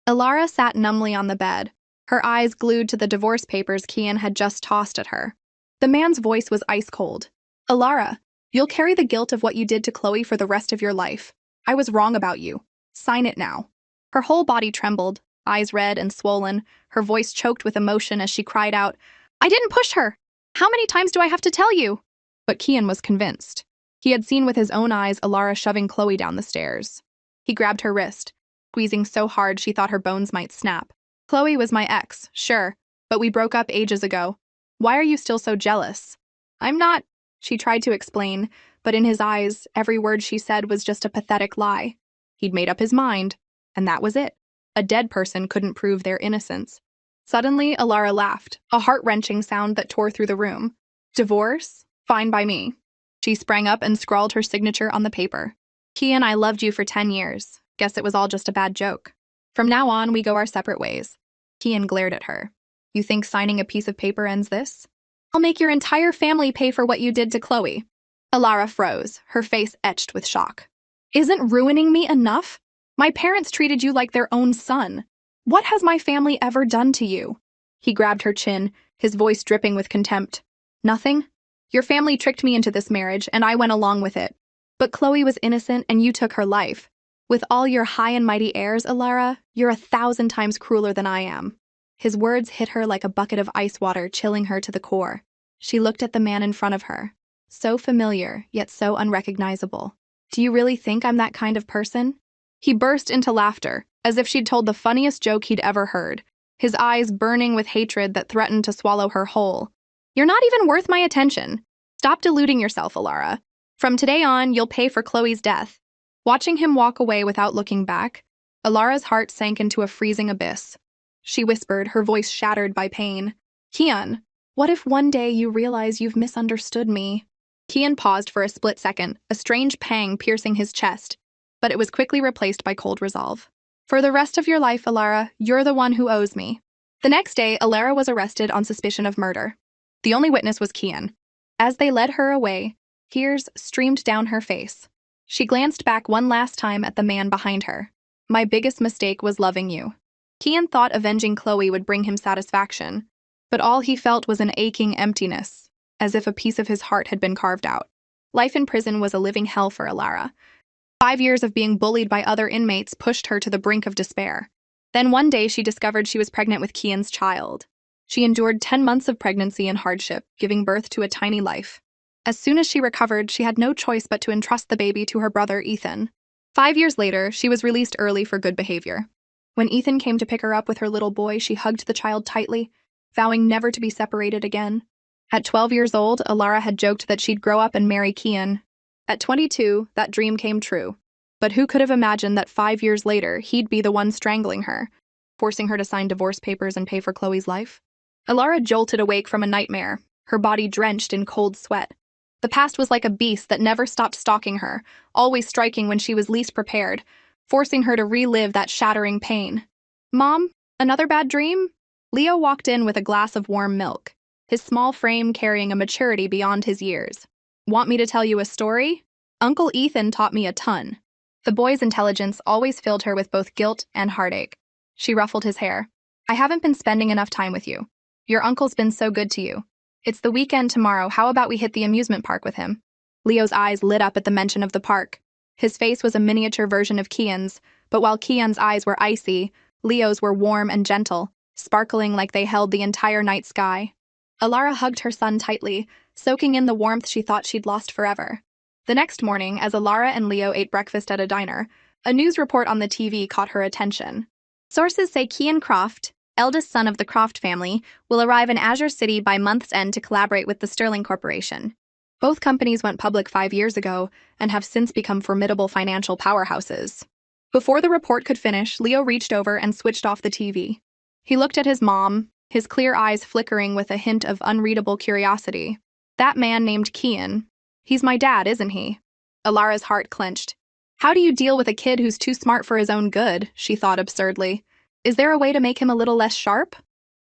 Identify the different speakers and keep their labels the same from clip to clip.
Speaker 1: Alara sat numbly on the bed, her eyes glued to the divorce papers Kian had just tossed at her. The man's voice was ice cold. Alara, you'll carry the guilt of what you did to Chloe for the rest of your life. I was wrong about you. Sign it now. Her whole body trembled, eyes red and swollen, her voice choked with emotion as she cried out, I didn't push her! How many times do I have to tell you? But Kian was convinced. He had seen with his own eyes Alara shoving Chloe down the stairs. He grabbed her wrist, squeezing so hard she thought her bones might snap. Chloe was my ex, sure, but we broke up ages ago. Why are you still so jealous? I'm not, she tried to explain, but in his eyes, every word she said was just a pathetic lie. He'd made up his mind, and that was it. A dead person couldn't prove their innocence. Suddenly, Alara laughed, a heart-wrenching sound that tore through the room. Divorce? Fine by me. She sprang up and scrawled her signature on the paper. Kian, I loved you for 10 years. Guess it was all just a bad joke. From now on, we go our separate ways. Kian glared at her. You think signing a piece of paper ends this? I'll make your entire family pay for what you did to Chloe. Alara froze, her face etched with shock. Isn't ruining me enough? My parents treated you like their own son. What has my family ever done to you? He grabbed her chin, his voice dripping with contempt. Nothing? Your family tricked me into this marriage, and I went along with it. But Chloe was innocent, and you took her life. With all your high and mighty airs, Alara, you're 1,000 times crueler than I am. His words hit her like a bucket of ice water, chilling her to the core. She looked at the man in front of her. So familiar, yet so unrecognizable. Do you really think I'm that kind of person? He burst into laughter, as if she'd told the funniest joke he'd ever heard, his eyes burning with hatred that threatened to swallow her whole. You're not even worth my attention. Stop deluding yourself, Alara. From today on, you'll pay for Chloe's death. Watching him walk away without looking back, Alara's heart sank into a freezing abyss. She whispered, her voice shattered by pain. Kian, what if one day you realize you've misunderstood me? Kian paused for a split second, a strange pang piercing his chest, but it was quickly replaced by cold resolve. For the rest of your life, Alara, you're the one who owes me. The next day, Alara was arrested on suspicion of murder. The only witness was Kian. As they led her away, tears streamed down her face. She glanced back one last time at the man behind her. My biggest mistake was loving you. Kian thought avenging Chloe would bring him satisfaction, but all he felt was an aching emptiness, as if a piece of his heart had been carved out. Life in prison was a living hell for Alara. 5 years of being bullied by other inmates pushed her to the brink of despair. Then one day she discovered she was pregnant with Kian's child. She endured 10 months of pregnancy and hardship, giving birth to a tiny life. As soon as she recovered, she had no choice but to entrust the baby to her brother, Ethan. 5 years later, she was released early for good behavior. When Ethan came to pick her up with her little boy, she hugged the child tightly, vowing never to be separated again. At 12 years old, Alara had joked that she'd grow up and marry Kian. At 22, that dream came true. But who could have imagined that 5 years later, he'd be the one strangling her, forcing her to sign divorce papers and pay for Chloe's life? Alara jolted awake from a nightmare, her body drenched in cold sweat. The past was like a beast that never stopped stalking her, always striking when she was least prepared, forcing her to relive that shattering pain. Mom, another bad dream? Leo walked in with a glass of warm milk, his small frame carrying a maturity beyond his years. Want me to tell you a story? Uncle Ethan taught me a ton. The boy's intelligence always filled her with both guilt and heartache. She ruffled his hair. I haven't been spending enough time with you. Your uncle's been so good to you. It's the weekend tomorrow, how about we hit the amusement park with him? Leo's eyes lit up at the mention of the park. His face was a miniature version of Kian's, but while Kian's eyes were icy, Leo's were warm and gentle, sparkling like they held the entire night sky. Alara hugged her son tightly, soaking in the warmth she thought she'd lost forever. The next morning, as Alara and Leo ate breakfast at a diner, a news report on the TV caught her attention. Sources say Kian Croft, eldest son of the Croft family, will arrive in Azure City by month's end to collaborate with the Sterling Corporation. Both companies went public 5 years ago and have since become formidable financial powerhouses. Before the report could finish, Leo reached over and switched off the TV. He looked at his mom, his clear eyes flickering with a hint of unreadable curiosity. That man named Kian. He's my dad, isn't he? Alara's heart clenched. How do you deal with a kid who's too smart for his own good? She thought absurdly. Is there a way to make him a little less sharp?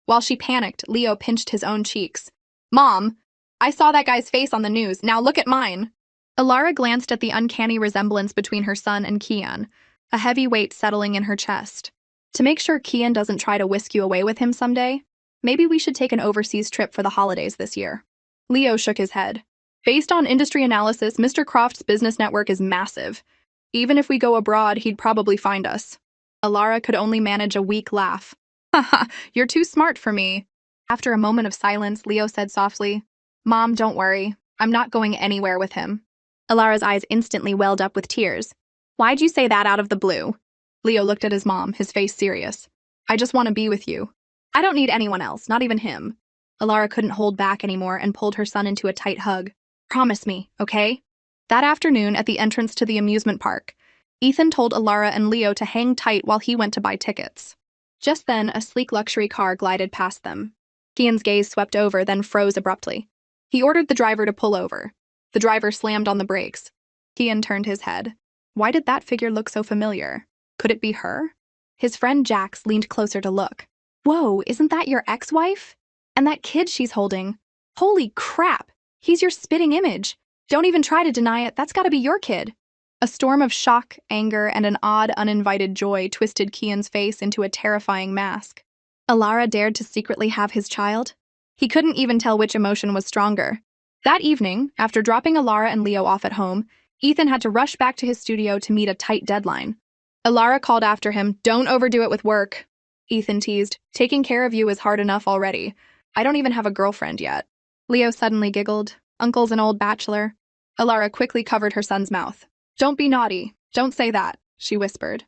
Speaker 1: While she panicked, Leo pinched his own cheeks. Mom, I saw that guy's face on the news. Now look at mine. Alara glanced at the uncanny resemblance between her son and Kian, a heavy weight settling in her chest. To make sure Kian doesn't try to whisk you away with him someday, maybe we should take an overseas trip for the holidays this year. Leo shook his head. Based on industry analysis, Mr. Croft's business network is massive. Even if we go abroad, he'd probably find us. Alara could only manage a weak laugh. Haha, you're too smart for me. After a moment of silence, Leo said softly, Mom, don't worry. I'm not going anywhere with him. Alara's eyes instantly welled up with tears. Why'd you say that out of the blue? Leo looked at his mom, his face serious. I just want to be with you. I don't need anyone else, not even him. Alara couldn't hold back anymore and pulled her son into a tight hug. Promise me, okay? That afternoon at the entrance to the amusement park, Ethan told Alara and Leo to hang tight while he went to buy tickets. Just then, a sleek luxury car glided past them. Kian's gaze swept over, then froze abruptly. He ordered the driver to pull over. The driver slammed on the brakes. Kian turned his head. Why did that figure look so familiar? Could it be her? His friend Jax leaned closer to look. Whoa, isn't that your ex-wife? And that kid she's holding. Holy crap! He's your spitting image. Don't even try to deny it, that's gotta be your kid. A storm of shock, anger, and an odd, uninvited joy twisted Kian's face into a terrifying mask. Alara dared to secretly have his child? He couldn't even tell which emotion was stronger. That evening, after dropping Alara and Leo off at home, Ethan had to rush back to his studio to meet a tight deadline. Alara called after him, Don't overdo it with work. Ethan teased, Taking care of you is hard enough already. I don't even have a girlfriend yet. Leo suddenly giggled. Uncle's an old bachelor. Alara quickly covered her son's mouth. Don't be naughty. Don't say that, she whispered.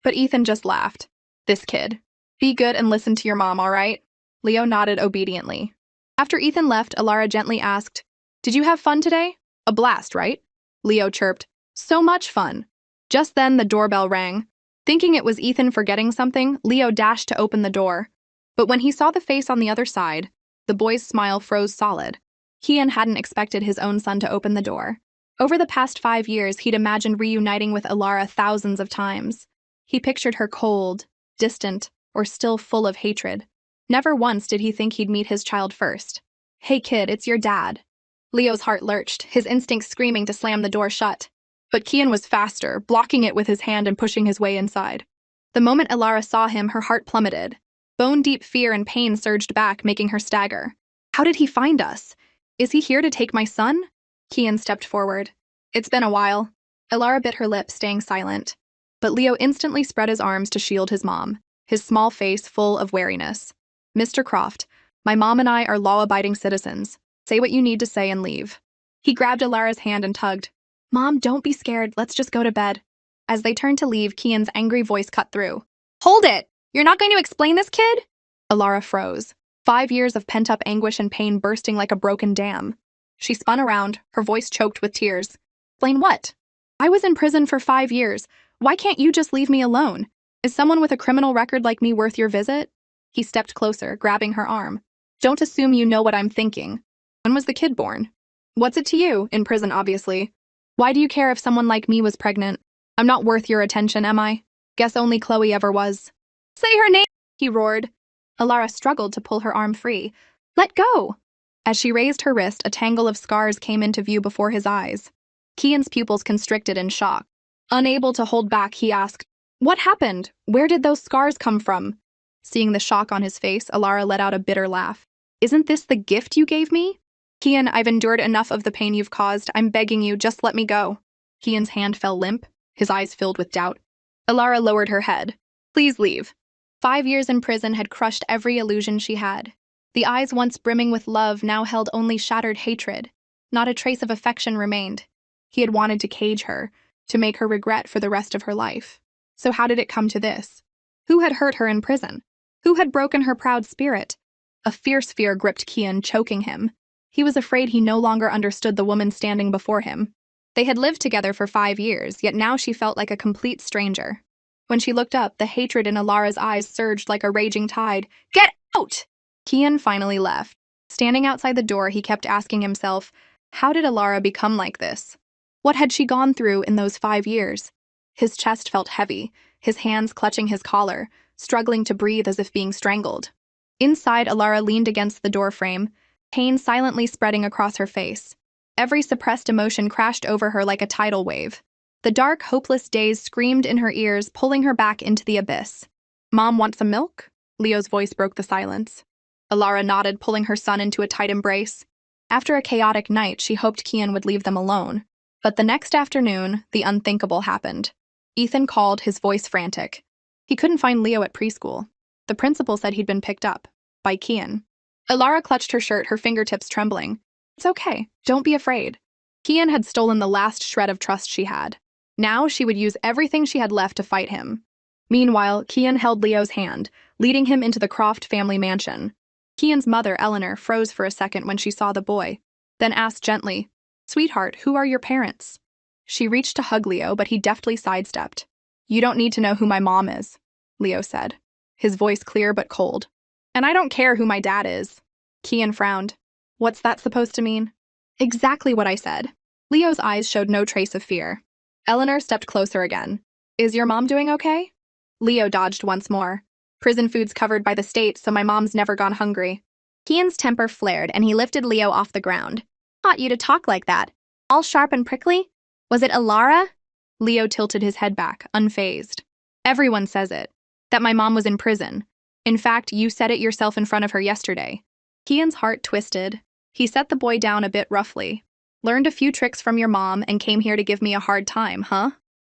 Speaker 1: But Ethan just laughed. This kid. Be good and listen to your mom, all right? Leo nodded obediently. After Ethan left, Alara gently asked, Did you have fun today? A blast, right? Leo chirped, So much fun. Just then, the doorbell rang. Thinking it was Ethan forgetting something, Leo dashed to open the door. But when he saw the face on the other side, the boy's smile froze solid. Kian hadn't expected his own son to open the door. Over the past 5 years, he'd imagined reuniting with Alara thousands of times. He pictured her cold, distant, or still full of hatred. Never once did he think he'd meet his child first. Hey kid, it's your dad. Leo's heart lurched, his instincts screaming to slam the door shut. But Kian was faster, blocking it with his hand and pushing his way inside. The moment Alara saw him, her heart plummeted. Bone-deep fear and pain surged back, making her stagger. How did he find us? Is he here to take my son? Kian stepped forward. It's been a while. Alara bit her lip, staying silent. But Leo instantly spread his arms to shield his mom, his small face full of wariness. Mr. Croft, my mom and I are law-abiding citizens. Say what you need to say and leave. He grabbed Alara's hand and tugged. Mom, don't be scared. Let's just go to bed. As they turned to leave, Kian's angry voice cut through. Hold it! You're not going to explain this, kid? Alara froze. 5 years of pent-up anguish and pain bursting like a broken dam. She spun around, her voice choked with tears. Explain what? I was in prison for 5 years. Why can't you just leave me alone? Is someone with a criminal record like me worth your visit? He stepped closer, grabbing her arm. Don't assume you know what I'm thinking. When was the kid born? What's it to you? In prison, obviously. Why do you care if someone like me was pregnant? I'm not worth your attention, am I? Guess only Chloe ever was. Say her name, he roared. Alara struggled to pull her arm free. Let go! As she raised her wrist, a tangle of scars came into view before his eyes. Kian's pupils constricted in shock. Unable to hold back, he asked, What happened? Where did those scars come from? Seeing the shock on his face, Alara let out a bitter laugh. Isn't this the gift you gave me? Kian, I've endured enough of the pain you've caused. I'm begging you, just let me go. Kian's hand fell limp, his eyes filled with doubt. Alara lowered her head. Please leave. 5 years in prison had crushed every illusion she had. The eyes once brimming with love now held only shattered hatred. Not a trace of affection remained. He had wanted to cage her, to make her regret for the rest of her life. So how did it come to this? Who had hurt her in prison? Who had broken her proud spirit? A fierce fear gripped Kian, choking him. He was afraid he no longer understood the woman standing before him. They had lived together for 5 years, yet now she felt like a complete stranger. When she looked up, the hatred in Alara's eyes surged like a raging tide. Get out! Kian finally left. Standing outside the door, he kept asking himself, how did Alara become like this? What had she gone through in those 5 years? His chest felt heavy, his hands clutching his collar, struggling to breathe as if being strangled. Inside, Alara leaned against the doorframe, pain silently spreading across her face. Every suppressed emotion crashed over her like a tidal wave. The dark, hopeless days screamed in her ears, pulling her back into the abyss. Mom, want some milk? Leo's voice broke the silence. Alara nodded, pulling her son into a tight embrace. After a chaotic night, she hoped Kian would leave them alone. But the next afternoon, the unthinkable happened. Ethan called, his voice frantic. He couldn't find Leo at preschool. The principal said he'd been picked up by Kian. Alara clutched her shirt, her fingertips trembling. It's okay. Don't be afraid. Kian had stolen the last shred of trust she had. Now she would use everything she had left to fight him. Meanwhile, Kian held Leo's hand, leading him into the Croft family mansion. Kian's mother, Eleanor, froze for a second when she saw the boy, then asked gently, "Sweetheart, who are your parents?" She reached to hug Leo, but he deftly sidestepped. "You don't need to know who my mom is," Leo said, his voice clear but cold. "And I don't care who my dad is." Kian frowned. "What's that supposed to mean?" "Exactly what I said." Leo's eyes showed no trace of fear. Eleanor stepped closer again. "Is your mom doing okay?" Leo dodged once more. "Prison food's covered by the state, so my mom's never gone hungry." Kian's temper flared, and he lifted Leo off the ground. "Taught you to talk like that? All sharp and prickly? Was it Alara?" Leo tilted his head back, unfazed. "Everyone says it. That my mom was in prison. In fact, you said it yourself in front of her yesterday." Kian's heart twisted. He set the boy down a bit roughly. "Learned a few tricks from your mom and came here to give me a hard time, huh?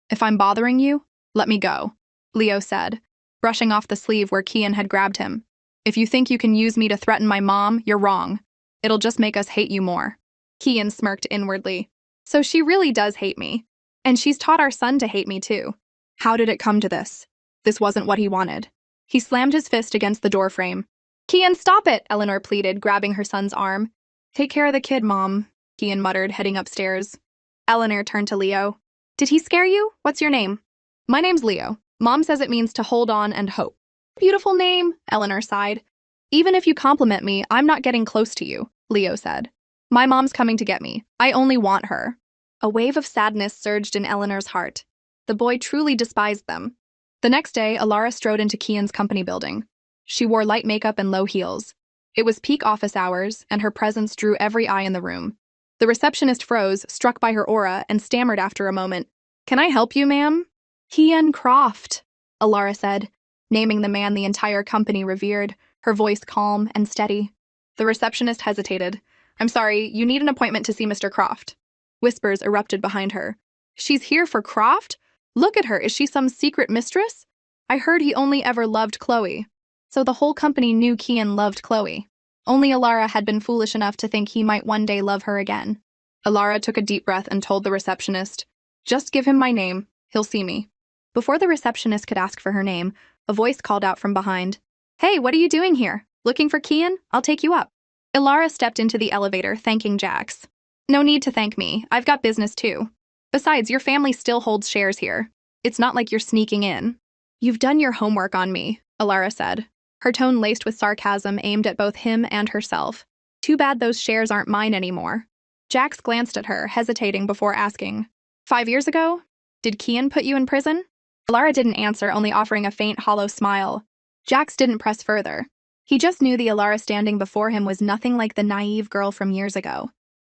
Speaker 1: If I'm bothering you, let me go," Leo said, brushing off the sleeve where Kian had grabbed him. "If you think you can use me to threaten my mom, you're wrong. It'll just make us hate you more." Kian smirked inwardly. "So she really does hate me. And she's taught our son to hate me too. How did it come to this? This wasn't what he wanted." He slammed his fist against the doorframe. "Kian, stop it!" Eleanor pleaded, grabbing her son's arm. "Take care of the kid, Mom," Kian muttered, heading upstairs. Eleanor turned to Leo. "Did he scare you? What's your name?" "My name's Leo. Mom says it means to hold on and hope." "Beautiful name," Eleanor sighed. "Even if you compliment me, I'm not getting close to you," Leo said. "My mom's coming to get me. I only want her." A wave of sadness surged in Eleanor's heart. The boy truly despised them. The next day, Alara strode into Kian's company building. She wore light makeup and low heels. It was peak office hours, and her presence drew every eye in the room. The receptionist froze, struck by her aura, and stammered after a moment. "Can I help you, ma'am?" "Kian Croft," Alara said, naming the man the entire company revered, her voice calm and steady. The receptionist hesitated. "I'm sorry, you need an appointment to see Mr. Croft." Whispers erupted behind her. "She's here for Croft? Look at her, is she some secret mistress? I heard he only ever loved Chloe." So the whole company knew Kian loved Chloe. Only Alara had been foolish enough to think he might one day love her again. Alara took a deep breath and told the receptionist, "Just give him my name. He'll see me." Before the receptionist could ask for her name, a voice called out from behind. "Hey, what are you doing here? Looking for Kian? I'll take you up." Alara stepped into the elevator, thanking Jax. "No need to thank me. I've got business too. Besides, your family still holds shares here. It's not like you're sneaking in." "You've done your homework on me," Alara said, her tone laced with sarcasm aimed at both him and herself. "Too bad those shares aren't mine anymore." Jax glanced at her, hesitating before asking, 5 years ago? Did Kian put you in prison?" Alara didn't answer, only offering a faint, hollow smile. Jax didn't press further. He just knew the Alara standing before him was nothing like the naive girl from years ago.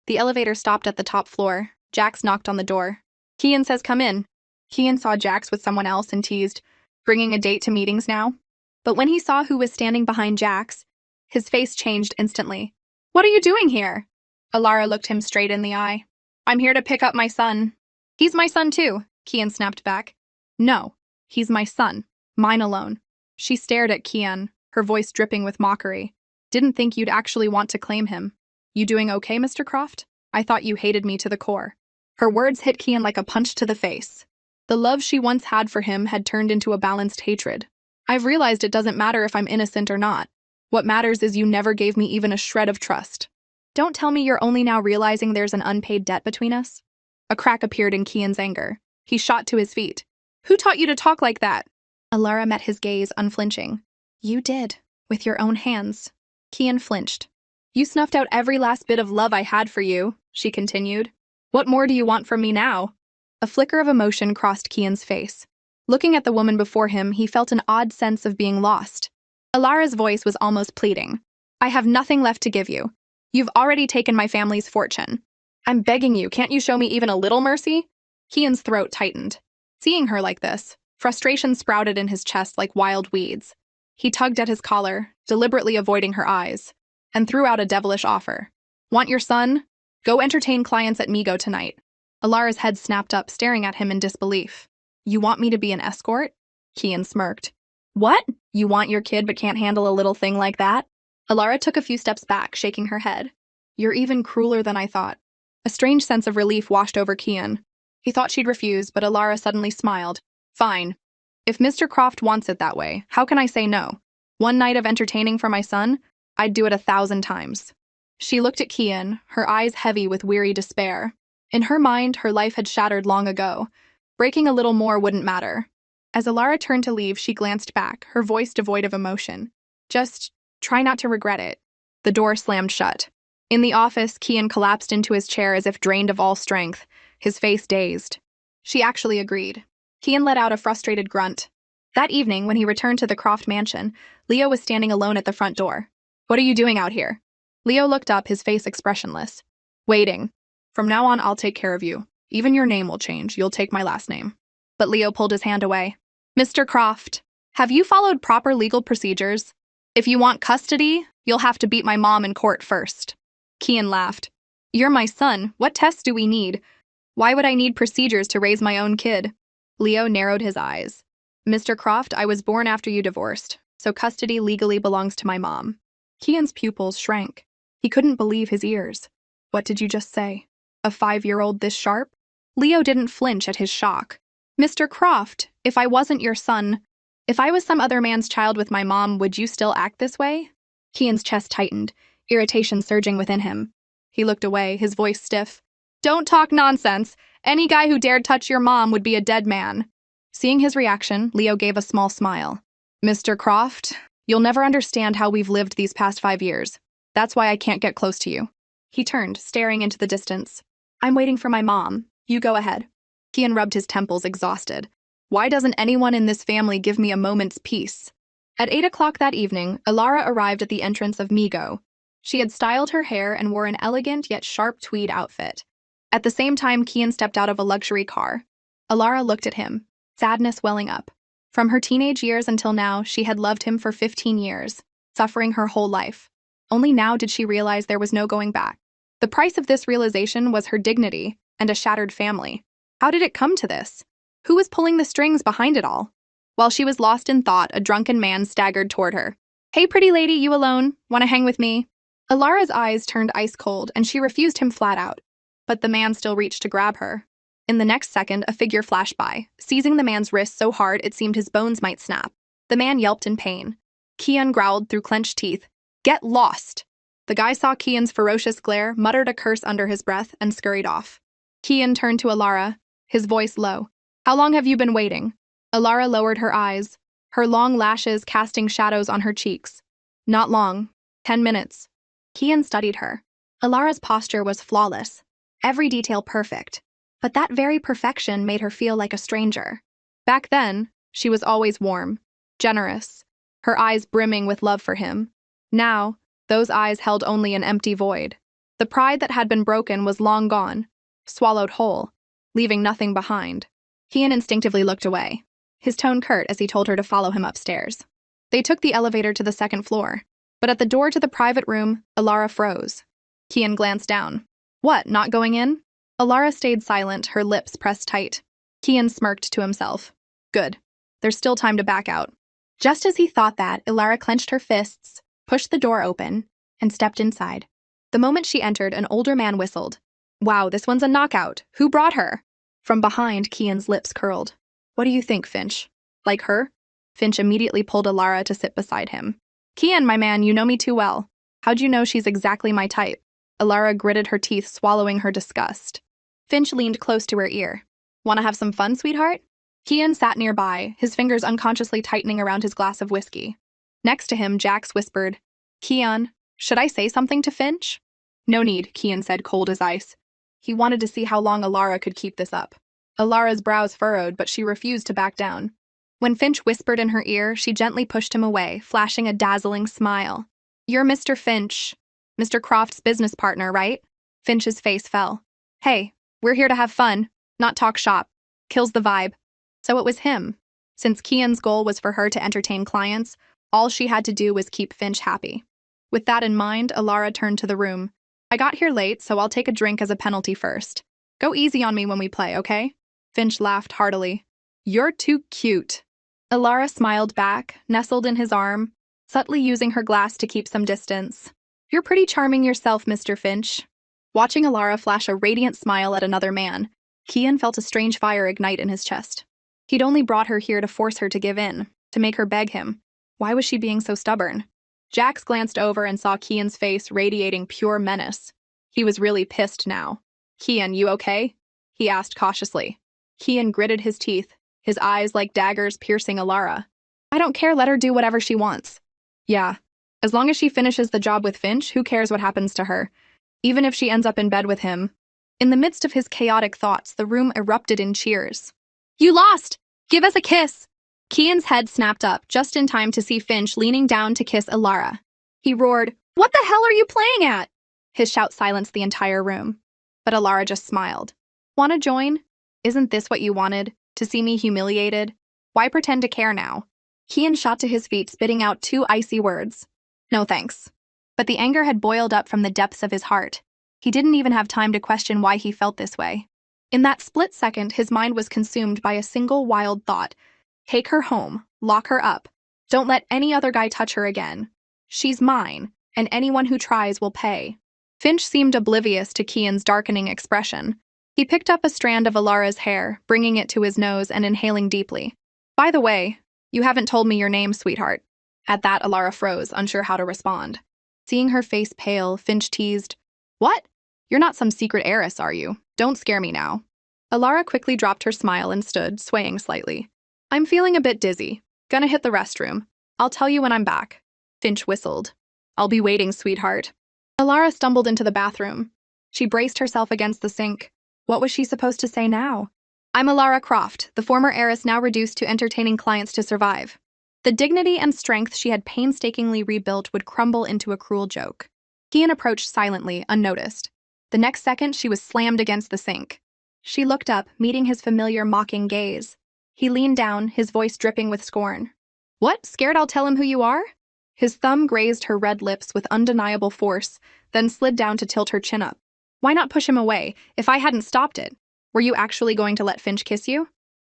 Speaker 1: The elevator stopped at the top floor. Jax knocked on the door. "Kian says come in." Kian saw Jax with someone else and teased, "Bringing a date to meetings now?" But when he saw who was standing behind Jax, his face changed instantly. "What are you doing here?" Alara looked him straight in the eye. "I'm here to pick up my son." "He's my son too," Kian snapped back. "No, he's my son. Mine alone." She stared at Kian, her voice dripping with mockery. "Didn't think you'd actually want to claim him. You doing okay, Mr. Croft? I thought you hated me to the core." Her words hit Kian like a punch to the face. The love she once had for him had turned into a balanced hatred. "I've realized it doesn't matter if I'm innocent or not. What matters is you never gave me even a shred of trust. Don't tell me you're only now realizing there's an unpaid debt between us." A crack appeared in Kian's anger. He shot to his feet. "Who taught you to talk like that?" Alara met his gaze, unflinching. "You did, with your own hands." Kian flinched. "You snuffed out every last bit of love I had for you," she continued. "What more do you want from me now?" A flicker of emotion crossed Kian's face. Looking at the woman before him, he felt an odd sense of being lost. Alara's voice was almost pleading. "I have nothing left to give you. You've already taken my family's fortune. I'm begging you, can't you show me even a little mercy?" Kian's throat tightened. Seeing her like this, Frustration sprouted in his chest like wild weeds. He tugged at his collar, deliberately avoiding her eyes, and threw out a devilish offer. Want your son? Go entertain clients at Migo tonight. Alara's head snapped up, staring at him in disbelief. You want me to be an escort? Kian smirked. What? You want your kid but can't handle a little thing like that? Alara took a few steps back, shaking her head. You're even crueler than I thought. A strange sense of relief washed over Kian. He thought she'd refuse, but Alara suddenly smiled. Fine. If Mr. Croft wants it that way, how can I say no? One night of entertaining for my son? I'd do it 1,000 times. She looked at Kian, her eyes heavy with weary despair. In her mind, her life had shattered long ago. Breaking a little more wouldn't matter. As Alara turned to leave, she glanced back, her voice devoid of emotion. Just try not to regret it. The door slammed shut. In the office, Kian collapsed into his chair as if drained of all strength, his face dazed. She actually agreed. Kian let out a frustrated grunt. That evening, when he returned to the Croft mansion, Leo was standing alone at the front door. What are you doing out here? Leo looked up, his face expressionless. Waiting. From now on, I'll take care of you. Even your name will change. You'll take my last name. But Leo pulled his hand away. Mr. Croft, have you followed proper legal procedures? If you want custody, you'll have to beat my mom in court first. Kian laughed. You're my son. What tests do we need? Why would I need procedures to raise my own kid? Leo narrowed his eyes. Mr. Croft, I was born after you divorced, so custody legally belongs to my mom. Kian's pupils shrank. He couldn't believe his ears. What did you just say? A 5-year-old this sharp? Leo didn't flinch at his shock. Mr. Croft, if I wasn't your son, if I was some other man's child with my mom, would you still act this way? Kian's chest tightened, irritation surging within him. He looked away, his voice stiff. Don't talk nonsense. Any guy who dared touch your mom would be a dead man. Seeing his reaction, Leo gave a small smile. Mr. Croft, you'll never understand how we've lived these past 5 years. That's why I can't get close to you. He turned, staring into the distance. I'm waiting for my mom. You go ahead. Kian rubbed his temples, exhausted. Why doesn't anyone in this family give me a moment's peace? At 8 o'clock that evening, Alara arrived at the entrance of Migo. She had styled her hair and wore an elegant yet sharp tweed outfit. At the same time, Kian stepped out of a luxury car. Alara looked at him, sadness welling up. From her teenage years until now, she had loved him for 15 years, suffering her whole life. Only now did she realize there was no going back. The price of this realization was her dignity and a shattered family. How did it come to this? Who was pulling the strings behind it all? While she was lost in thought, a drunken man staggered toward her. Hey, pretty lady, you alone? Want to hang with me? Alara's eyes turned ice cold, and she refused him flat out. But the man still reached to grab her. In the next second, a figure flashed by, seizing the man's wrist so hard it seemed his bones might snap. The man yelped in pain. Kian growled through clenched teeth. Get lost! The guy saw Kian's ferocious glare, muttered a curse under his breath, and scurried off. Kian turned to Alara, his voice low. How long have you been waiting? Alara lowered her eyes, her long lashes casting shadows on her cheeks. Not long. 10 minutes. Kian studied her. Alara's posture was flawless, every detail perfect. But that very perfection made her feel like a stranger. Back then, she was always warm, generous, her eyes brimming with love for him. Now, those eyes held only an empty void. The pride that had been broken was long gone, swallowed whole, leaving nothing behind. Kian instinctively looked away, his tone curt as he told her to follow him upstairs. They took the elevator to the second floor, but at the door to the private room, Alara froze. Kian glanced down. What, not going in? Alara stayed silent, her lips pressed tight. Kian smirked to himself. Good. There's still time to back out. Just as he thought that, Alara clenched her fists, pushed the door open, and stepped inside. The moment she entered, an older man whistled. Wow, this one's a knockout. Who brought her? From behind, Kian's lips curled. What do you think, Finch? Like her? Finch immediately pulled Alara to sit beside him. Kian, my man, you know me too well. How'd you know she's exactly my type? Alara gritted her teeth, swallowing her disgust. Finch leaned close to her ear. Want to have some fun, sweetheart? Kian sat nearby, his fingers unconsciously tightening around his glass of whiskey. Next to him, Jax whispered, Kian, should I say something to Finch? No need, Kian said, cold as ice. He wanted to see how long Alara could keep this up. Alara's brows furrowed, but she refused to back down. When Finch whispered in her ear, she gently pushed him away, flashing a dazzling smile. You're Mr. Finch, Mr. Croft's business partner, right? Finch's face fell. Hey, we're here to have fun, not talk shop. Kills the vibe. So it was him. Since Kian's goal was for her to entertain clients, all she had to do was keep Finch happy. With that in mind, Alara turned to the room. I got here late, so I'll take a drink as a penalty first. Go easy on me when we play, okay? Finch laughed heartily. You're too cute. Alara smiled back, nestled in his arm, subtly using her glass to keep some distance. You're pretty charming yourself, Mr. Finch. Watching Alara flash a radiant smile at another man, Kian felt a strange fire ignite in his chest. He'd only brought her here to force her to give in, to make her beg him. Why was she being so stubborn? Jax glanced over and saw Kian's face radiating pure menace. He was really pissed now. Kian, you okay? He asked cautiously. Kian gritted his teeth, his eyes like daggers piercing Alara. I don't care, let her do whatever she wants. Yeah, as long as she finishes the job with Finch, who cares what happens to her? Even if she ends up in bed with him. In the midst of his chaotic thoughts, the room erupted in cheers. You lost! Give us a kiss! Kian's head snapped up just in time to see Finch leaning down to kiss Alara. He roared, What the hell are you playing at? His shout silenced the entire room. But Alara just smiled. Wanna join? Isn't this what you wanted? To see me humiliated? Why pretend to care now? Kian shot to his feet, spitting out 2 icy words. No thanks. But the anger had boiled up from the depths of his heart. He didn't even have time to question why he felt this way. In that split second, his mind was consumed by a single wild thought. Take her home, lock her up. Don't let any other guy touch her again. She's mine, and anyone who tries will pay. Finch seemed oblivious to Kian's darkening expression. He picked up a strand of Alara's hair, bringing it to his nose and inhaling deeply. By the way, you haven't told me your name, sweetheart. At that, Alara froze, unsure how to respond. Seeing her face pale, Finch teased, What? You're not some secret heiress, are you? Don't scare me now. Alara quickly dropped her smile and stood, swaying slightly. I'm feeling a bit dizzy. Gonna hit the restroom. I'll tell you when I'm back. Finch whistled. I'll be waiting, sweetheart. Alara stumbled into the bathroom. She braced herself against the sink. What was she supposed to say now? I'm Alara Croft, the former heiress now reduced to entertaining clients to survive. The dignity and strength she had painstakingly rebuilt would crumble into a cruel joke. Kian approached silently, unnoticed. The next second, she was slammed against the sink. She looked up, meeting his familiar mocking gaze. He leaned down, his voice dripping with scorn. What? Scared I'll tell him who you are? His thumb grazed her red lips with undeniable force, then slid down to tilt her chin up. Why not push him away, if I hadn't stopped it? Were you actually going to let Finch kiss you?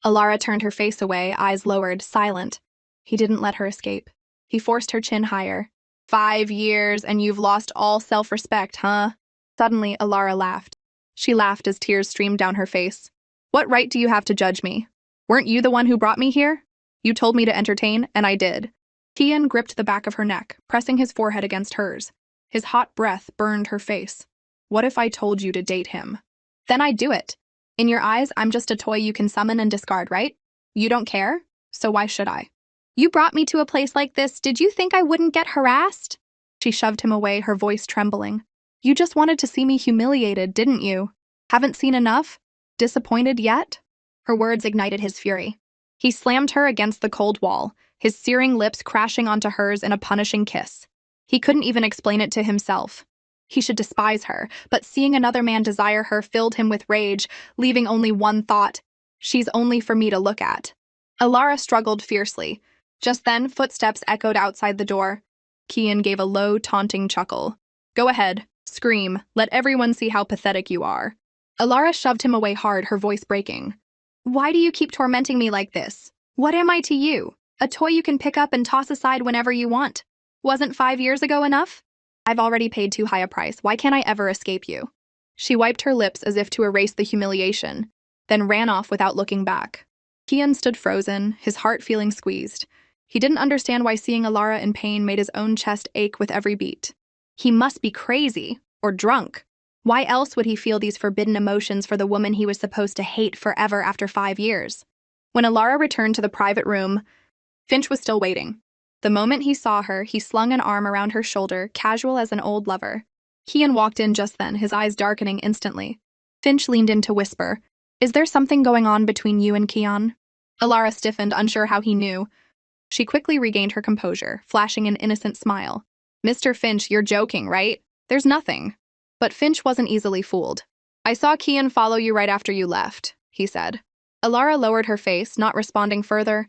Speaker 1: Alara turned her face away, eyes lowered, silent. He didn't let her escape. He forced her chin higher. 5 years, and you've lost all self-respect, huh? Suddenly, Alara laughed. She laughed as tears streamed down her face. What right do you have to judge me? Weren't you the one who brought me here? You told me to entertain, and I did. Kian gripped the back of her neck, pressing his forehead against hers. His hot breath burned her face. What if I told you to date him? Then I'd do it. In your eyes, I'm just a toy you can summon and discard, right? You don't care? So why should I? You brought me to a place like this. Did you think I wouldn't get harassed? She shoved him away, her voice trembling. You just wanted to see me humiliated, didn't you? Haven't seen enough? Disappointed yet? Her words ignited his fury. He slammed her against the cold wall, his searing lips crashing onto hers in a punishing kiss. He couldn't even explain it to himself. He should despise her, but seeing another man desire her filled him with rage, leaving only one thought. She's only for me to look at. Alara struggled fiercely. Just then, footsteps echoed outside the door. Kian gave a low, taunting chuckle. Go ahead. Scream. Let everyone see how pathetic you are. Alara shoved him away hard, her voice breaking. Why do you keep tormenting me like this? What am I to you? A toy you can pick up and toss aside whenever you want. Wasn't 5 years ago enough? I've already paid too high a price. Why can't I ever escape you? She wiped her lips as if to erase the humiliation, then ran off without looking back. Kian stood frozen, his heart feeling squeezed. He didn't understand why seeing Alara in pain made his own chest ache with every beat. He must be crazy, or drunk. Why else would he feel these forbidden emotions for the woman he was supposed to hate forever after 5 years? When Alara returned to the private room, Finch was still waiting. The moment he saw her, he slung an arm around her shoulder, casual as an old lover. Kian walked in just then, his eyes darkening instantly. Finch leaned in to whisper, Is there something going on between you and Kian? Alara stiffened, unsure how he knew. She quickly regained her composure, flashing an innocent smile. Mr. Finch, you're joking, right? There's nothing. But Finch wasn't easily fooled. I saw Kian follow you right after you left, he said. Alara lowered her face, not responding further.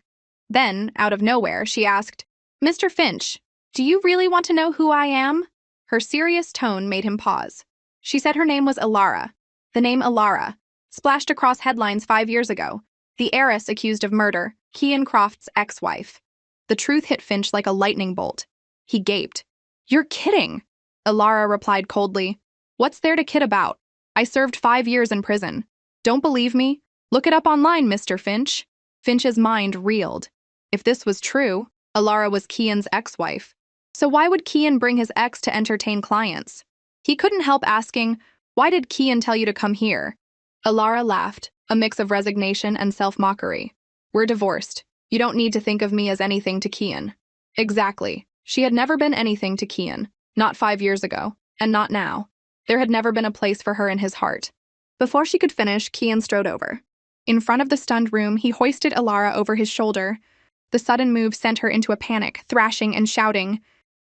Speaker 1: Then, out of nowhere, she asked, "Mr. Finch, do you really want to know who I am?" Her serious tone made him pause. She said her name was Alara. The name Alara, splashed across headlines 5 years ago. The heiress accused of murder, Kian Croft's ex-wife. The truth hit Finch like a lightning bolt. He gaped. "You're kidding!" Alara replied coldly. "What's there to kid about? I served 5 years in prison. Don't believe me? Look it up online, Mr. Finch." Finch's mind reeled. If this was true, Alara was Kian's ex-wife. So why would Kian bring his ex to entertain clients? He couldn't help asking, "Why did Kian tell you to come here?" Alara laughed, a mix of resignation and self-mockery. "We're divorced. You don't need to think of me as anything to Kian." Exactly. She had never been anything to Kian. Not 5 years ago, and not now. There had never been a place for her in his heart. Before she could finish, Kian strode over. In front of the stunned room, he hoisted Alara over his shoulder. The sudden move sent her into a panic, thrashing and shouting,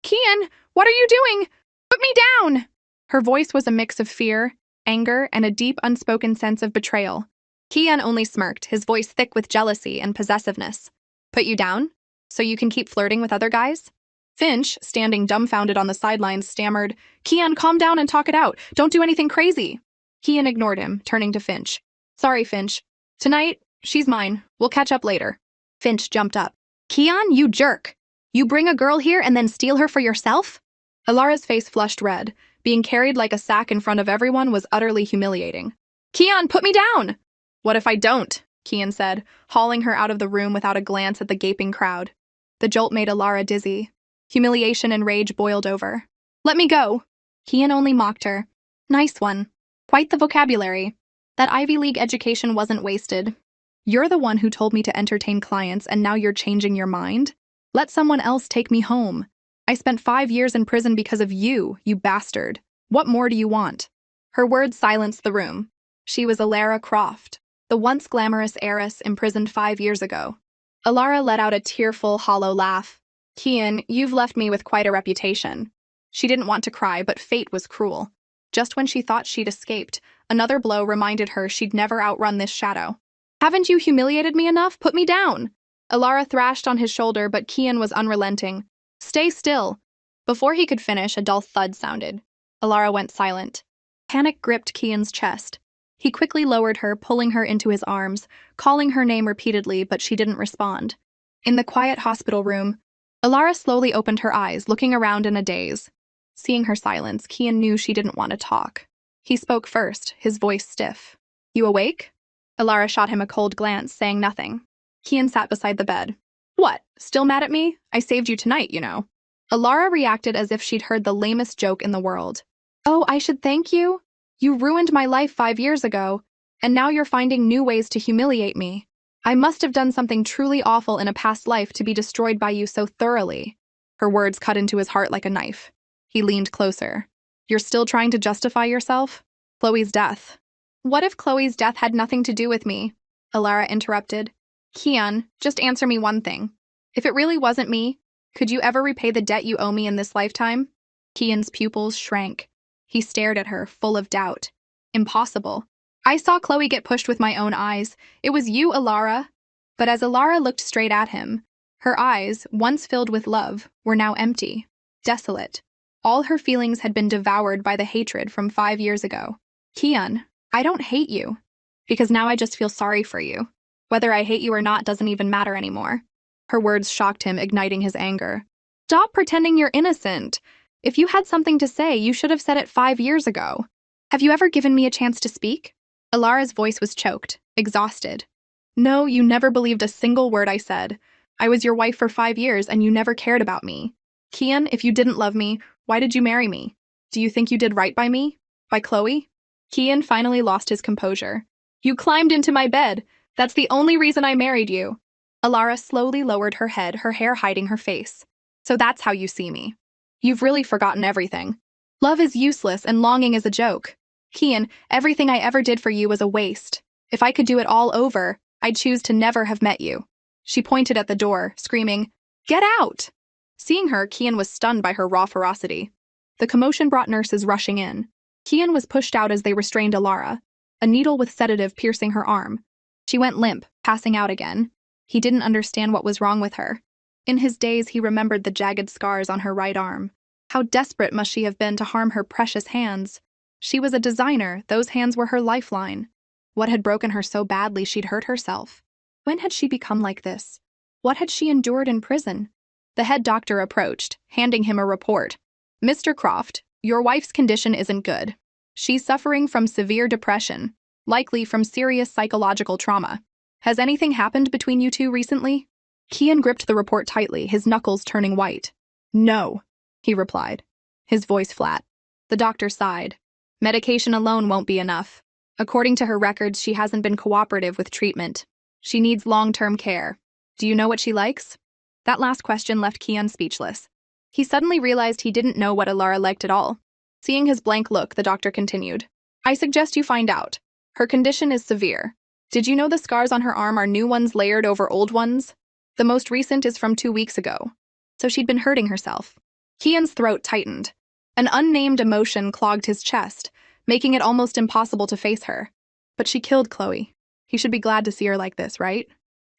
Speaker 1: "Kian, what are you doing? Put me down!" Her voice was a mix of fear, anger, and a deep, unspoken sense of betrayal. Kian only smirked, his voice thick with jealousy and possessiveness. "Put you down? So you can keep flirting with other guys?" Finch, standing dumbfounded on the sidelines, stammered, "Kian, calm down and talk it out. Don't do anything crazy." Kian ignored him, turning to Finch. "Sorry, Finch. Tonight, she's mine. We'll catch up later." Finch jumped up. "Kian, you jerk! You bring a girl here and then steal her for yourself?" Alara's face flushed red. Being carried like a sack in front of everyone was utterly humiliating. "Kian, put me down!" "What if I don't?" Kian said, hauling her out of the room without a glance at the gaping crowd. The jolt made Alara dizzy. Humiliation and rage boiled over. "Let me go!" Kian only mocked her. "Nice one. Quite the vocabulary. That Ivy League education wasn't wasted. You're the one who told me to entertain clients and now you're changing your mind? Let someone else take me home. I spent 5 years in prison because of you, you bastard. What more do you want?" Her words silenced the room. She was Alara Croft, the once glamorous heiress imprisoned 5 years ago. Alara let out a tearful, hollow laugh. "Kian, you've left me with quite a reputation." She didn't want to cry, but fate was cruel. Just when she thought she'd escaped, another blow reminded her she'd never outrun this shadow. "Haven't you humiliated me enough? Put me down!" Alara thrashed on his shoulder, but Kian was unrelenting. "Stay still." Before he could finish, a dull thud sounded. Alara went silent. Panic gripped Kian's chest. He quickly lowered her, pulling her into his arms, calling her name repeatedly, but she didn't respond. In the quiet hospital room, Alara slowly opened her eyes, looking around in a daze. Seeing her silence, Kian knew she didn't want to talk. He spoke first, his voice stiff. "You awake?" Alara shot him a cold glance, saying nothing. Kian sat beside the bed. "What, still mad at me? I saved you tonight, you know." Alara reacted as if she'd heard the lamest joke in the world. "Oh, I should thank you? You ruined my life 5 years ago, and now you're finding new ways to humiliate me. I must have done something truly awful in a past life to be destroyed by you so thoroughly." Her words cut into his heart like a knife. He leaned closer. "You're still trying to justify yourself? Chloe's death." "What if Chloe's death had nothing to do with me?" Alara interrupted. "Kian, just answer me one thing. If it really wasn't me, could you ever repay the debt you owe me in this lifetime?" Kian's pupils shrank. He stared at her, full of doubt. "Impossible. I saw Chloe get pushed with my own eyes. It was you, Alara." But as Alara looked straight at him, her eyes, once filled with love, were now empty, desolate. All her feelings had been devoured by the hatred from 5 years ago. "Kian, I don't hate you. Because now I just feel sorry for you. Whether I hate you or not doesn't even matter anymore." Her words shocked him, igniting his anger. "Stop pretending you're innocent. If you had something to say, you should have said it 5 years ago. Have you ever given me a chance to speak?" Alara's voice was choked, exhausted. "No, you never believed a single word I said. I was your wife for 5 years and you never cared about me. Kian, if you didn't love me, why did you marry me? Do you think you did right by me? By Chloe?" Kian finally lost his composure. "You climbed into my bed. That's the only reason I married you." Alara slowly lowered her head, her hair hiding her face. "So that's how you see me. You've really forgotten everything. Love is useless and longing is a joke. Kian, everything I ever did for you was a waste. If I could do it all over, I'd choose to never have met you." She pointed at the door, screaming, "Get out!" Seeing her, Kian was stunned by her raw ferocity. The commotion brought nurses rushing in. Kian was pushed out as they restrained Alara, a needle with sedative piercing her arm. She went limp, passing out again. He didn't understand what was wrong with her. In his daze, he remembered the jagged scars on her right arm. How desperate must she have been to harm her precious hands? She was a designer, those hands were her lifeline. What had broken her so badly she'd hurt herself? When had she become like this? What had she endured in prison? The head doctor approached, handing him a report. "Mr. Croft, your wife's condition isn't good. She's suffering from severe depression, likely from serious psychological trauma. Has anything happened between you two recently?" Kian gripped the report tightly, his knuckles turning white. "No," he replied, his voice flat. The doctor sighed. "Medication alone won't be enough. According to her records, she hasn't been cooperative with treatment. She needs long-term care. Do you know what she likes?" That last question left Kian speechless. He suddenly realized he didn't know what Alara liked at all. Seeing his blank look, the doctor continued. "I suggest you find out. Her condition is severe. Did you know the scars on her arm are new ones layered over old ones? The most recent is from 2 weeks ago. So she'd been hurting herself." Kian's throat tightened. An unnamed emotion clogged his chest, making it almost impossible to face her. But she killed Chloe. He should be glad to see her like this, right?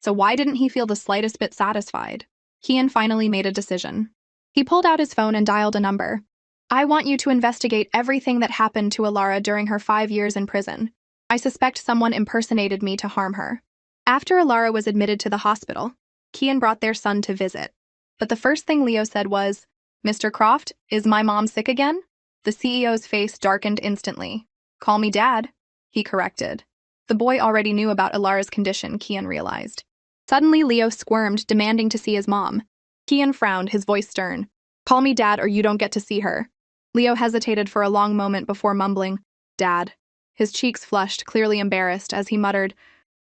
Speaker 1: So why didn't he feel the slightest bit satisfied? Kian finally made a decision. He pulled out his phone and dialed a number. "I want you to investigate everything that happened to Alara during her 5 years in prison. I suspect someone impersonated me to harm her." After Alara was admitted to the hospital, Kian brought their son to visit. But the first thing Leo said was, "Mr. Croft, is my mom sick again?" The CEO's face darkened instantly. "Call me Dad," he corrected. The boy already knew about Alara's condition, Kian realized. Suddenly, Leo squirmed, demanding to see his mom. Kian frowned, his voice stern. "Call me Dad or you don't get to see her." Leo hesitated for a long moment before mumbling, "Dad." His cheeks flushed, clearly embarrassed, as he muttered,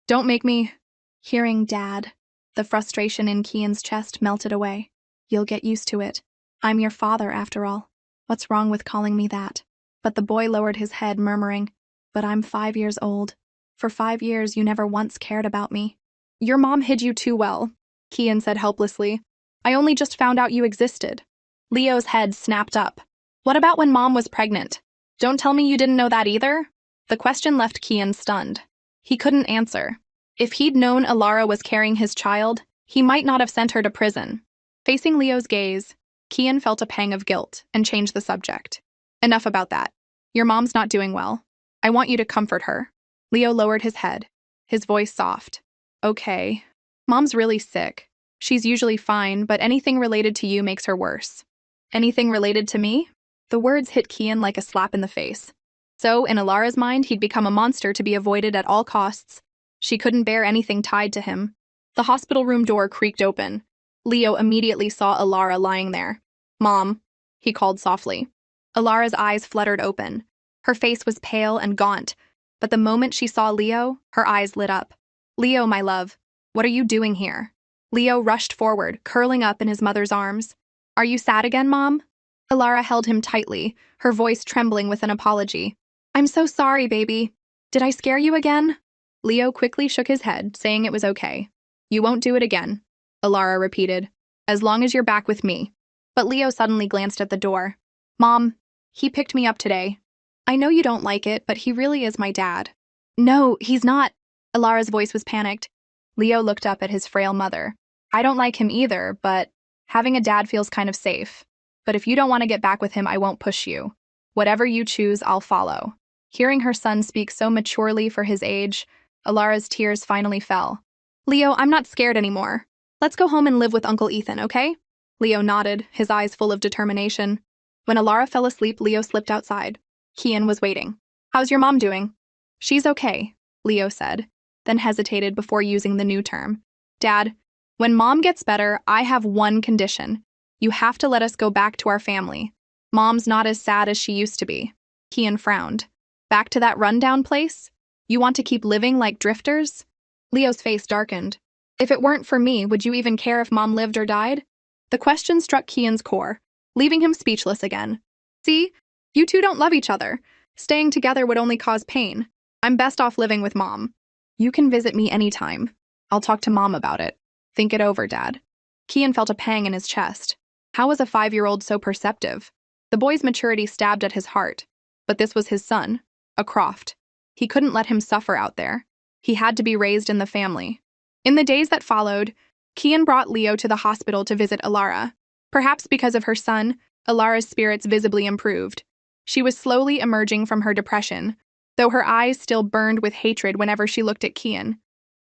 Speaker 1: "Don't make me—" Hearing Dad, the frustration in Kian's chest melted away. "You'll get used to it. I'm your father, after all. What's wrong with calling me that?" But the boy lowered his head, murmuring, "But I'm 5 years old. For 5 years, you never once cared about me." "Your mom hid you too well," Kian said helplessly. "I only just found out you existed." Leo's head snapped up. "What about when Mom was pregnant? Don't tell me you didn't know that either?" The question left Kian stunned. He couldn't answer. If he'd known Alara was carrying his child, he might not have sent her to prison. Facing Leo's gaze, Kian felt a pang of guilt and changed the subject. "Enough about that. Your mom's not doing well. I want you to comfort her." Leo lowered his head, his voice soft. "Okay. Mom's really sick. She's usually fine, but anything related to you makes her worse." "Anything related to me?" The words hit Kian like a slap in the face. So, in Alara's mind, he'd become a monster to be avoided at all costs. She couldn't bear anything tied to him. The hospital room door creaked open. Leo immediately saw Alara lying there. "Mom," he called softly. Alara's eyes fluttered open. Her face was pale and gaunt, but the moment she saw Leo, her eyes lit up. "Leo, my love, what are you doing here?" Leo rushed forward, curling up in his mother's arms. "Are you sad again, Mom?" Alara held him tightly, her voice trembling with an apology. "I'm so sorry, baby. Did I scare you again?" Leo quickly shook his head, saying it was okay. "You won't do it again," Alara repeated, "as long as you're back with me." But Leo suddenly glanced at the door. "Mom, he picked me up today. I know you don't like it, but he really is my dad." "No, he's not." Alara's voice was panicked. Leo looked up at his frail mother. "I don't like him either, but having a dad feels kind of safe. But if you don't want to get back with him, I won't push you. Whatever you choose, I'll follow." Hearing her son speak so maturely for his age, Alara's tears finally fell. "Leo, I'm not scared anymore. Let's go home and live with Uncle Ethan, okay?" Leo nodded, his eyes full of determination. When Alara fell asleep, Leo slipped outside. Kian was waiting. "How's your mom doing?" "She's okay," Leo said, then hesitated before using the new term. "Dad, when Mom gets better, I have one condition. You have to let us go back to our family. Mom's not as sad as she used to be." Kian frowned. "Back to that rundown place? You want to keep living like drifters?" Leo's face darkened. "If it weren't for me, would you even care if Mom lived or died?" The question struck Kian's core, leaving him speechless again. "See? You two don't love each other. Staying together would only cause pain. I'm best off living with Mom." "You can visit me anytime. I'll talk to Mom about it. Think it over, Dad." Kian felt a pang in his chest. How was a 5-year-old so perceptive? The boy's maturity stabbed at his heart. But this was his son, a Croft. He couldn't let him suffer out there. He had to be raised in the family. In the days that followed, Kian brought Leo to the hospital to visit Alara. Perhaps because of her son, Alara's spirits visibly improved. She was slowly emerging from her depression, though her eyes still burned with hatred whenever she looked at Kian.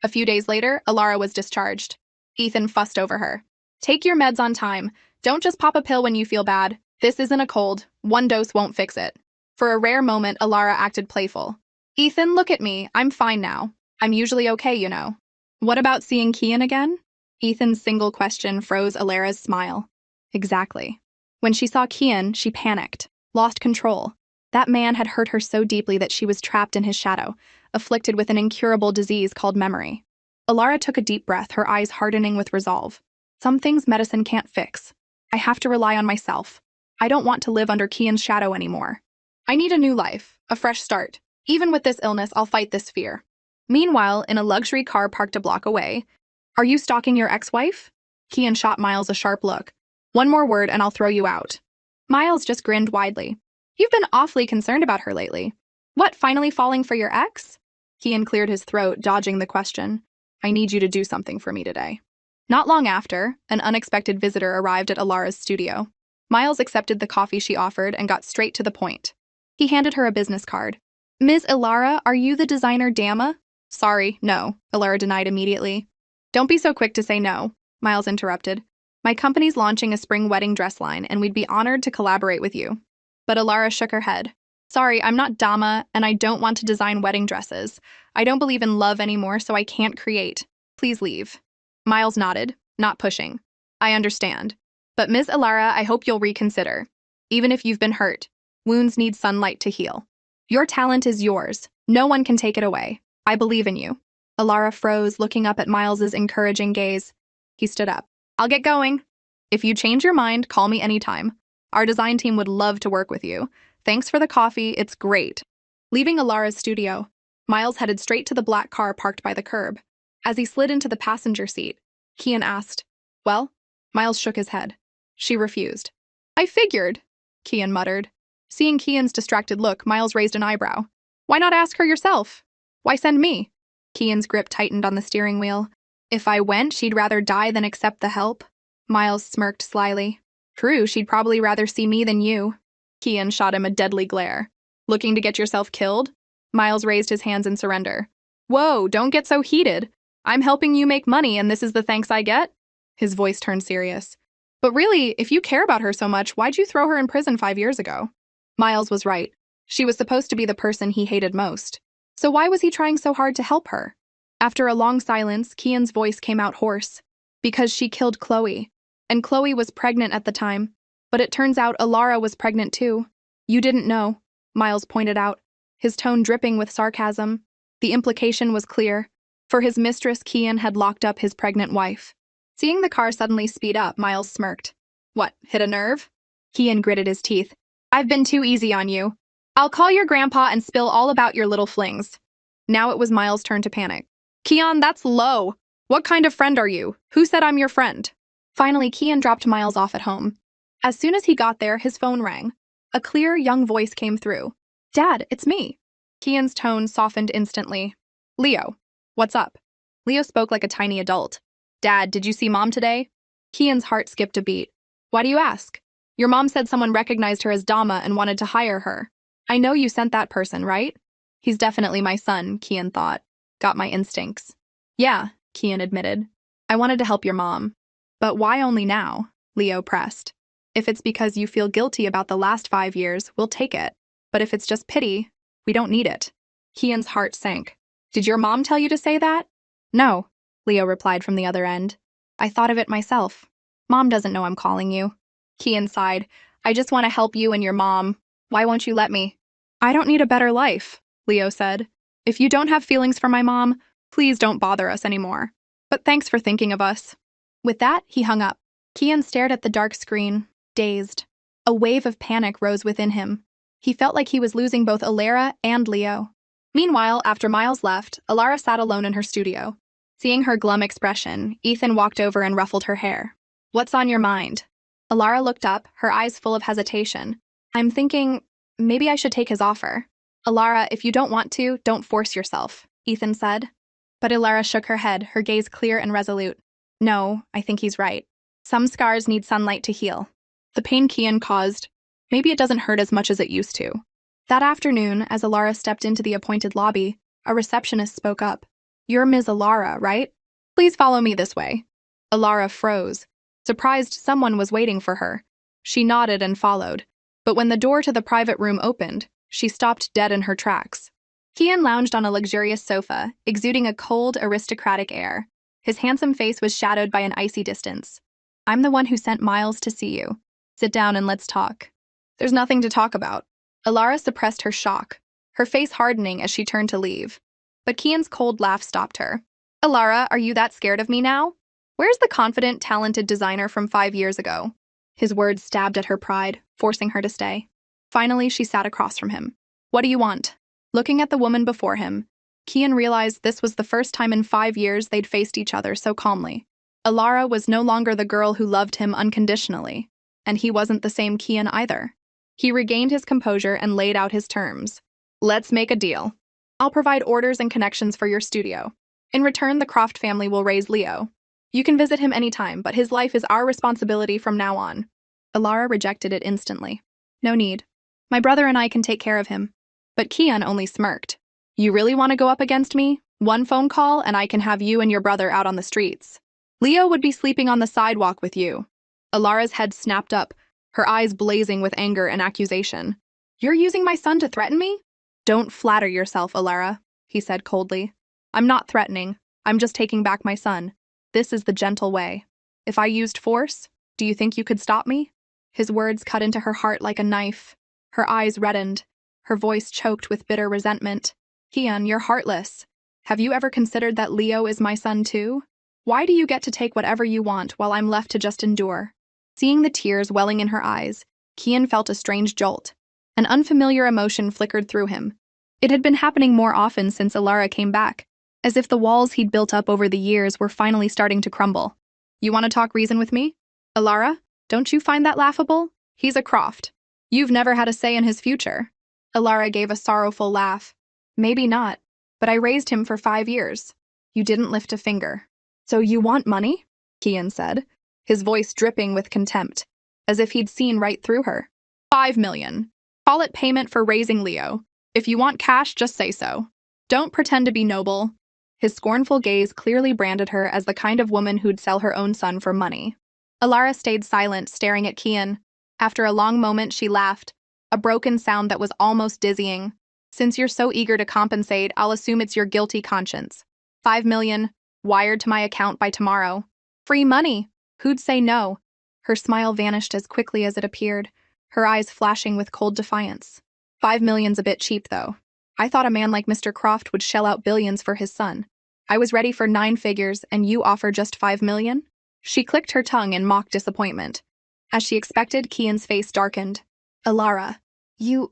Speaker 1: A few days later, Alara was discharged. Ethan fussed over her. "Take your meds on time. Don't just pop a pill when you feel bad. This isn't a cold. One dose won't fix it." For a rare moment, Alara acted playful. "Ethan, look at me. I'm fine now. I'm usually okay, you know." "What about seeing Kian again?" Ethan's single question froze Alara's smile. Exactly. When she saw Kian, she panicked, lost control. That man had hurt her so deeply that she was trapped in his shadow, afflicted with an incurable disease called memory. Alara took a deep breath, her eyes hardening with resolve. Some things medicine can't fix. I have to rely on myself. I don't want to live under Kian's shadow anymore. I need a new life, a fresh start. Even with this illness, I'll fight this fear. Meanwhile, in a luxury car parked a block away, "Are you stalking your ex-wife?" Kian shot Miles a sharp look. "One more word and I'll throw you out." Miles just grinned widely. "You've been awfully concerned about her lately. What, finally falling for your ex?" Kian cleared his throat, dodging the question. "I need you to do something for me today." Not long after, an unexpected visitor arrived at Alara's studio. Miles accepted the coffee she offered and got straight to the point. He handed her a business card. "Ms. Alara, are you the designer Dama?" "Sorry, no," Alara denied immediately. "Don't be so quick to say no," Miles interrupted. "My company's launching a spring wedding dress line, and we'd be honored to collaborate with you." But Alara shook her head. "Sorry, I'm not Dama, and I don't want to design wedding dresses. I don't believe in love anymore, so I can't create. Please leave." Miles nodded, not pushing. "I understand. But Ms. Alara, I hope you'll reconsider. Even if you've been hurt, wounds need sunlight to heal. Your talent is yours. No one can take it away. I believe in you." Alara froze, looking up at Miles's encouraging gaze. He stood up. "I'll get going. If you change your mind, call me anytime. Our design team would love to work with you. Thanks for the coffee, it's great." Leaving Alara's studio, Miles headed straight to the black car parked by the curb. As he slid into the passenger seat, Kian asked, "Well?" Miles shook his head. She refused. "I figured," Kian muttered. Seeing Kian's distracted look, Miles raised an eyebrow. "Why not ask her yourself? Why send me?" Kian's grip tightened on the steering wheel. "If I went, she'd rather die than accept the help." Miles smirked slyly. "True, she'd probably rather see me than you." Kian shot him a deadly glare. "Looking to get yourself killed?" Miles raised his hands in surrender. "Whoa, don't get so heated. I'm helping you make money, and this is the thanks I get?" His voice turned serious. "But really, if you care about her so much, why'd you throw her in prison 5 years ago?" Miles was right. She was supposed to be the person he hated most. So why was he trying so hard to help her? After a long silence, Kian's voice came out hoarse. "Because she killed Chloe. And Chloe was pregnant at the time. But it turns out Alara was pregnant too." "You didn't know," Miles pointed out, his tone dripping with sarcasm. The implication was clear. For his mistress, Kian had locked up his pregnant wife. Seeing the car suddenly speed up, Miles smirked. "What, hit a nerve?" Kian gritted his teeth. "I've been too easy on you. I'll call your grandpa and spill all about your little flings." Now it was Miles' turn to panic. "Kian, that's low. What kind of friend are you? Who said I'm your friend?" Finally, Kian dropped Miles off at home. As soon as he got there, his phone rang. A clear, young voice came through. "Dad, it's me." Kian's tone softened instantly. "Leo, what's up?" Leo spoke like a tiny adult. "Dad, did you see Mom today?" Kian's heart skipped a beat. "Why do you ask?" "Your mom said someone recognized her as Dama and wanted to hire her. I know you sent that person, right?" "He's definitely my son," Kian thought. "Got my instincts." "Yeah," Kian admitted. "I wanted to help your mom." "But why only now?" Leo pressed. "If it's because you feel guilty about the last 5 years, we'll take it. But if it's just pity, we don't need it." Kian's heart sank. "Did your mom tell you to say that?" "No," Leo replied from the other end. "I thought of it myself. Mom doesn't know I'm calling you." Kian sighed. "I just want to help you and your mom. Why won't you let me?" "I don't need a better life," Leo said. "If you don't have feelings for my mom, please don't bother us anymore. But thanks for thinking of us." With that, he hung up. Kian stared at the dark screen, dazed. A wave of panic rose within him. He felt like he was losing both Alara and Leo. Meanwhile, after Miles left, Alara sat alone in her studio. Seeing her glum expression, Ethan walked over and ruffled her hair. "What's on your mind?" Alara looked up, her eyes full of hesitation. "I'm thinking, maybe I should take his offer." "Alara, if you don't want to, don't force yourself," Ethan said. But Ilara shook her head, her gaze clear and resolute. No, I think he's right. Some scars need sunlight to heal. The pain Kian caused, maybe it doesn't hurt as much as it used to. That afternoon, as Ilara stepped into the appointed lobby, a receptionist spoke up. You're Ms. Ilara, right? Please follow me this way. Ilara froze, surprised someone was waiting for her. She nodded and followed, but when the door to the private room opened, she stopped dead in her tracks. Kian lounged on a luxurious sofa, exuding a cold, aristocratic air. His handsome face was shadowed by an icy distance. I'm the one who sent Miles to see you. Sit down and let's talk. There's nothing to talk about. Ilara suppressed her shock, her face hardening as she turned to leave. But Kian's cold laugh stopped her. Ilara, are you that scared of me now? Where's the confident, talented designer from 5 years ago? His words stabbed at her pride, forcing her to stay. Finally, she sat across from him. What do you want? Looking at the woman before him, Kian realized this was the first time in 5 years they'd faced each other so calmly. Ilara was no longer the girl who loved him unconditionally, and he wasn't the same Kian either. He regained his composure and laid out his terms. Let's make a deal. I'll provide orders and connections for your studio. In return, the Croft family will raise Leo. You can visit him anytime, but his life is our responsibility from now on. Ilara rejected it instantly. No need. My brother and I can take care of him. But Kian only smirked. You really want to go up against me? One phone call and I can have you and your brother out on the streets. Leo would be sleeping on the sidewalk with you. Ilara's head snapped up, her eyes blazing with anger and accusation. You're using my son to threaten me? Don't flatter yourself, Ilara, he said coldly. I'm not threatening. I'm just taking back my son. This is the gentle way. If I used force, do you think you could stop me? His words cut into her heart like a knife. Her eyes reddened, her voice choked with bitter resentment. Kian, you're heartless. Have you ever considered that Leo is my son too? Why do you get to take whatever you want while I'm left to just endure? Seeing the tears welling in her eyes, Kian felt a strange jolt. An unfamiliar emotion flickered through him. It had been happening more often since Ilara came back, as if the walls he'd built up over the years were finally starting to crumble. You want to talk reason with me? Ilara, don't you find that laughable? He's a Croft. You've never had a say in his future. Ilara gave a sorrowful laugh. Maybe not, but I raised him for 5 years. You didn't lift a finger. So you want money? Kian said, his voice dripping with contempt, as if he'd seen right through her. 5 million. Call it payment for raising Leo. If you want cash, just say so. Don't pretend to be noble. His scornful gaze clearly branded her as the kind of woman who'd sell her own son for money. Ilara stayed silent, staring at Kian. After a long moment, she laughed, a broken sound that was almost dizzying. Since you're so eager to compensate, I'll assume it's your guilty conscience. 5 million, wired to my account by tomorrow. Free money. Who'd say no? Her smile vanished as quickly as it appeared, her eyes flashing with cold defiance. 5 million's a bit cheap, though. I thought a man like Mr. Croft would shell out billions for his son. I was ready for 9 figures, and you offer just 5 million? She clicked her tongue in mock disappointment. As she expected, Kian's face darkened. Ilara, you're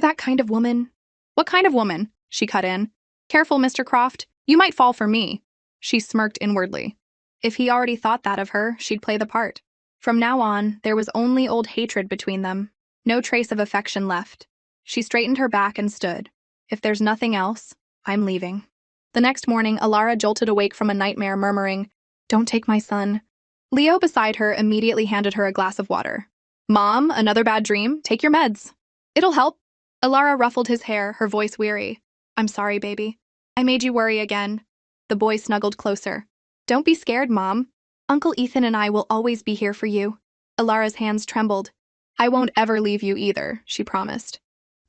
Speaker 1: that kind of woman? What kind of woman? She cut in. Careful, Mr. Croft. You might fall for me. She smirked inwardly. If he already thought that of her, she'd play the part. From now on, there was only old hatred between them. No trace of affection left. She straightened her back and stood. If there's nothing else, I'm leaving. The next morning, Ilara jolted awake from a nightmare, murmuring, Don't take my son. Leo beside her immediately handed her a glass of water. Mom, another bad dream? Take your meds. It'll help. Ilara ruffled his hair, her voice weary. I'm sorry, baby. I made you worry again. The boy snuggled closer. Don't be scared, Mom. Uncle Ethan and I will always be here for you. Ilara's hands trembled. I won't ever leave you either, she promised.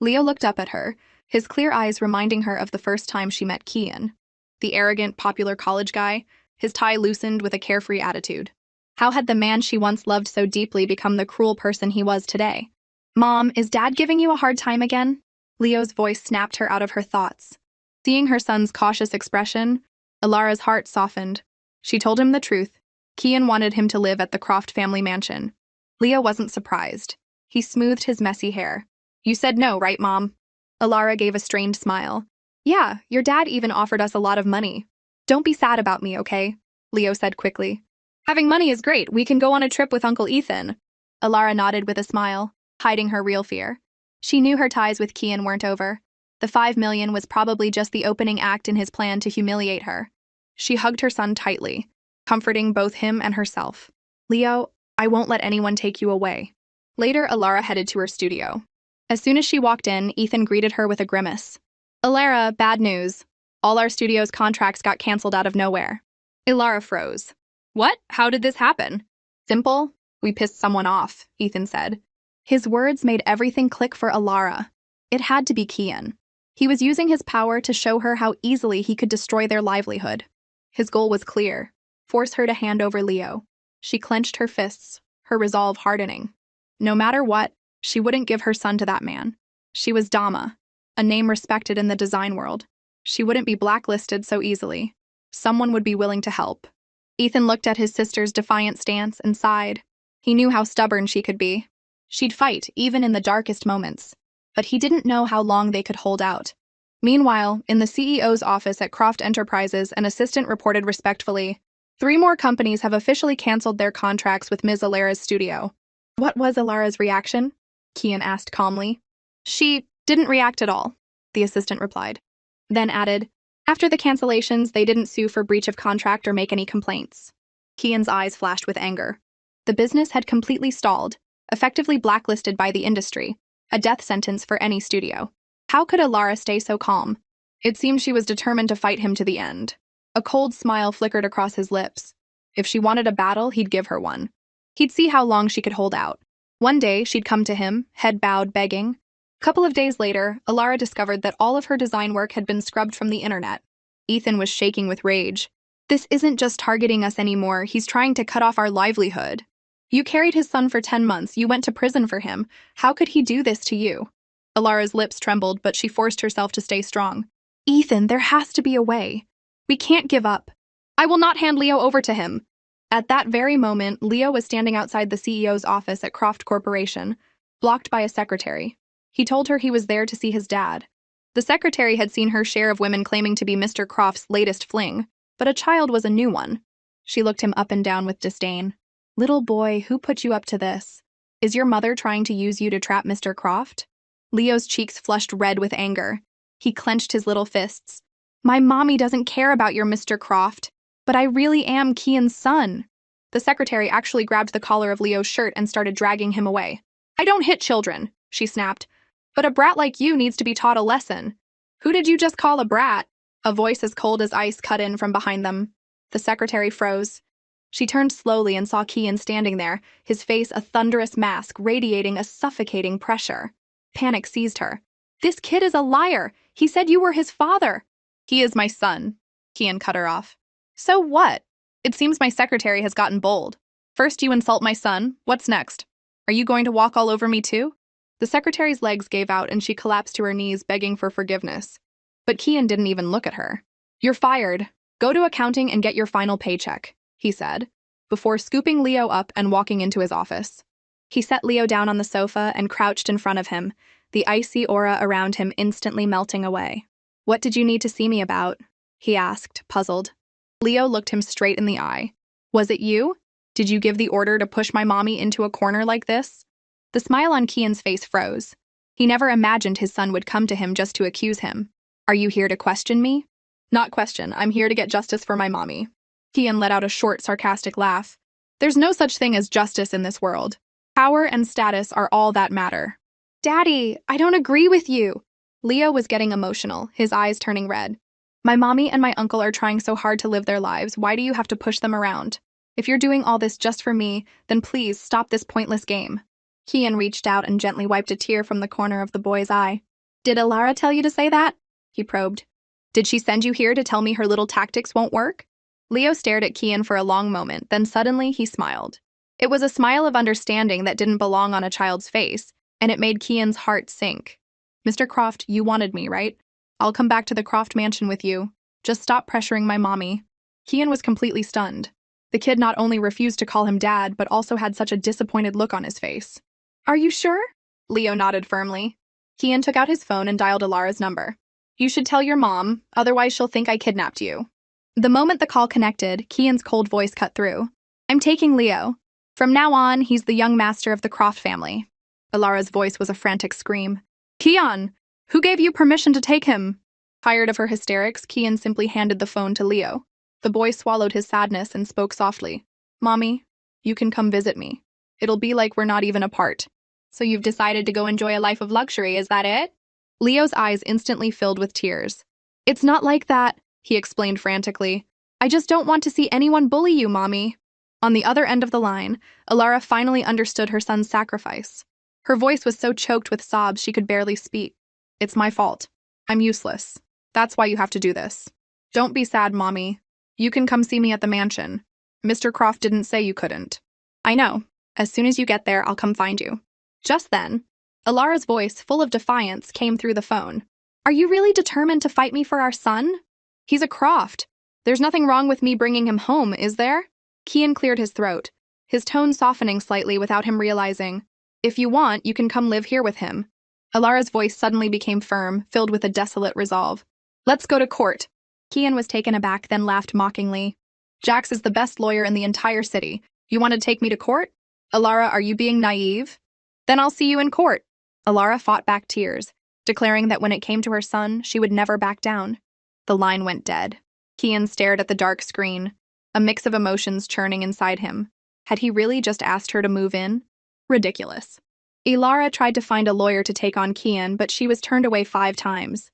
Speaker 1: Leo looked up at her, his clear eyes reminding her of the first time she met Kian. The arrogant, popular college guy, his tie loosened with a carefree attitude. How had the man she once loved so deeply become the cruel person he was today? Mom, is Dad giving you a hard time again? Leo's voice snapped her out of her thoughts. Seeing her son's cautious expression, Ilara's heart softened. She told him the truth. Kian wanted him to live at the Croft family mansion. Leo wasn't surprised. He smoothed his messy hair. You said no, right, Mom? Ilara gave a strained smile. Yeah, your dad even offered us a lot of money. Don't be sad about me, okay? Leo said quickly. Having money is great. We can go on a trip with Uncle Ethan. Ilara nodded with a smile, hiding her real fear. She knew her ties with Kian weren't over. The 5 million was probably just the opening act in his plan to humiliate her. She hugged her son tightly, comforting both him and herself. Leo, I won't let anyone take you away. Later, Alara headed to her studio. As soon as she walked in, Ethan greeted her with a grimace. Alara, bad news. All our studio's contracts got canceled out of nowhere. Alara froze. What? How did this happen? Simple. We pissed someone off, Ethan said. His words made everything click for Alara. It had to be Kian. He was using his power to show her how easily he could destroy their livelihood. His goal was clear: force her to hand over Leo. She clenched her fists, her resolve hardening. No matter what, she wouldn't give her son to that man. She was Dama, a name respected in the design world. She wouldn't be blacklisted so easily. Someone would be willing to help. Ethan looked at his sister's defiant stance and sighed. He knew how stubborn she could be. She'd fight, even in the darkest moments. But he didn't know how long they could hold out. Meanwhile, in the CEO's office at Croft Enterprises, an assistant reported respectfully, 3 more companies have officially canceled their contracts with Ms. Alara's studio. What was Alara's reaction? Kian asked calmly. She didn't react at all, the assistant replied. Then added, after the cancellations, they didn't sue for breach of contract or make any complaints. Kian's eyes flashed with anger. The business had completely stalled, effectively blacklisted by the industry, a death sentence for any studio. How could Alara stay so calm? It seemed she was determined to fight him to the end. A cold smile flickered across his lips. If she wanted a battle, he'd give her one. He'd see how long she could hold out. One day, she'd come to him, head bowed, begging. A couple of days later, Alara discovered that all of her design work had been scrubbed from the internet. Ethan was shaking with rage. This isn't just targeting us anymore, he's trying to cut off our livelihood. You carried his son for 10 months, you went to prison for him. How could he do this to you? Alara's lips trembled, but she forced herself to stay strong. Ethan, there has to be a way. We can't give up. I will not hand Leo over to him. At that very moment, Leo was standing outside the CEO's office at Croft Corporation, blocked by a secretary. He told her he was there to see his dad. The secretary had seen her share of women claiming to be Mr. Croft's latest fling, but a child was a new one. She looked him up and down with disdain. Little boy, who put you up to this? Is your mother trying to use you to trap Mr. Croft? Leo's cheeks flushed red with anger. He clenched his little fists. My mommy doesn't care about your Mr. Croft, but I really am Kian's son. The secretary actually grabbed the collar of Leo's shirt and started dragging him away. I don't hit children, she snapped. But a brat like you needs to be taught a lesson. Who did you just call a brat? A voice as cold as ice cut in from behind them. The secretary froze. She turned slowly and saw Kian standing there, his face a thunderous mask radiating a suffocating pressure. Panic seized her. This kid is a liar. He said you were his father. He is my son, Kian cut her off. So what? It seems my secretary has gotten bold. First you insult my son, what's next? Are you going to walk all over me too? The secretary's legs gave out and she collapsed to her knees begging for forgiveness. But Kian didn't even look at her. You're fired. Go to accounting and get your final paycheck, he said, before scooping Leo up and walking into his office. He set Leo down on the sofa and crouched in front of him, the icy aura around him instantly melting away. What did you need to see me about? He asked, puzzled. Leo looked him straight in the eye. Was it you? Did you give the order to push my mommy into a corner like this? The smile on Kian's face froze. He never imagined his son would come to him just to accuse him. Are you here to question me? Not question, I'm here to get justice for my mommy. Kian let out a short, sarcastic laugh. There's no such thing as justice in this world. Power and status are all that matter. Daddy, I don't agree with you. Leo was getting emotional, his eyes turning red. My mommy and my uncle are trying so hard to live their lives, why do you have to push them around? If you're doing all this just for me, then please stop this pointless game. Kian reached out and gently wiped a tear from the corner of the boy's eye. Did Alara tell you to say that? He probed. Did she send you here to tell me her little tactics won't work? Leo stared at Kian for a long moment, then suddenly he smiled. It was a smile of understanding that didn't belong on a child's face, and it made Kian's heart sink. Mr. Croft, you wanted me, right? I'll come back to the Croft mansion with you. Just stop pressuring my mommy. Kian was completely stunned. The kid not only refused to call him dad, but also had such a disappointed look on his face. Are you sure? Leo nodded firmly. Kian took out his phone and dialed Alara's number. You should tell your mom, otherwise she'll think I kidnapped you. The moment the call connected, Kian's cold voice cut through. I'm taking Leo. From now on, he's the young master of the Croft family. Alara's voice was a frantic scream. Kian! Who gave you permission to take him? Tired of her hysterics, Kian simply handed the phone to Leo. The boy swallowed his sadness and spoke softly. Mommy, you can come visit me. It'll be like we're not even apart. So you've decided to go enjoy a life of luxury, is that it? Leo's eyes instantly filled with tears. It's not like that, he explained frantically. I just don't want to see anyone bully you, Mommy. On the other end of the line, Alara finally understood her son's sacrifice. Her voice was so choked with sobs she could barely speak. It's my fault. I'm useless. That's why you have to do this. Don't be sad, Mommy. You can come see me at the mansion. Mr. Croft didn't say you couldn't. I know. As soon as you get there, I'll come find you. Just then, Alara's voice, full of defiance, came through the phone. Are you really determined to fight me for our son? He's a Croft. There's nothing wrong with me bringing him home, is there? Kian cleared his throat, his tone softening slightly without him realizing. If you want, you can come live here with him. Alara's voice suddenly became firm, filled with a desolate resolve. Let's go to court. Kian was taken aback, then laughed mockingly. Jax is the best lawyer in the entire city. You want to take me to court? Alara, are you being naive? Then I'll see you in court. Alara fought back tears, declaring that when it came to her son, she would never back down. The line went dead. Kian stared at the dark screen, a mix of emotions churning inside him. Had he really just asked her to move in? Ridiculous. Alara tried to find a lawyer to take on Kian, but she was turned away 5 times.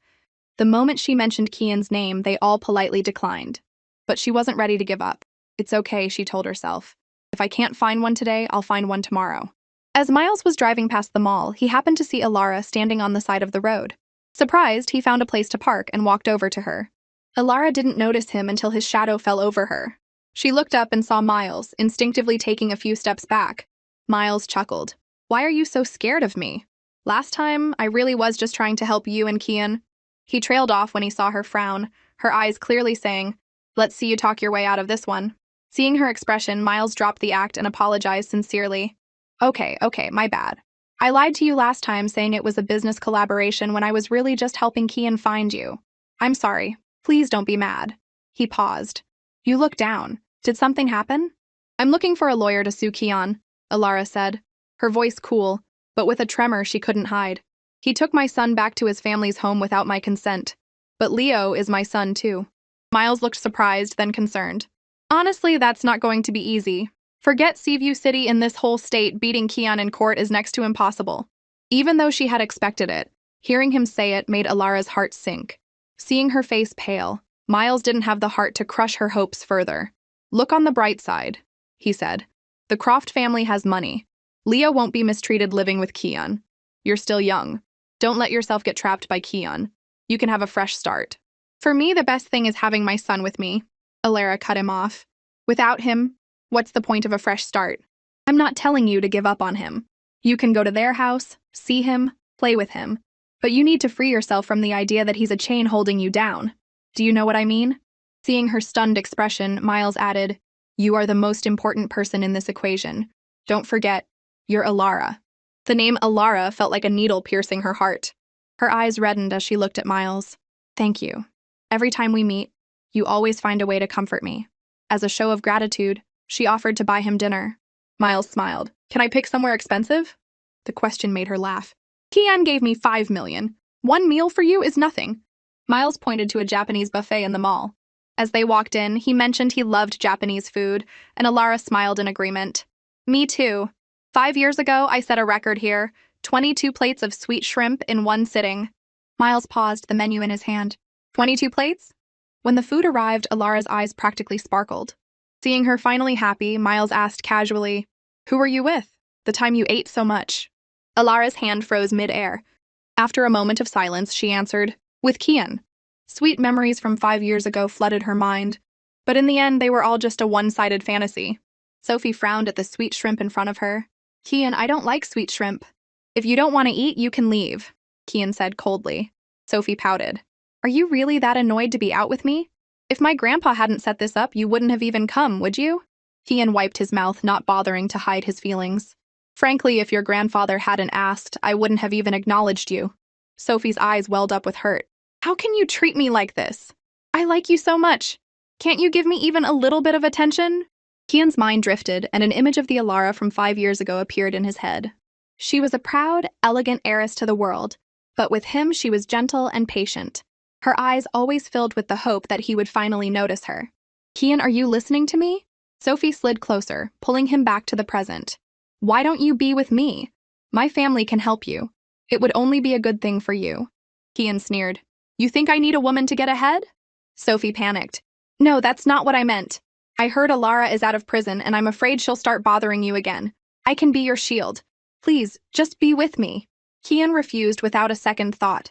Speaker 1: The moment she mentioned Kian's name, they all politely declined. But she wasn't ready to give up. It's okay, she told herself. If I can't find one today, I'll find one tomorrow. As Miles was driving past the mall, he happened to see Alara standing on the side of the road. Surprised, he found a place to park and walked over to her. Alara didn't notice him until his shadow fell over her. She looked up and saw Miles, instinctively taking a few steps back. Miles chuckled. Why are you so scared of me? Last time, I really was just trying to help you and Kian. He trailed off when he saw her frown, her eyes clearly saying, let's see you talk your way out of this one. Seeing her expression, Miles dropped the act and apologized sincerely. Okay, my bad. I lied to you last time saying it was a business collaboration when I was really just helping Kian find you. I'm sorry. Please don't be mad. He paused. You look down. Did something happen? I'm looking for a lawyer to sue Kian, Alara said, her voice cool, but with a tremor she couldn't hide. He took my son back to his family's home without my consent. But Leo is my son, too. Miles looked surprised, then concerned. Honestly, that's not going to be easy. Forget Seaview City in this whole state, beating Kian in court is next to impossible. Even though she had expected it, hearing him say it made Alara's heart sink. Seeing her face pale, Miles didn't have the heart to crush her hopes further. Look on the bright side, he said. The Croft family has money. Leo won't be mistreated living with Kian. You're still young. Don't let yourself get trapped by Kian. You can have a fresh start. For me, the best thing is having my son with me. Alara cut him off. Without him, what's the point of a fresh start? I'm not telling you to give up on him. You can go to their house, see him, play with him. But you need to free yourself from the idea that he's a chain holding you down. Do you know what I mean? Seeing her stunned expression, Miles added, You are the most important person in this equation. Don't forget, you're Alara. The name Alara felt like a needle piercing her heart. Her eyes reddened as she looked at Miles. Thank you. Every time we meet, you always find a way to comfort me. As a show of gratitude, she offered to buy him dinner. Miles smiled. Can I pick somewhere expensive? The question made her laugh. Kian gave me 5 million. 1 meal for you is nothing. Miles pointed to a Japanese buffet in the mall. As they walked in, he mentioned he loved Japanese food, and Alara smiled in agreement. Me too. 5 years ago, I set a record here. 22 plates of sweet shrimp in one sitting. Miles paused, the menu in his hand. 22 plates? When the food arrived, Alara's eyes practically sparkled. Seeing her finally happy, Miles asked casually, Who were you with? The time you ate so much? Alara's hand froze mid-air. After a moment of silence, she answered, With Kian. Sweet memories from 5 years ago flooded her mind. But in the end, they were all just a one-sided fantasy. Sophie frowned at the sweet shrimp in front of her. Kian, I don't like sweet shrimp. If you don't want to eat, you can leave, Kian said coldly. Sophie pouted. Are you really that annoyed to be out with me? If my grandpa hadn't set this up, you wouldn't have even come, would you? Kian wiped his mouth, not bothering to hide his feelings. Frankly, if your grandfather hadn't asked, I wouldn't have even acknowledged you. Sophie's eyes welled up with hurt. How can you treat me like this? I like you so much. Can't you give me even a little bit of attention? Kian's mind drifted, and an image of the Alara from 5 years ago appeared in his head. She was a proud, elegant heiress to the world, but with him she was gentle and patient. Her eyes always filled with the hope that he would finally notice her. Kian, are you listening to me? Sophie slid closer, pulling him back to the present. Why don't you be with me? My family can help you. It would only be a good thing for you. Kian sneered. You think I need a woman to get ahead? Sophie panicked. No, that's not what I meant. I heard Alara is out of prison and I'm afraid she'll start bothering you again. I can be your shield. Please, just be with me. Kian refused without a second thought.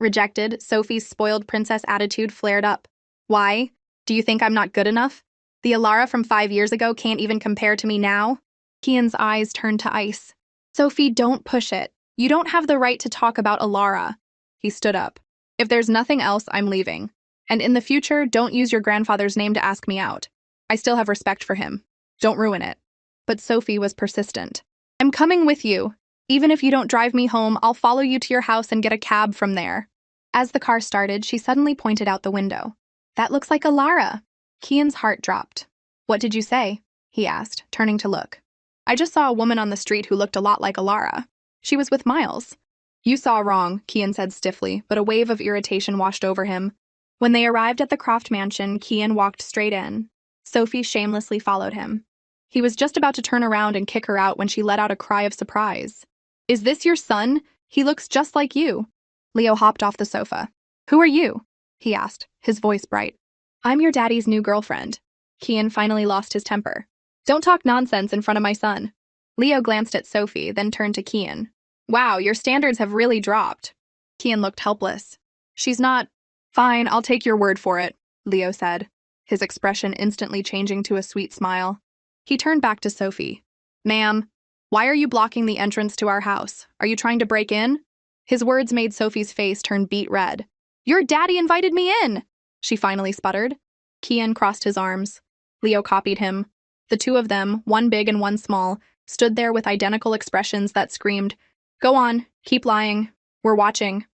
Speaker 1: Rejected, Sophie's spoiled princess attitude flared up. Why? Do you think I'm not good enough? The Alara from 5 years ago can't even compare to me now? Kian's eyes turned to ice. Sophie, don't push it. You don't have the right to talk about Alara. He stood up. If there's nothing else, I'm leaving. And in the future, don't use your grandfather's name to ask me out. I still have respect for him. Don't ruin it. But Sophie was persistent. I'm coming with you. Even if you don't drive me home, I'll follow you to your house and get a cab from there. As the car started, she suddenly pointed out the window. That looks like Alara. Kian's heart dropped. What did you say? He asked, turning to look. I just saw a woman on the street who looked a lot like Alara. She was with Miles. You saw wrong, Kian said stiffly, but a wave of irritation washed over him. When they arrived at the Croft mansion, Kian walked straight in. Sophie shamelessly followed him. He was just about to turn around and kick her out when she let out a cry of surprise. Is this your son? He looks just like you. Leo hopped off the sofa. Who are you? He asked, his voice bright. I'm your daddy's new girlfriend. Kian finally lost his temper. Don't talk nonsense in front of my son. Leo glanced at Sophie, then turned to Kian. Wow, your standards have really dropped. Kian looked helpless. She's not. Fine, I'll take your word for it, Leo said, his expression instantly changing to a sweet smile. He turned back to Sophie. Ma'am, why are you blocking the entrance to our house? Are you trying to break in? His words made Sophie's face turn beet red. Your daddy invited me in, she finally sputtered. Kian crossed his arms. Leo copied him. The two of them, one big and one small, stood there with identical expressions that screamed, Go on, keep lying. We're watching.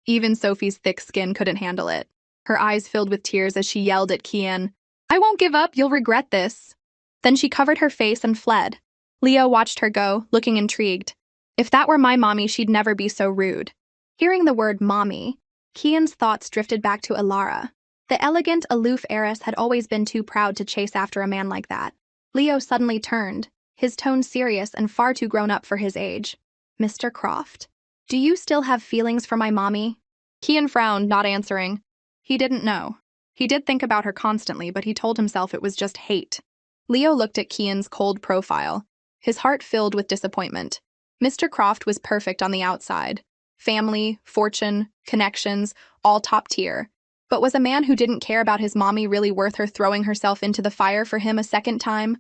Speaker 1: Even Sophie's thick skin couldn't handle it. Her eyes filled with tears as she yelled at Kian, I won't give up, you'll regret this. Then she covered her face and fled. Leo watched her go, looking intrigued. If that were my mommy, she'd never be so rude. Hearing the word mommy, Kian's thoughts drifted back to Alara. The elegant, aloof heiress had always been too proud to chase after a man like that. Leo suddenly turned, his tone serious and far too grown up for his age. Mr. Croft, do you still have feelings for my mommy? Kian frowned, not answering. He didn't know. He did think about her constantly, but he told himself it was just hate. Leo looked at Kian's cold profile, his heart filled with disappointment. Mr. Croft was perfect on the outside. Family, fortune, connections, all top tier. But was a man who didn't care about his mommy really worth her throwing herself into the fire for him a second time?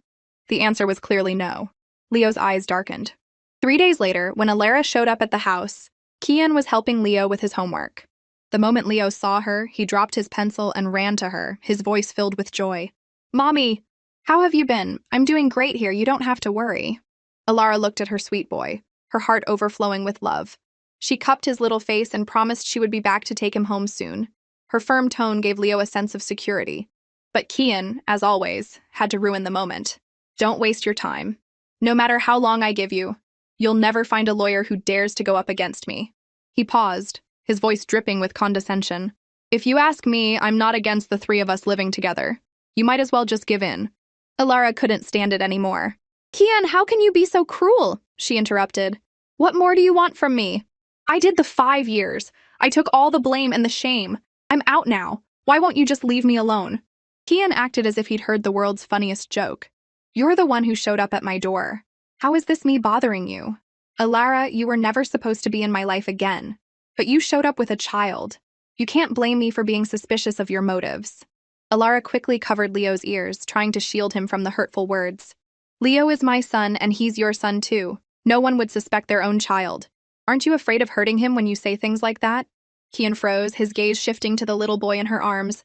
Speaker 1: The answer was clearly no. Leo's eyes darkened. 3 days later, when Alara showed up at the house, Kian was helping Leo with his homework. The moment Leo saw her, he dropped his pencil and ran to her, his voice filled with joy. Mommy, how have you been? I'm doing great here, you don't have to worry. Alara looked at her sweet boy, her heart overflowing with love. She cupped his little face and promised she would be back to take him home soon. Her firm tone gave Leo a sense of security. But Kian, as always, had to ruin the moment. Don't waste your time. No matter how long I give you, you'll never find a lawyer who dares to go up against me. He paused, his voice dripping with condescension. If you ask me, I'm not against the three of us living together. You might as well just give in. Alara couldn't stand it anymore. Kian, how can you be so cruel? She interrupted. What more do you want from me? I did the 5 years. I took all the blame and the shame. I'm out now. Why won't you just leave me alone? Kian acted as if he'd heard the world's funniest joke. You're the one who showed up at my door. How is this me bothering you? Alara, you were never supposed to be in my life again. But you showed up with a child. You can't blame me for being suspicious of your motives. Alara quickly covered Leo's ears, trying to shield him from the hurtful words. Leo is my son, and he's your son too. No one would suspect their own child. Aren't you afraid of hurting him when you say things like that? Kian froze, his gaze shifting to the little boy in her arms.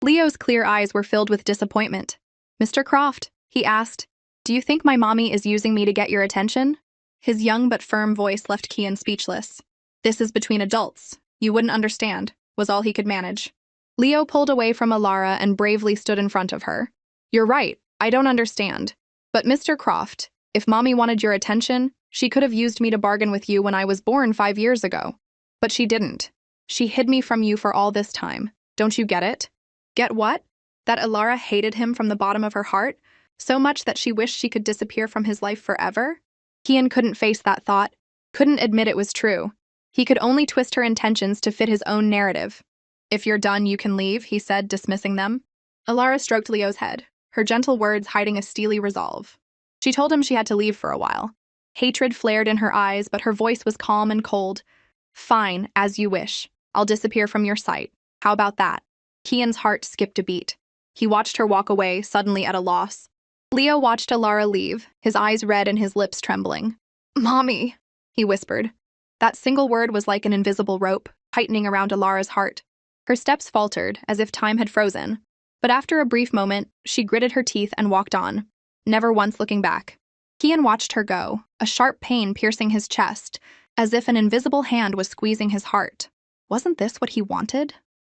Speaker 1: Leo's clear eyes were filled with disappointment. Mr. Croft, he asked, do you think my mommy is using me to get your attention? His young but firm voice left Kian speechless. This is between adults. You wouldn't understand, was all he could manage. Leo pulled away from Alara and bravely stood in front of her. You're right, I don't understand. But Mr. Croft, if mommy wanted your attention, she could have used me to bargain with you when I was born 5 years ago. But she didn't. She hid me from you for all this time. Don't you get it? Get what? That Alara hated him from the bottom of her heart, so much that she wished she could disappear from his life forever? Kian couldn't face that thought, couldn't admit it was true. He could only twist her intentions to fit his own narrative. "If you're done, you can leave," he said, dismissing them. Alara stroked Leo's head, her gentle words hiding a steely resolve. She told him she had to leave for a while. Hatred flared in her eyes, but her voice was calm and cold. "Fine, as you wish. I'll disappear from your sight. How about that?" Kian's heart skipped a beat. He watched her walk away, suddenly at a loss. Leo watched Alara leave, his eyes red and his lips trembling. "Mommy," he whispered. That single word was like an invisible rope, tightening around Alara's heart. Her steps faltered, as if time had frozen. But after a brief moment, she gritted her teeth and walked on, never once looking back. Kian watched her go, a sharp pain piercing his chest, as if an invisible hand was squeezing his heart. Wasn't this what he wanted?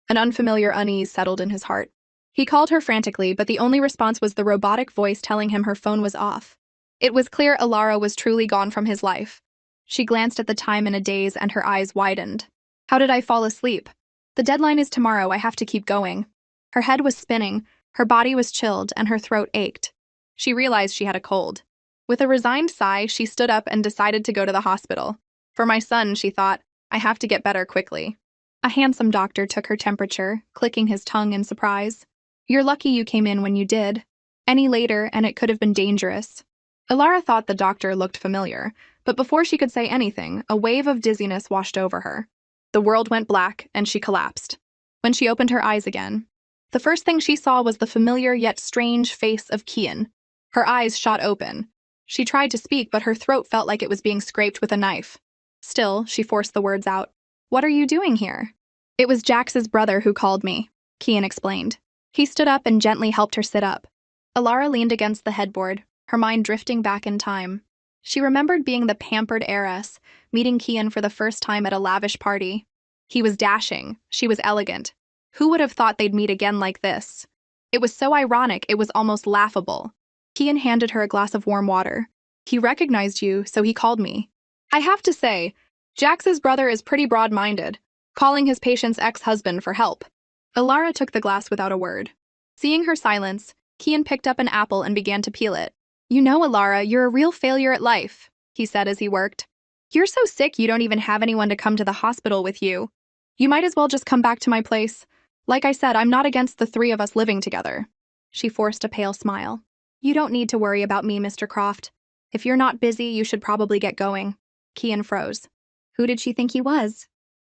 Speaker 1: An unfamiliar unease settled in his heart. He called her frantically, but the only response was the robotic voice telling him her phone was off. It was clear Alara was truly gone from his life. She glanced at the time in a daze and her eyes widened. "How did I fall asleep? The deadline is tomorrow, I have to keep going." Her head was spinning, her body was chilled, and her throat ached. She realized she had a cold. With a resigned sigh, she stood up and decided to go to the hospital. For my son, she thought, I have to get better quickly. A handsome doctor took her temperature, clicking his tongue in surprise. "You're lucky you came in when you did. Any later, and it could have been dangerous." Alara thought the doctor looked familiar, but before she could say anything, a wave of dizziness washed over her. The world went black, and she collapsed. When she opened her eyes again, the first thing she saw was the familiar yet strange face of Kian. Her eyes shot open. She tried to speak, but her throat felt like it was being scraped with a knife. Still, she forced the words out. "What are you doing here?" "It was Jax's brother who called me," Kian explained. He stood up and gently helped her sit up. Alara leaned against the headboard, her mind drifting back in time. She remembered being the pampered heiress, meeting Kian for the first time at a lavish party. He was dashing, she was elegant. Who would have thought they'd meet again like this? It was so ironic, it was almost laughable. Kian handed her a glass of warm water. "He recognized you, so he called me." "I have to say, Jax's brother is pretty broad-minded, calling his patient's ex-husband for help." Alara took the glass without a word. Seeing her silence, Kian picked up an apple and began to peel it. "You know, Alara, you're a real failure at life," he said as he worked. "You're so sick you don't even have anyone to come to the hospital with you. You might as well just come back to my place. Like I said, I'm not against the three of us living together." She forced a pale smile. "You don't need to worry about me, Mr. Croft. If you're not busy, you should probably get going." Kian froze. Who did she think he was?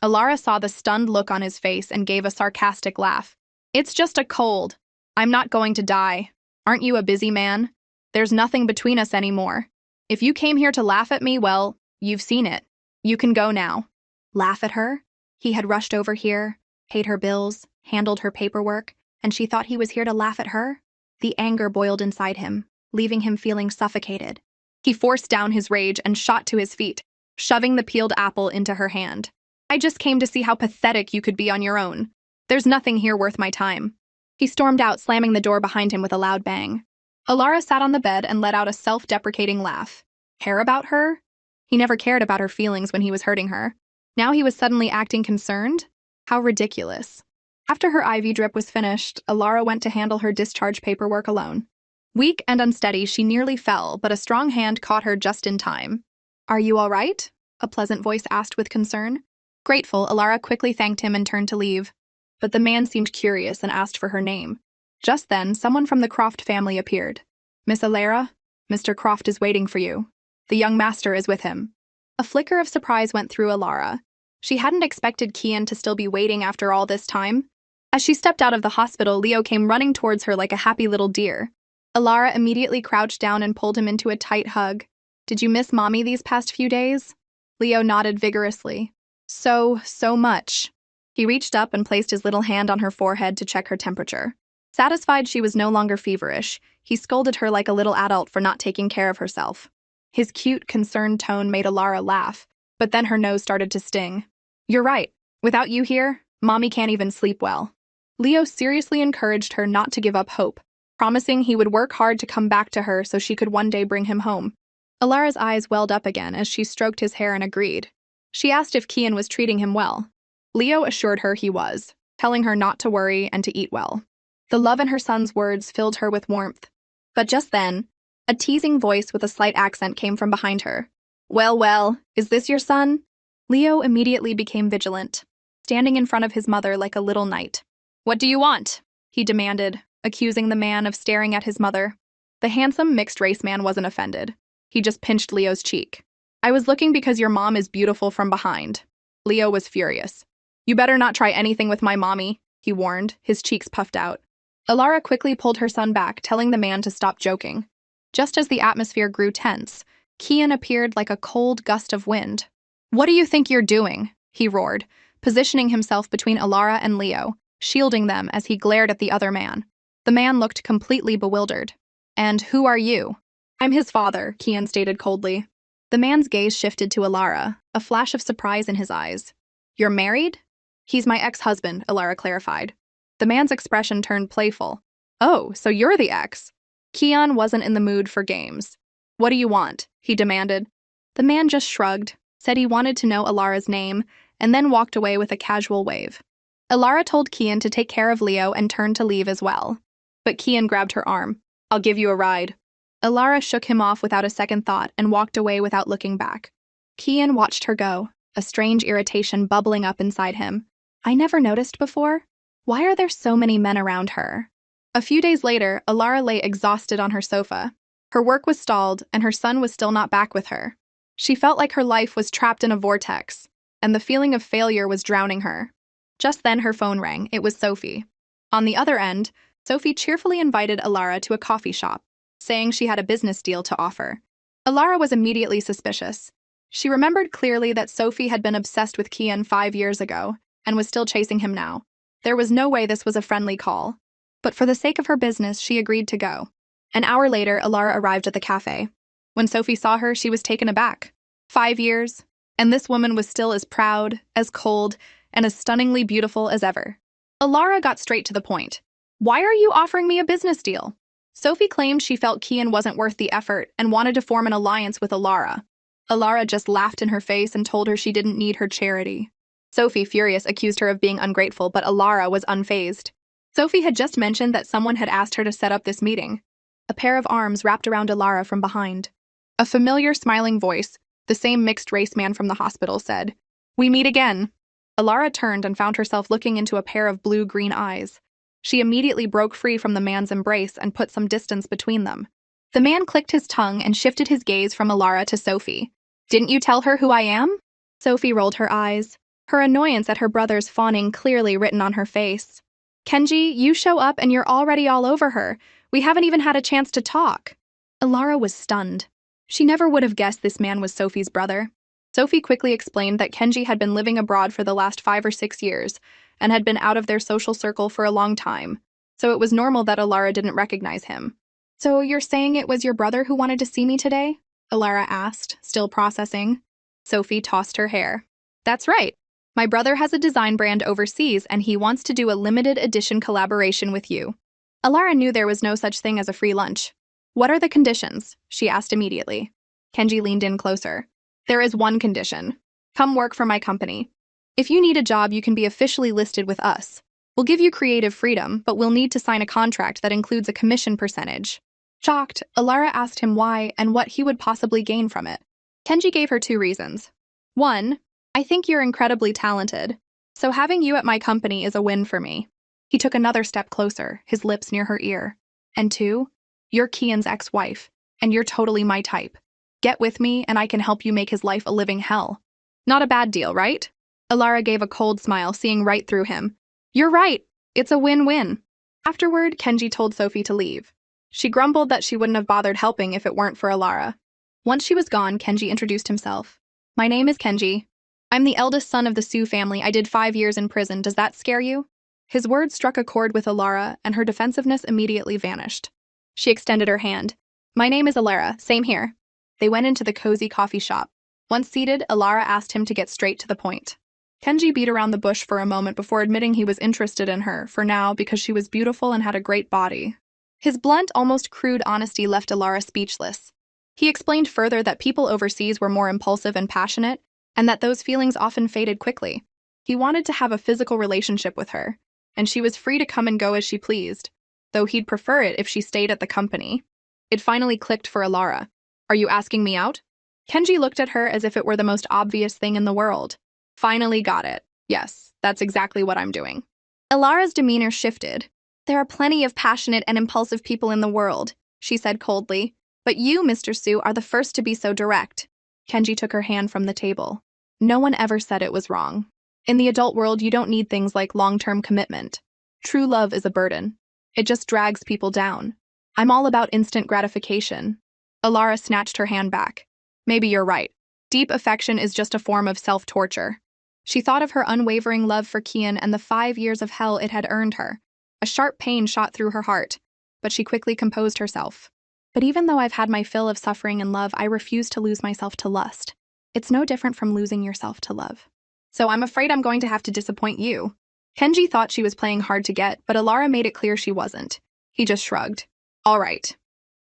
Speaker 1: Alara saw the stunned look on his face and gave a sarcastic laugh. "It's just a cold. I'm not going to die. Aren't you a busy man? There's nothing between us anymore. If you came here to laugh at me, well, you've seen it. You can go now." Laugh at her? He had rushed over here, paid her bills, handled her paperwork, and she thought he was here to laugh at her? The anger boiled inside him, leaving him feeling suffocated. He forced down his rage and shot to his feet, shoving the peeled apple into her hand. "I just came to see how pathetic you could be on your own. There's nothing here worth my time." He stormed out, slamming the door behind him with a loud bang. Alara sat on the bed and let out a self-deprecating laugh. Care about her? He never cared about her feelings when he was hurting her. Now he was suddenly acting concerned? How ridiculous. After her IV drip was finished, Alara went to handle her discharge paperwork alone. Weak and unsteady, she nearly fell, but a strong hand caught her just in time. "Are you all right?" a pleasant voice asked with concern. Grateful, Alara quickly thanked him and turned to leave. But the man seemed curious and asked for her name. Just then, someone from the Croft family appeared. "Miss Alara, Mr. Croft is waiting for you. The young master is with him." A flicker of surprise went through Alara. She hadn't expected Kian to still be waiting after all this time. As she stepped out of the hospital, Leo came running towards her like a happy little deer. Alara immediately crouched down and pulled him into a tight hug. "Did you miss Mommy these past few days?" Leo nodded vigorously. So much." He reached up and placed his little hand on her forehead to check her temperature. Satisfied she was no longer feverish, he scolded her like a little adult for not taking care of herself. His cute, concerned tone made Alara laugh, but then her nose started to sting. "You're right. Without you here, Mommy can't even sleep well." Leo seriously encouraged her not to give up hope, promising he would work hard to come back to her so she could one day bring him home. Alara's eyes welled up again as she stroked his hair and agreed. She asked if Kian was treating him well. Leo assured her he was, telling her not to worry and to eat well. The love in her son's words filled her with warmth. But just then, a teasing voice with a slight accent came from behind her. Well, well, is this your son? Leo immediately became vigilant, standing in front of his mother like a little knight. What do you want? He demanded, accusing the man of staring at his mother. The handsome mixed-race man wasn't offended. He just pinched Leo's cheek. I was looking because your mom is beautiful from behind. Leo was furious. You better not try anything with my mommy, he warned, his cheeks puffed out. Alara quickly pulled her son back, telling the man to stop joking. Just as the atmosphere grew tense, Kian appeared like a cold gust of wind. What do you think you're doing? He roared, positioning himself between Alara and Leo, shielding them as he glared at the other man. The man looked completely bewildered. And who are you? I'm his father, Kian stated coldly. The man's gaze shifted to Alara, a flash of surprise in his eyes. You're married? He's my ex-husband, Alara clarified. The man's expression turned playful. Oh, so you're the ex. Kian wasn't in the mood for games. What do you want? He demanded. The man just shrugged, said he wanted to know Alara's name, and then walked away with a casual wave. Alara told Kian to take care of Leo and turned to leave as well. But Kian grabbed her arm. I'll give you a ride. Alara shook him off without a second thought and walked away without looking back. Kian watched her go, a strange irritation bubbling up inside him. I never noticed before. Why are there so many men around her? A few days later, Alara lay exhausted on her sofa. Her work was stalled, and her son was still not back with her. She felt like her life was trapped in a vortex, and the feeling of failure was drowning her. Just then her phone rang. It was Sophie. On the other end, Sophie cheerfully invited Alara to a coffee shop, saying she had a business deal to offer. Alara was immediately suspicious. She remembered clearly that Sophie had been obsessed with Kian 5 years ago and was still chasing him now. There was no way this was a friendly call. But for the sake of her business, she agreed to go. An hour later, Alara arrived at the cafe. When Sophie saw her, she was taken aback. 5 years, and this woman was still as proud, as cold, and as stunningly beautiful as ever. Alara got straight to the point. Why are you offering me a business deal? Sophie claimed she felt Kian wasn't worth the effort and wanted to form an alliance with Alara. Alara just laughed in her face and told her she didn't need her charity. Sophie, furious, accused her of being ungrateful, but Alara was unfazed. Sophie had just mentioned that someone had asked her to set up this meeting. A pair of arms wrapped around Alara from behind. A familiar, smiling voice, the same mixed-race man from the hospital, said, We meet again. Alara turned and found herself looking into a pair of blue-green eyes. She immediately broke free from the man's embrace and put some distance between them. The man clicked his tongue and shifted his gaze from Alara to Sophie. Didn't you tell her who I am? Sophie rolled her eyes, her annoyance at her brother's fawning clearly written on her face. Kenji, you show up and you're already all over her. We haven't even had a chance to talk. Alara was stunned. She never would have guessed this man was Sophie's brother. Sophie quickly explained that Kenji had been living abroad for the last 5 or 6 years and had been out of their social circle for a long time, so it was normal that Alara didn't recognize him. So you're saying it was your brother who wanted to see me today? Alara asked, still processing. Sophie tossed her hair. That's right. My brother has a design brand overseas and he wants to do a limited edition collaboration with you. Alara knew there was no such thing as a free lunch. What are the conditions? She asked immediately. Kenji leaned in closer. There is one condition. Come work for my company. If you need a job, you can be officially listed with us. We'll give you creative freedom, but we'll need to sign a contract that includes a commission percentage. Shocked, Alara asked him why and what he would possibly gain from it. Kenji gave her 2 reasons. 1, I think you're incredibly talented, so having you at my company is a win for me. He took another step closer, his lips near her ear. And 2, you're Kian's ex-wife, and you're totally my type. Get with me, and I can help you make his life a living hell. Not a bad deal, right? Alara gave a cold smile, seeing right through him. You're right. It's a win-win. Afterward, Kenji told Sophie to leave. She grumbled that she wouldn't have bothered helping if it weren't for Alara. Once she was gone, Kenji introduced himself. My name is Kenji. I'm the eldest son of the Sue family. I did 5 years in prison. Does that scare you? His words struck a chord with Alara, and her defensiveness immediately vanished. She extended her hand. My name is Alara. Same here. They went into the cozy coffee shop. Once seated, Alara asked him to get straight to the point. Kenji beat around the bush for a moment before admitting he was interested in her, for now, because she was beautiful and had a great body. His blunt, almost crude honesty left Alara speechless. He explained further that people overseas were more impulsive and passionate, and that those feelings often faded quickly. He wanted to have a physical relationship with her, and she was free to come and go as she pleased. though he'd prefer it if she stayed at the company. It finally clicked for Alara. Are you asking me out? Kenji looked at her as if it were the most obvious thing in the world. Finally got it. Yes, that's exactly what I'm doing. Alara's demeanor shifted. There are plenty of passionate and impulsive people in the world, she said coldly. But you, Mr. Su, are the first to be so direct. Kenji took her hand from the table. No one ever said it was wrong. In the adult world, you don't need things like long-term commitment. True love is a burden. It just drags people down. I'm all about instant gratification. Alara snatched her hand back. Maybe you're right. Deep affection is just a form of self-torture. She thought of her unwavering love for Kian and the 5 years of hell it had earned her. A sharp pain shot through her heart, but she quickly composed herself. But even though I've had my fill of suffering and love, I refuse to lose myself to lust. It's no different from losing yourself to love. So I'm afraid I'm going to have to disappoint you. Kenji thought she was playing hard to get, but Alara made it clear she wasn't. He just shrugged. All right.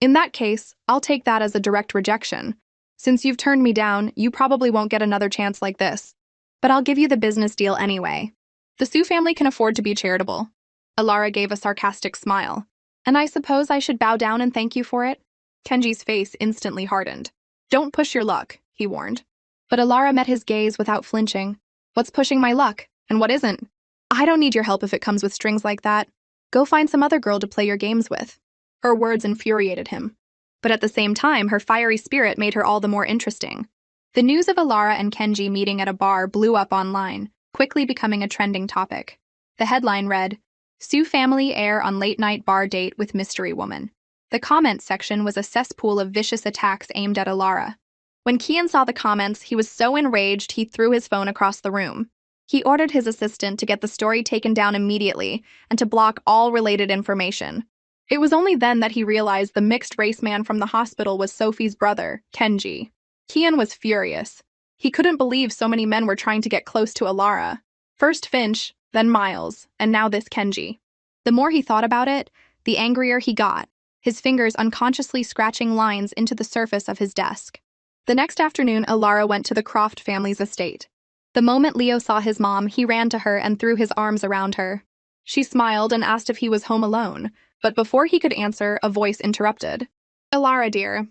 Speaker 1: In that case, I'll take that as a direct rejection. Since you've turned me down, you probably won't get another chance like this. But I'll give you the business deal anyway. The Su family can afford to be charitable. Alara gave a sarcastic smile. And I suppose I should bow down and thank you for it? Kenji's face instantly hardened. Don't push your luck, he warned. But Alara met his gaze without flinching. What's pushing my luck, and what isn't? I don't need your help if it comes with strings like that. Go find some other girl to play your games with. Her words infuriated him. But at the same time, her fiery spirit made her all the more interesting. The news of Alara and Kenji meeting at a bar blew up online, quickly becoming a trending topic. The headline read, Su family heir on late-night bar date with mystery woman. The comments section was a cesspool of vicious attacks aimed at Alara. When Kian saw the comments, he was so enraged he threw his phone across the room. He ordered his assistant to get the story taken down immediately and to block all related information. It was only then that he realized the mixed-race man from the hospital was Sophie's brother, Kenji. Kian was furious. He couldn't believe so many men were trying to get close to Alara. First Finch, then Miles, and now this Kenji. The more he thought about it, the angrier he got, his fingers unconsciously scratching lines into the surface of his desk. The next afternoon, Alara went to the Croft family's estate. The moment Leo saw his mom, he ran to her and threw his arms around her. She smiled and asked if he was home alone, but before he could answer, a voice interrupted. Alara, dear.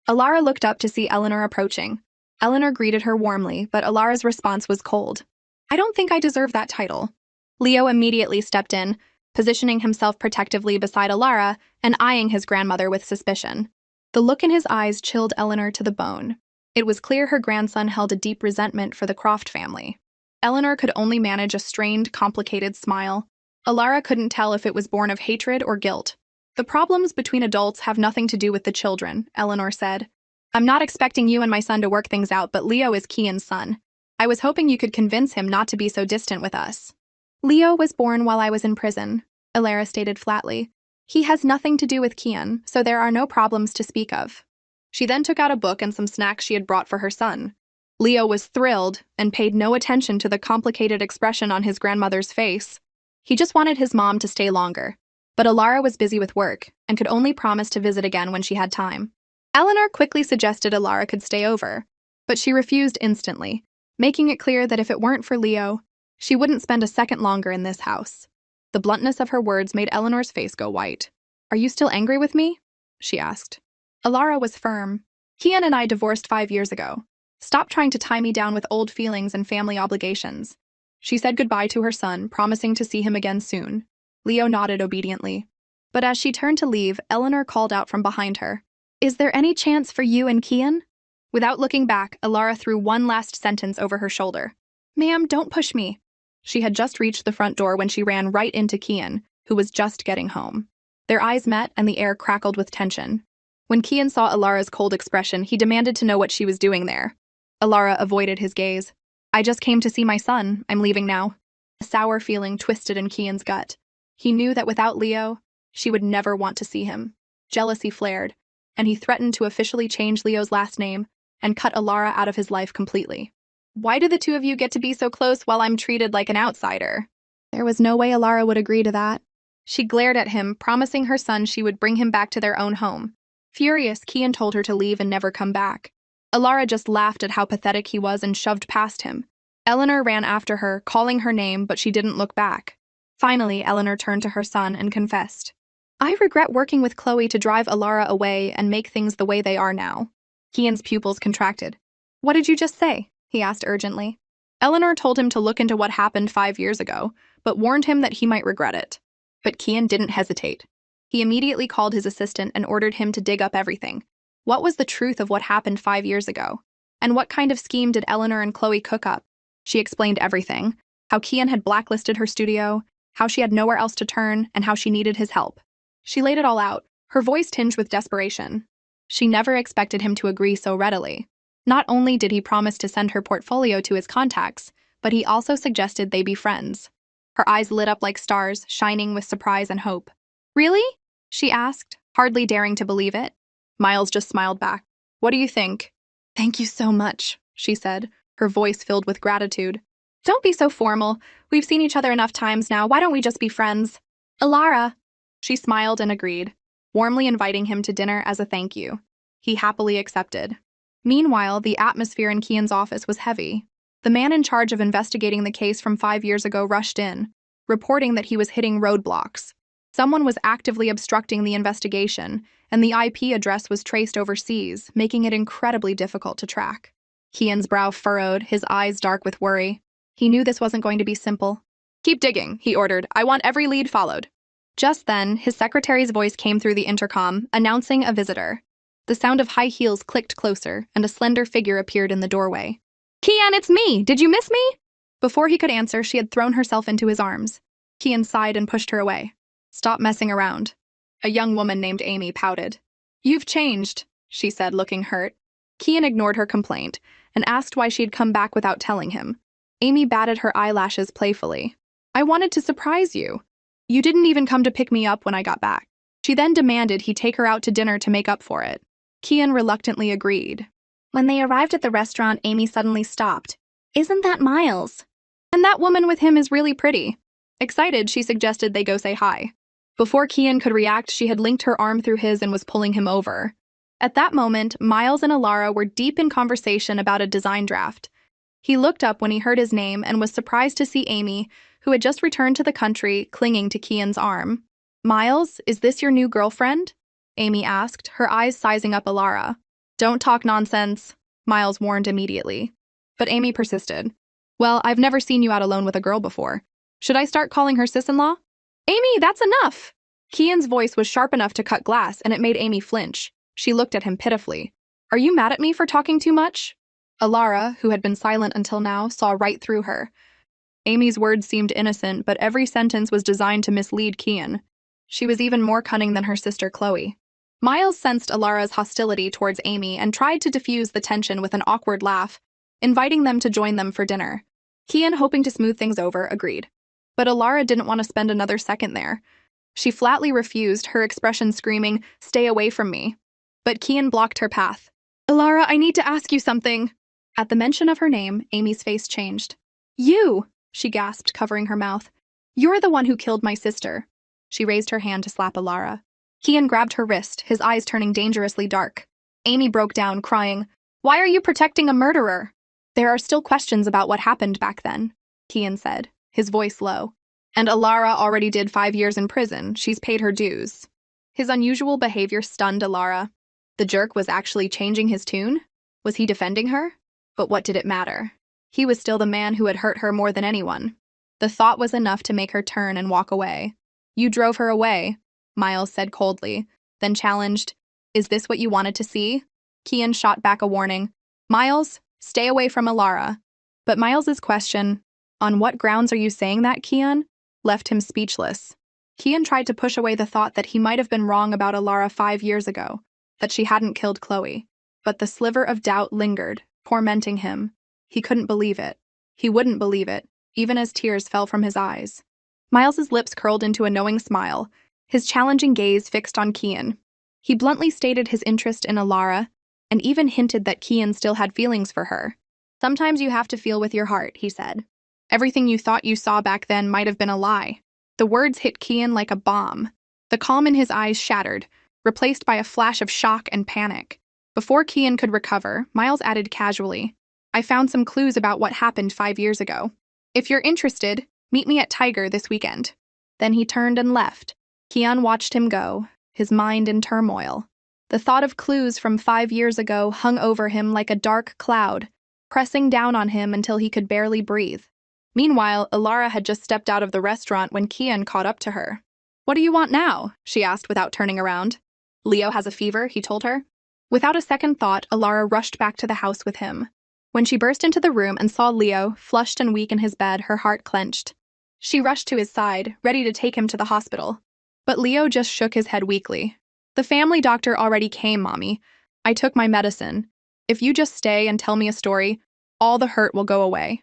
Speaker 1: Alara looked up to see Eleanor approaching. Eleanor greeted her warmly, but Alara's response was cold. I don't think I deserve that title. Leo immediately stepped in, positioning himself protectively beside Alara and eyeing his grandmother with suspicion. The look in his eyes chilled Eleanor to the bone. It was clear her grandson held a deep resentment for the Croft family. Eleanor could only manage a strained, complicated smile. Alara couldn't tell if it was born of hatred or guilt. The problems between adults have nothing to do with the children, Eleanor said. I'm not expecting you and my son to work things out, but Leo is Kian's son. I was hoping you could convince him not to be so distant with us. Leo was born while I was in prison, Alara stated flatly. He has nothing to do with Kian, so there are no problems to speak of. She then took out a book and some snacks she had brought for her son. Leo was thrilled and paid no attention to the complicated expression on his grandmother's face. He just wanted his mom to stay longer. But Alara was busy with work and could only promise to visit again when she had time. Eleanor quickly suggested Alara could stay over, but she refused instantly, making it clear that if it weren't for Leo, she wouldn't spend a second longer in this house. The bluntness of her words made Eleanor's face go white. Are you still angry with me? She asked. Alara was firm. Kian and I divorced 5 years ago. Stop trying to tie me down with old feelings and family obligations. She said goodbye to her son, promising to see him again soon. Leo nodded obediently. But as she turned to leave, Eleanor called out from behind her. Is there any chance for you and Kian? Without looking back, Alara threw one last sentence over her shoulder. Ma'am, don't push me. She had just reached the front door when she ran right into Kian, who was just getting home. Their eyes met and the air crackled with tension. When Kian saw Alara's cold expression, he demanded to know what she was doing there. Alara avoided his gaze. I just came to see my son. I'm leaving now. A sour feeling twisted in Kian's gut. He knew that without Leo, she would never want to see him. Jealousy flared, and he threatened to officially change Leo's last name and cut Alara out of his life completely. Why do the two of you get to be so close while I'm treated like an outsider? There was no way Alara would agree to that. She glared at him, promising her son she would bring him back to their own home. Furious, Kian told her to leave and never come back. Alara just laughed at how pathetic he was and shoved past him. Eleanor ran after her, calling her name, but she didn't look back. Finally, Eleanor turned to her son and confessed. I regret working with Chloe to drive Alara away and make things the way they are now. Kian's pupils contracted. What did you just say? He asked urgently. Eleanor told him to look into what happened 5 years ago, but warned him that he might regret it. But Kian didn't hesitate. He immediately called his assistant and ordered him to dig up everything. What was the truth of what happened 5 years ago? And what kind of scheme did Eleanor and Chloe cook up? She explained everything. How Kian had blacklisted her studio, how she had nowhere else to turn, and how she needed his help. She laid it all out, her voice tinged with desperation. She never expected him to agree so readily. Not only did he promise to send her portfolio to his contacts, but he also suggested they be friends. Her eyes lit up like stars, shining with surprise and hope. Really? She asked, hardly daring to believe it. Miles just smiled back. What do you think? Thank you so much, she said, her voice filled with gratitude. Don't be so formal. We've seen each other enough times now. Why don't we just be friends? Alara. She smiled and agreed, warmly inviting him to dinner as a thank you. He happily accepted. Meanwhile, the atmosphere in Kian's office was heavy. The man in charge of investigating the case from 5 years ago rushed in, reporting that he was hitting roadblocks. Someone was actively obstructing the investigation, and the IP address was traced overseas, making it incredibly difficult to track. Kian's brow furrowed, his eyes dark with worry. He knew this wasn't going to be simple. Keep digging, he ordered. I want every lead followed. Just then, his secretary's voice came through the intercom, announcing a visitor. The sound of high heels clicked closer, and a slender figure appeared in the doorway. Kian, it's me! Did you miss me? Before he could answer, she had thrown herself into his arms. Kian sighed and pushed her away. Stop messing around. A young woman named Amy pouted. You've changed, she said, looking hurt. Kian ignored her complaint and asked why she had come back without telling him. Amy batted her eyelashes playfully. I wanted to surprise you. You didn't even come to pick me up when I got back. She then demanded he take her out to dinner to make up for it. Kian reluctantly agreed. When they arrived at the restaurant, Amy suddenly stopped. Isn't that Miles? And that woman with him is really pretty. Excited, she suggested they go say hi. Before Kian could react, she had linked her arm through his and was pulling him over. At that moment, Miles and Alara were deep in conversation about a design draft. He looked up when he heard his name and was surprised to see Amy, who had just returned to the country, clinging to Kian's arm. Miles, is this your new girlfriend? Amy asked, her eyes sizing up Alara. Don't talk nonsense, Miles warned immediately. But Amy persisted. Well, I've never seen you out alone with a girl before. Should I start calling her sis-in-law? Amy, that's enough! Kian's voice was sharp enough to cut glass, and it made Amy flinch. She looked at him pitifully. Are you mad at me for talking too much? Alara, who had been silent until now, saw right through her. Amy's words seemed innocent, but every sentence was designed to mislead Kian. She was even more cunning than her sister Chloe. Miles sensed Alara's hostility towards Amy and tried to diffuse the tension with an awkward laugh, inviting them to join them for dinner. Kian, hoping to smooth things over, agreed. But Alara didn't want to spend another second there. She flatly refused, her expression screaming, "Stay away from me." But Kian blocked her path. Alara, I need to ask you something. At the mention of her name, Amy's face changed. You, she gasped, covering her mouth. You're the one who killed my sister. She raised her hand to slap Alara. Kian grabbed her wrist, his eyes turning dangerously dark. Amy broke down, crying, Why are you protecting a murderer? There are still questions about what happened back then, Kian said, his voice low. And Alara already did 5 years in prison. She's paid her dues. His unusual behavior stunned Alara. The jerk was actually changing his tune? Was he defending her? But what did it matter? He was still the man who had hurt her more than anyone. The thought was enough to make her turn and walk away. You drove her away, Miles said coldly, then challenged, Is this what you wanted to see? Kian shot back a warning. Miles, stay away from Alara. But Miles's question, On what grounds are you saying that, Kian? Left him speechless. Kian tried to push away the thought that he might have been wrong about Alara 5 years ago, that she hadn't killed Chloe. But the sliver of doubt lingered, tormenting him. He couldn't believe it. He wouldn't believe it, even as tears fell from his eyes. Miles's lips curled into a knowing smile, his challenging gaze fixed on Kian. He bluntly stated his interest in Alara, and even hinted that Kian still had feelings for her. Sometimes you have to feel with your heart, he said. Everything you thought you saw back then might have been a lie. The words hit Kian like a bomb. The calm in his eyes shattered, replaced by a flash of shock and panic. Before Kian could recover, Miles added casually, I found some clues about what happened 5 years ago. If you're interested, meet me at Tiger this weekend. Then he turned and left. Kian watched him go, his mind in turmoil. The thought of clues from 5 years ago hung over him like a dark cloud, pressing down on him until he could barely breathe. Meanwhile, Alara had just stepped out of the restaurant when Kian caught up to her. "What do you want now?" she asked without turning around. "Leo has a fever," he told her. Without a second thought, Alara rushed back to the house with him. When she burst into the room and saw Leo, flushed and weak in his bed, her heart clenched. She rushed to his side, ready to take him to the hospital. But Leo just shook his head weakly. "The family doctor already came, Mommy. I took my medicine. If you just stay and tell me a story, all the hurt will go away."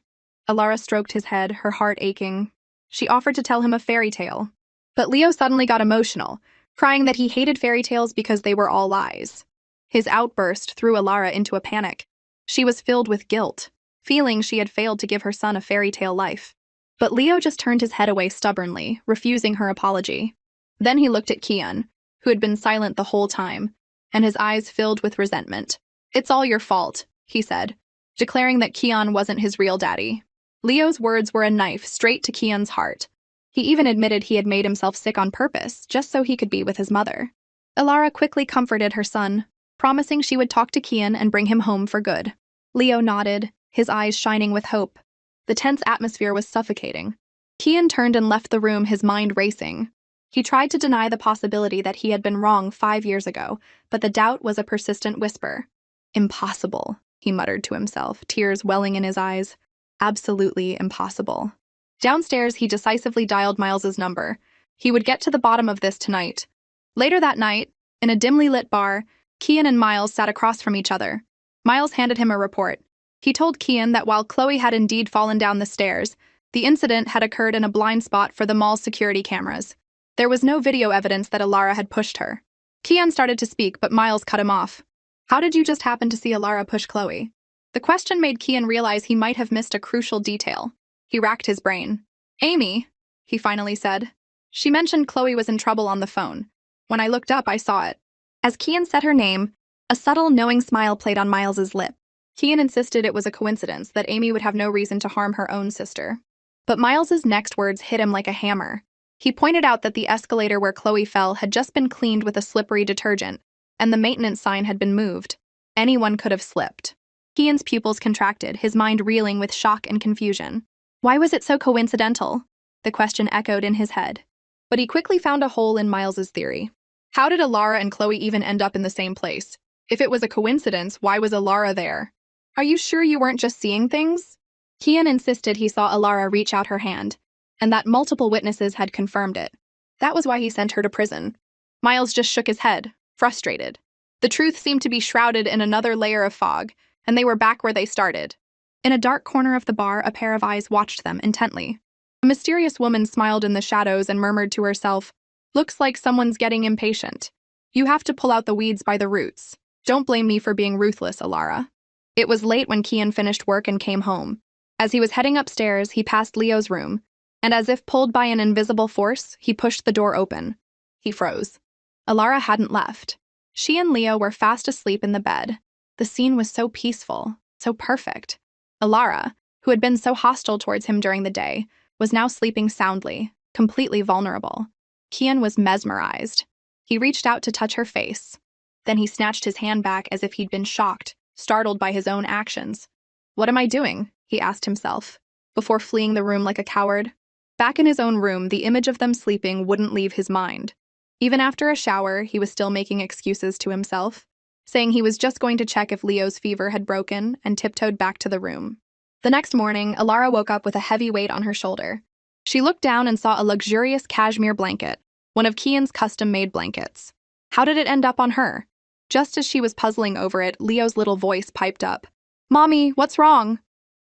Speaker 1: Alara stroked his head, her heart aching. She offered to tell him a fairy tale. But Leo suddenly got emotional, crying that he hated fairy tales because they were all lies. His outburst threw Alara into a panic. She was filled with guilt, feeling she had failed to give her son a fairy tale life. But Leo just turned his head away stubbornly, refusing her apology. Then he looked at Kian, who had been silent the whole time, and his eyes filled with resentment. "It's all your fault," he said, declaring that Kian wasn't his real daddy. Leo's words were a knife straight to Kian's heart. He even admitted he had made himself sick on purpose, just so he could be with his mother. Alara quickly comforted her son, promising she would talk to Kian and bring him home for good. Leo nodded, his eyes shining with hope. The tense atmosphere was suffocating. Kian turned and left the room, his mind racing. He tried to deny the possibility that he had been wrong 5 years ago, but the doubt was a persistent whisper. "Impossible," he muttered to himself, tears welling in his eyes. Absolutely impossible. Downstairs, he decisively dialed Miles's number. He would get to the bottom of this tonight. Later that night, in a dimly lit bar, Kian and Miles sat across from each other. Miles handed him a report. He told Kian that while Chloe had indeed fallen down the stairs, the incident had occurred in a blind spot for the mall's security cameras. There was no video evidence that Alara had pushed her. Kian started to speak, but Miles cut him off. "How did you just happen to see Alara push Chloe?" The question made Kian realize he might have missed a crucial detail. He racked his brain. "Amy," he finally said. "She mentioned Chloe was in trouble on the phone. When I looked up, I saw it." As Kian said her name, a subtle, knowing smile played on Miles's lip. Kian insisted it was a coincidence, that Amy would have no reason to harm her own sister. But Miles's next words hit him like a hammer. He pointed out that the escalator where Chloe fell had just been cleaned with a slippery detergent, and the maintenance sign had been moved. Anyone could have slipped. Kian's pupils contracted, his mind reeling with shock and confusion. Why was it so coincidental? The question echoed in his head. But he quickly found a hole in Miles's theory. How did Alara and Chloe even end up in the same place? If it was a coincidence, why was Alara there? "Are you sure you weren't just seeing things?" Kian insisted he saw Alara reach out her hand, and that multiple witnesses had confirmed it. That was why he sent her to prison. Miles just shook his head, frustrated. The truth seemed to be shrouded in another layer of fog, and they were back where they started. In a dark corner of the bar, a pair of eyes watched them intently. A mysterious woman smiled in the shadows and murmured to herself, "Looks like someone's getting impatient. You have to pull out the weeds by the roots. Don't blame me for being ruthless, Alara." It was late when Kian finished work and came home. As he was heading upstairs, he passed Leo's room, and as if pulled by an invisible force, he pushed the door open. He froze. Alara hadn't left. She and Leo were fast asleep in the bed. The scene was so peaceful, so perfect. Alara, who had been so hostile towards him during the day, was now sleeping soundly, completely vulnerable. Kian was mesmerized. He reached out to touch her face. Then he snatched his hand back as if he'd been shocked, startled by his own actions. "What am I doing?" he asked himself, before fleeing the room like a coward. Back in his own room, the image of them sleeping wouldn't leave his mind. Even after a shower, he was still making excuses to himself, saying he was just going to check if Leo's fever had broken, and tiptoed back to the room. The next morning, Alara woke up with a heavy weight on her shoulder. She looked down and saw a luxurious cashmere blanket, one of Kian's custom-made blankets. How did it end up on her? Just as she was puzzling over it, Leo's little voice piped up. "Mommy, what's wrong?"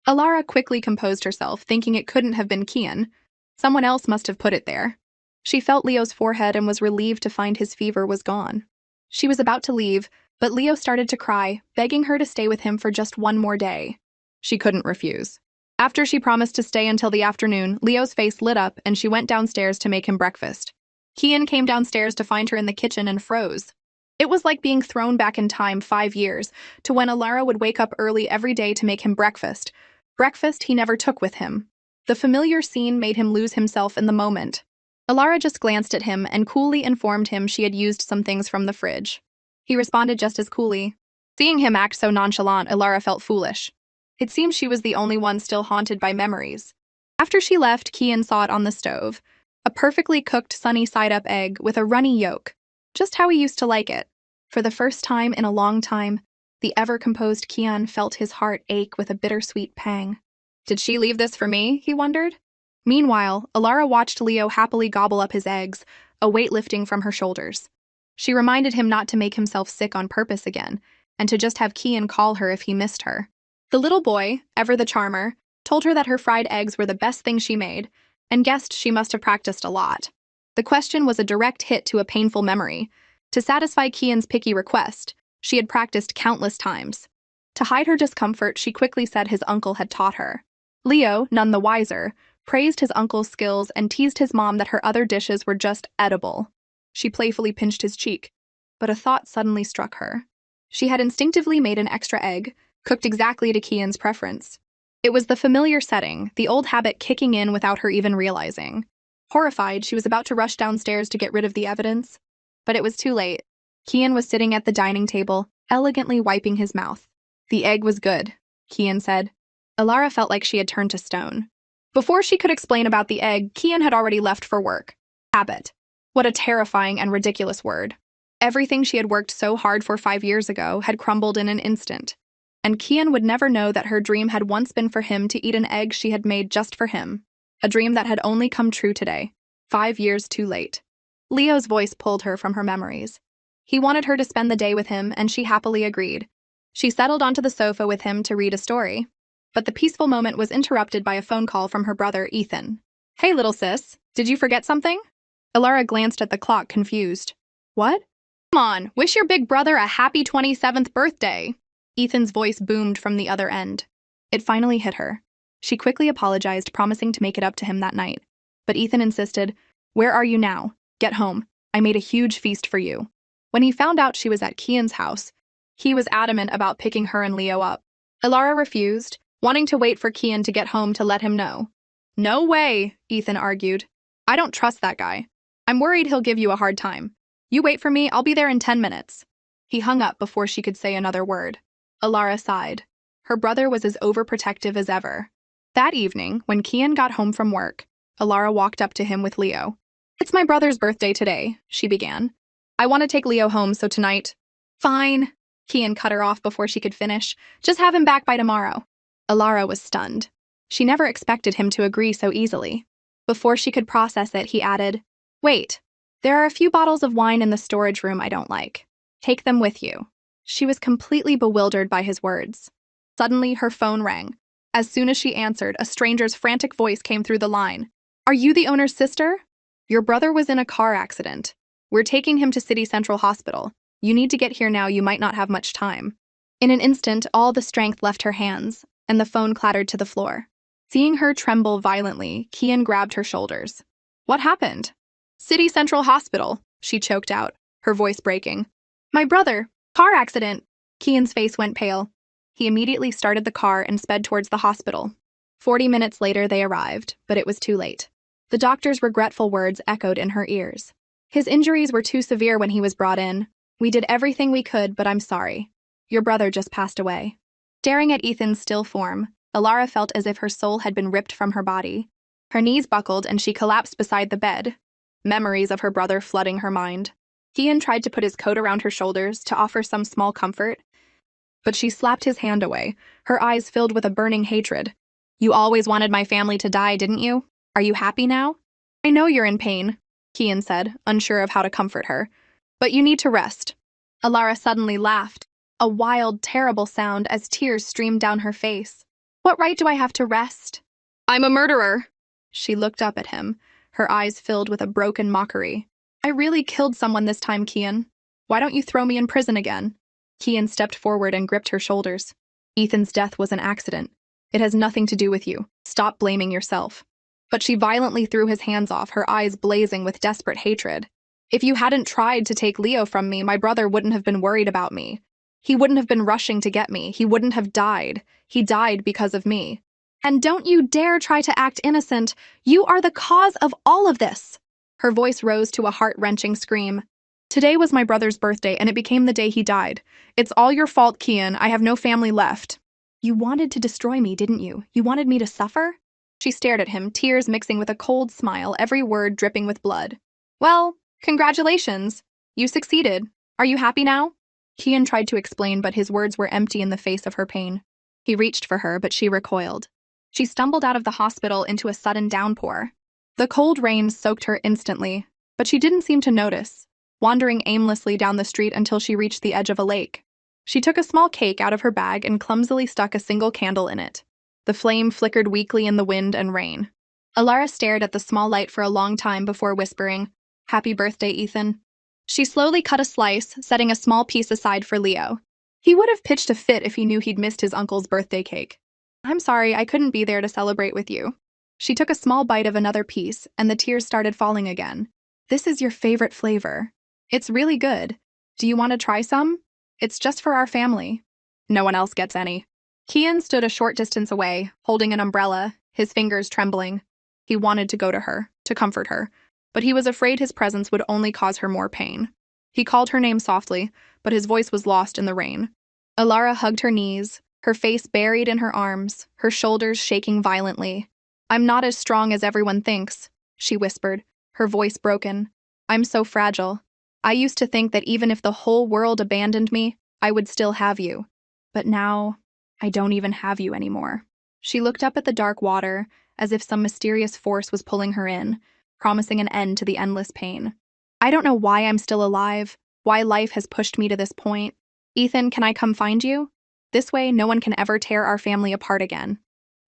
Speaker 1: Alara quickly composed herself, thinking it couldn't have been Kian. Someone else must have put it there. She felt Leo's forehead and was relieved to find his fever was gone. She was about to leave, but Leo started to cry, begging her to stay with him for just one more day. She couldn't refuse. After she promised to stay until the afternoon, Leo's face lit up and she went downstairs to make him breakfast. Kian came downstairs to find her in the kitchen and froze. It was like being thrown back in time 5 years, to when Alara would wake up early every day to make him breakfast. Breakfast he never took with him. The familiar scene made him lose himself in the moment. Alara just glanced at him and coolly informed him she had used some things from the fridge. He responded just as coolly. Seeing him act so nonchalant, Alara felt foolish. It seemed she was the only one still haunted by memories. After she left, Kian saw it on the stove. A perfectly cooked sunny side-up egg with a runny yolk. Just how he used to like it. For the first time in a long time, the ever-composed Kian felt his heart ache with a bittersweet pang. Did she leave this for me? He wondered. Meanwhile, Alara watched Leo happily gobble up his eggs, a weight lifting from her shoulders. She reminded him not to make himself sick on purpose again, and to just have Kian call her if he missed her. The little boy, ever the charmer, told her that her fried eggs were the best thing she made, and guessed she must have practiced a lot. The question was a direct hit to a painful memory. To satisfy Kian's picky request, she had practiced countless times. To hide her discomfort, she quickly said his uncle had taught her. Leo, none the wiser, praised his uncle's skills and teased his mom that her other dishes were just edible. She playfully pinched his cheek, but a thought suddenly struck her. She had instinctively made an extra egg, cooked exactly to Kian's preference. It was the familiar setting, the old habit kicking in without her even realizing. Horrified, she was about to rush downstairs to get rid of the evidence. But it was too late. Kian was sitting at the dining table, elegantly wiping his mouth. The egg was good, Kian said. Alara felt like she had turned to stone. Before she could explain about the egg, Kian had already left for work. Habit. What a terrifying and ridiculous word. Everything she had worked so hard for 5 years ago had crumbled in an instant. And Kian would never know that her dream had once been for him to eat an egg she had made just for him. A dream that had only come true today, 5 years too late. Leo's voice pulled her from her memories. He wanted her to spend the day with him, and she happily agreed. She settled onto the sofa with him to read a story. But the peaceful moment was interrupted by a phone call from her brother, Ethan. Hey, little sis, did you forget something? Alara glanced at the clock, confused. What? Come on, wish your big brother a happy 27th birthday. Ethan's voice boomed from the other end. It finally hit her. She quickly apologized, promising to make it up to him that night. But Ethan insisted, Where are you now? Get home. I made a huge feast for you. When he found out she was at Kian's house, he was adamant about picking her and Leo up. Alara refused, wanting to wait for Kian to get home to let him know. No way, Ethan argued. I don't trust that guy. I'm worried he'll give you a hard time. You wait for me, I'll be there in 10 minutes. He hung up before she could say another word. Alara sighed. Her brother was as overprotective as ever. That evening, when Kian got home from work, Alara walked up to him with Leo. It's my brother's birthday today, she began. I want to take Leo home, so tonight. Fine. Kian cut her off before she could finish. Just have him back by tomorrow. Alara was stunned. She never expected him to agree so easily. Before she could process it, he added, Wait, there are a few bottles of wine in the storage room I don't like. Take them with you. She was completely bewildered by his words. Suddenly, her phone rang. As soon as she answered, a stranger's frantic voice came through the line. Are you the owner's sister? Your brother was in a car accident. We're taking him to City Central Hospital. You need to get here now, you might not have much time. In an instant, all the strength left her hands, and the phone clattered to the floor. Seeing her tremble violently, Kian grabbed her shoulders. What happened? City Central Hospital, she choked out, her voice breaking. My brother, car accident. Kian's face went pale. He immediately started the car and sped towards the hospital. 40 minutes later, they arrived, but it was too late. The doctor's regretful words echoed in her ears. His injuries were too severe when he was brought in. We did everything we could, but I'm sorry. Your brother just passed away. Staring at Ethan's still form, Alara felt as if her soul had been ripped from her body. Her knees buckled and she collapsed beside the bed, memories of her brother flooding her mind. Kian tried to put his coat around her shoulders to offer some small comfort, but she slapped his hand away, her eyes filled with a burning hatred. You always wanted my family to die, didn't you? Are you happy now? I know you're in pain, Kian said, unsure of how to comfort her. But you need to rest. Alara suddenly laughed, a wild, terrible sound as tears streamed down her face. What right do I have to rest? I'm a murderer. She looked up at him, her eyes filled with a broken mockery. I really killed someone this time, Kian. Why don't you throw me in prison again? Kian stepped forward and gripped her shoulders. Ethan's death was an accident. It has nothing to do with you. Stop blaming yourself. But she violently threw his hands off, her eyes blazing with desperate hatred. If you hadn't tried to take Leo from me, my brother wouldn't have been worried about me. He wouldn't have been rushing to get me. He wouldn't have died. He died because of me. And don't you dare try to act innocent. You are the cause of all of this. Her voice rose to a heart-wrenching scream. Today was my brother's birthday, and it became the day he died. It's all your fault, Kian. I have no family left. You wanted to destroy me, didn't you? You wanted me to suffer? She stared at him, tears mixing with a cold smile, every word dripping with blood. Well, congratulations. You succeeded. Are you happy now? Kian tried to explain, but his words were empty in the face of her pain. He reached for her, but she recoiled. She stumbled out of the hospital into a sudden downpour. The cold rain soaked her instantly, but she didn't seem to notice, wandering aimlessly down the street until she reached the edge of a lake. She took a small cake out of her bag and clumsily stuck a single candle in it. The flame flickered weakly in the wind and rain. Alara stared at the small light for a long time before whispering, "Happy birthday, Ethan." She slowly cut a slice, setting a small piece aside for Leo. He would have pitched a fit if he knew he'd missed his uncle's birthday cake. "I'm sorry, I couldn't be there to celebrate with you." She took a small bite of another piece, and the tears started falling again. "This is your favorite flavor. It's really good. Do you want to try some? It's just for our family." No one else gets any. Kian stood a short distance away, holding an umbrella, his fingers trembling. He wanted to go to her, to comfort her, but he was afraid his presence would only cause her more pain. He called her name softly, but his voice was lost in the rain. Alara hugged her knees, her face buried in her arms, her shoulders shaking violently. "I'm not as strong as everyone thinks," she whispered, her voice broken. "I'm so fragile. I used to think that even if the whole world abandoned me, I would still have you. But now, I don't even have you anymore." She looked up at the dark water, as if some mysterious force was pulling her in, promising an end to the endless pain. "I don't know why I'm still alive, why life has pushed me to this point. Ethan, can I come find you? This way, no one can ever tear our family apart again."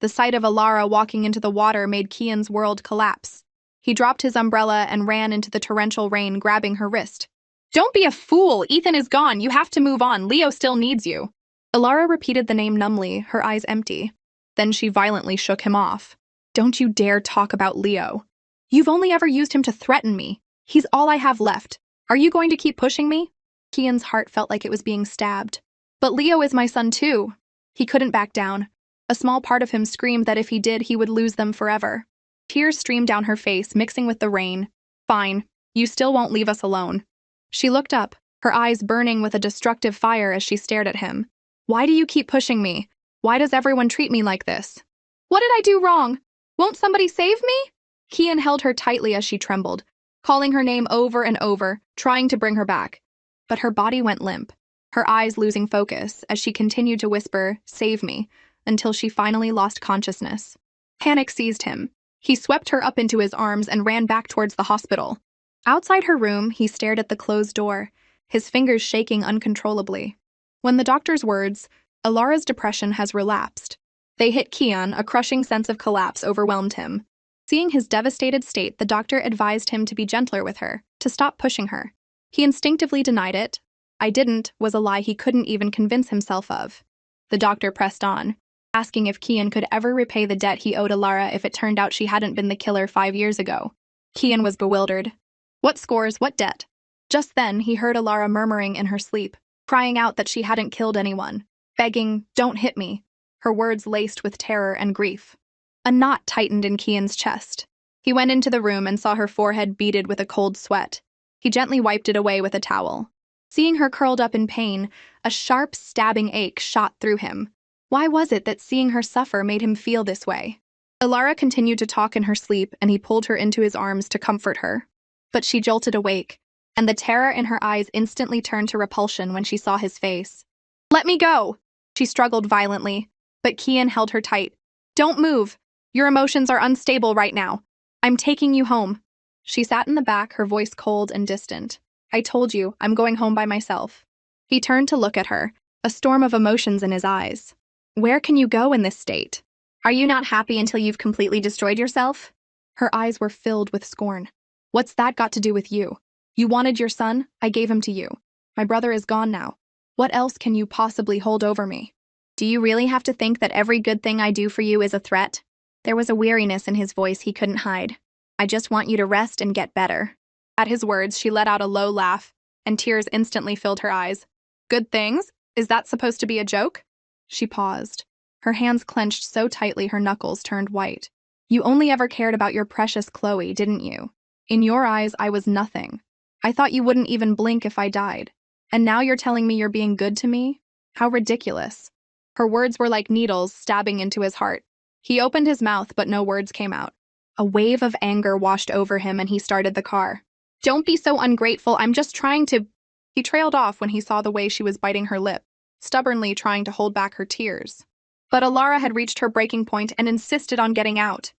Speaker 1: The sight of Alara walking into the water made Kian's world collapse. He dropped his umbrella and ran into the torrential rain, grabbing her wrist. "Don't be a fool! Ethan is gone. You have to move on. Leo still needs you." Alara repeated the name numbly, her eyes empty. Then she violently shook him off. "Don't you dare talk about Leo. You've only ever used him to threaten me. He's all I have left. Are you going to keep pushing me?" Kian's heart felt like it was being stabbed. "But Leo is my son too." He couldn't back down. A small part of him screamed that if he did, he would lose them forever. Tears streamed down her face, mixing with the rain. "Fine. You still won't leave us alone." She looked up, her eyes burning with a destructive fire as she stared at him. "Why do you keep pushing me? Why does everyone treat me like this?" "What did I do wrong? Won't somebody save me?" Kian held her tightly as she trembled, calling her name over and over, trying to bring her back. But her body went limp, her eyes losing focus as she continued to whisper, "Save me," until she finally lost consciousness. Panic seized him. He swept her up into his arms and ran back towards the hospital. Outside her room, he stared at the closed door, his fingers shaking uncontrollably. When the doctor's words, "Alara's depression has relapsed," they hit Kian, a crushing sense of collapse overwhelmed him. Seeing his devastated state, the doctor advised him to be gentler with her, to stop pushing her. He instinctively denied it. "I didn't" was a lie he couldn't even convince himself of. The doctor pressed on, asking if Kian could ever repay the debt he owed Alara if it turned out she hadn't been the killer 5 years ago. Kian was bewildered. What scores, what debt? Just then, he heard Alara murmuring in her sleep, crying out that she hadn't killed anyone, begging, "Don't hit me," her words laced with terror and grief. A knot tightened in Kian's chest. He went into the room and saw her forehead beaded with a cold sweat. He gently wiped it away with a towel. Seeing her curled up in pain, a sharp, stabbing ache shot through him. Why was it that seeing her suffer made him feel this way? Alara continued to talk in her sleep, and he pulled her into his arms to comfort her. But she jolted awake, and the terror in her eyes instantly turned to repulsion when she saw his face. "Let me go!" She struggled violently, but Kian held her tight. "Don't move. Your emotions are unstable right now. I'm taking you home." She sat in the back, her voice cold and distant. "I told you, I'm going home by myself." He turned to look at her, a storm of emotions in his eyes. "Where can you go in this state? Are you not happy until you've completely destroyed yourself?" Her eyes were filled with scorn. "What's that got to do with you? You wanted your son, I gave him to you. My brother is gone now. What else can you possibly hold over me? Do you really have to think that every good thing I do for you is a threat?" There was a weariness in his voice he couldn't hide. "I just want you to rest and get better." At his words, she let out a low laugh, and tears instantly filled her eyes. "Good things? Is that supposed to be a joke?" She paused, her hands clenched so tightly her knuckles turned white. "You only ever cared about your precious Chloe, didn't you? In your eyes, I was nothing. I thought you wouldn't even blink if I died. And now you're telling me you're being good to me? How ridiculous. Her words were like needles stabbing into his heart. He opened his mouth, but no words came out. A wave of anger washed over him and he started the car. Don't be so ungrateful, I'm just trying to… He trailed off when he saw the way she was biting her lip, stubbornly trying to hold back her tears. But Alara had reached her breaking point and insisted on getting out.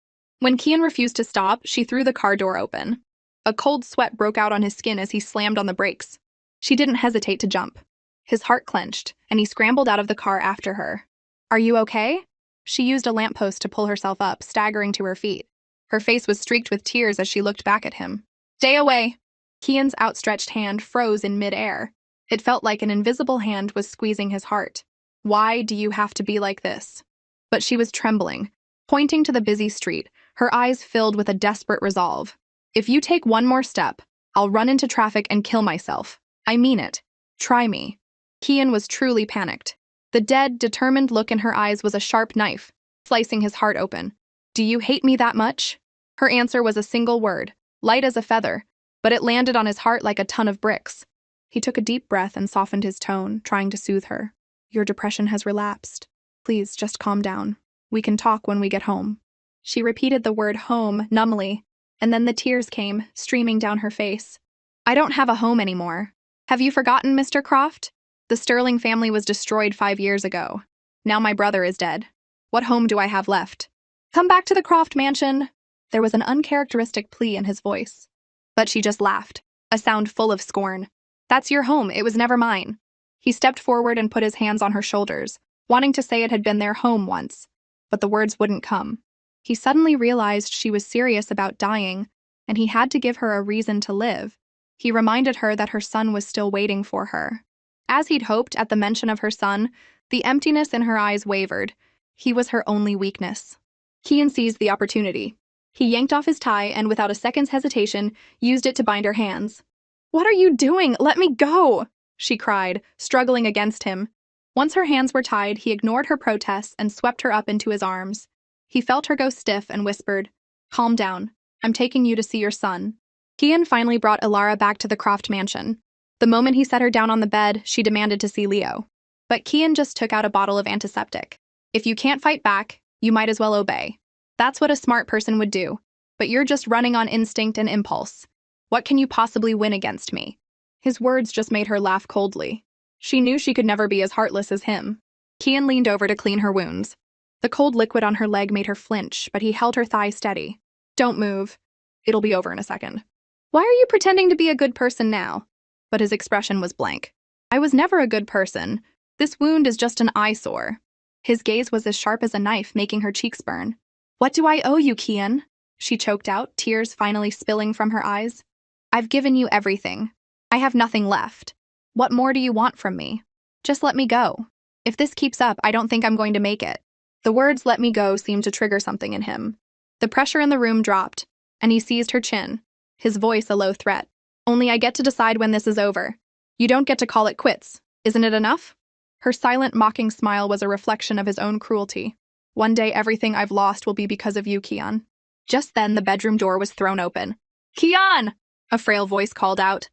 Speaker 1: When Kian refused to stop, she threw the car door open. A cold sweat broke out on his skin as he slammed on the brakes. She didn't hesitate to jump. His heart clenched, and he scrambled out of the car after her. Are you okay? She used a lamppost to pull herself up, staggering to her feet. Her face was streaked with tears as she looked back at him. Stay away! Kian's outstretched hand froze in midair. It felt like an invisible hand was squeezing his heart. Why do you have to be like this? But she was trembling, pointing to the busy street, her eyes filled with a desperate resolve. If you take one more step, I'll run into traffic and kill myself. I mean it. Try me. Kian was truly panicked. The dead, determined look in her eyes was a sharp knife, slicing his heart open. Do you hate me that much? Her answer was a single word, light as a feather, but it landed on his heart like a ton of bricks. He took a deep breath and softened his tone, trying to soothe her. Your depression has relapsed. Please, just calm down. We can talk when we get home. She repeated the word home numbly, and then the tears came, streaming down her face. I don't have a home anymore. Have you forgotten, Mr. Croft? The Sterling family was destroyed 5 years ago. Now my brother is dead. What home do I have left? Come back to the Croft mansion. There was an uncharacteristic plea in his voice. But she just laughed, a sound full of scorn. That's your home, it was never mine. He stepped forward and put his hands on her shoulders, wanting to say it had been their home once, but the words wouldn't come. He suddenly realized she was serious about dying, and he had to give her a reason to live. He reminded her that her son was still waiting for her. As he'd hoped at the mention of her son, the emptiness in her eyes wavered. He was her only weakness. Kian seized the opportunity. He yanked off his tie and, without a second's hesitation, used it to bind her hands. What are you doing? Let me go! She cried, struggling against him. Once her hands were tied, he ignored her protests and swept her up into his arms. He felt her go stiff and whispered, Calm down. I'm taking you to see your son. Kian finally brought Alara back to the Croft mansion. The moment he set her down on the bed, she demanded to see Leo. But Kian just took out a bottle of antiseptic. If you can't fight back, you might as well obey. That's what a smart person would do. But you're just running on instinct and impulse. What can you possibly win against me? His words just made her laugh coldly. She knew she could never be as heartless as him. Kian leaned over to clean her wounds. The cold liquid on her leg made her flinch, but he held her thigh steady. Don't move. It'll be over in a second. Why are you pretending to be a good person now? But his expression was blank. I was never a good person. This wound is just an eyesore. His gaze was as sharp as a knife, making her cheeks burn. What do I owe you, Kian? She choked out, tears finally spilling from her eyes. I've given you everything. I have nothing left. What more do you want from me? Just let me go. If this keeps up, I don't think I'm going to make it. The words let me go seemed to trigger something in him. The pressure in the room dropped, and he seized her chin, his voice a low threat. Only I get to decide when this is over. You don't get to call it quits. Isn't it enough? Her silent, mocking smile was a reflection of his own cruelty. One day everything I've lost will be because of you, Kian. Just then the bedroom door was thrown open. Kian! A frail voice called out.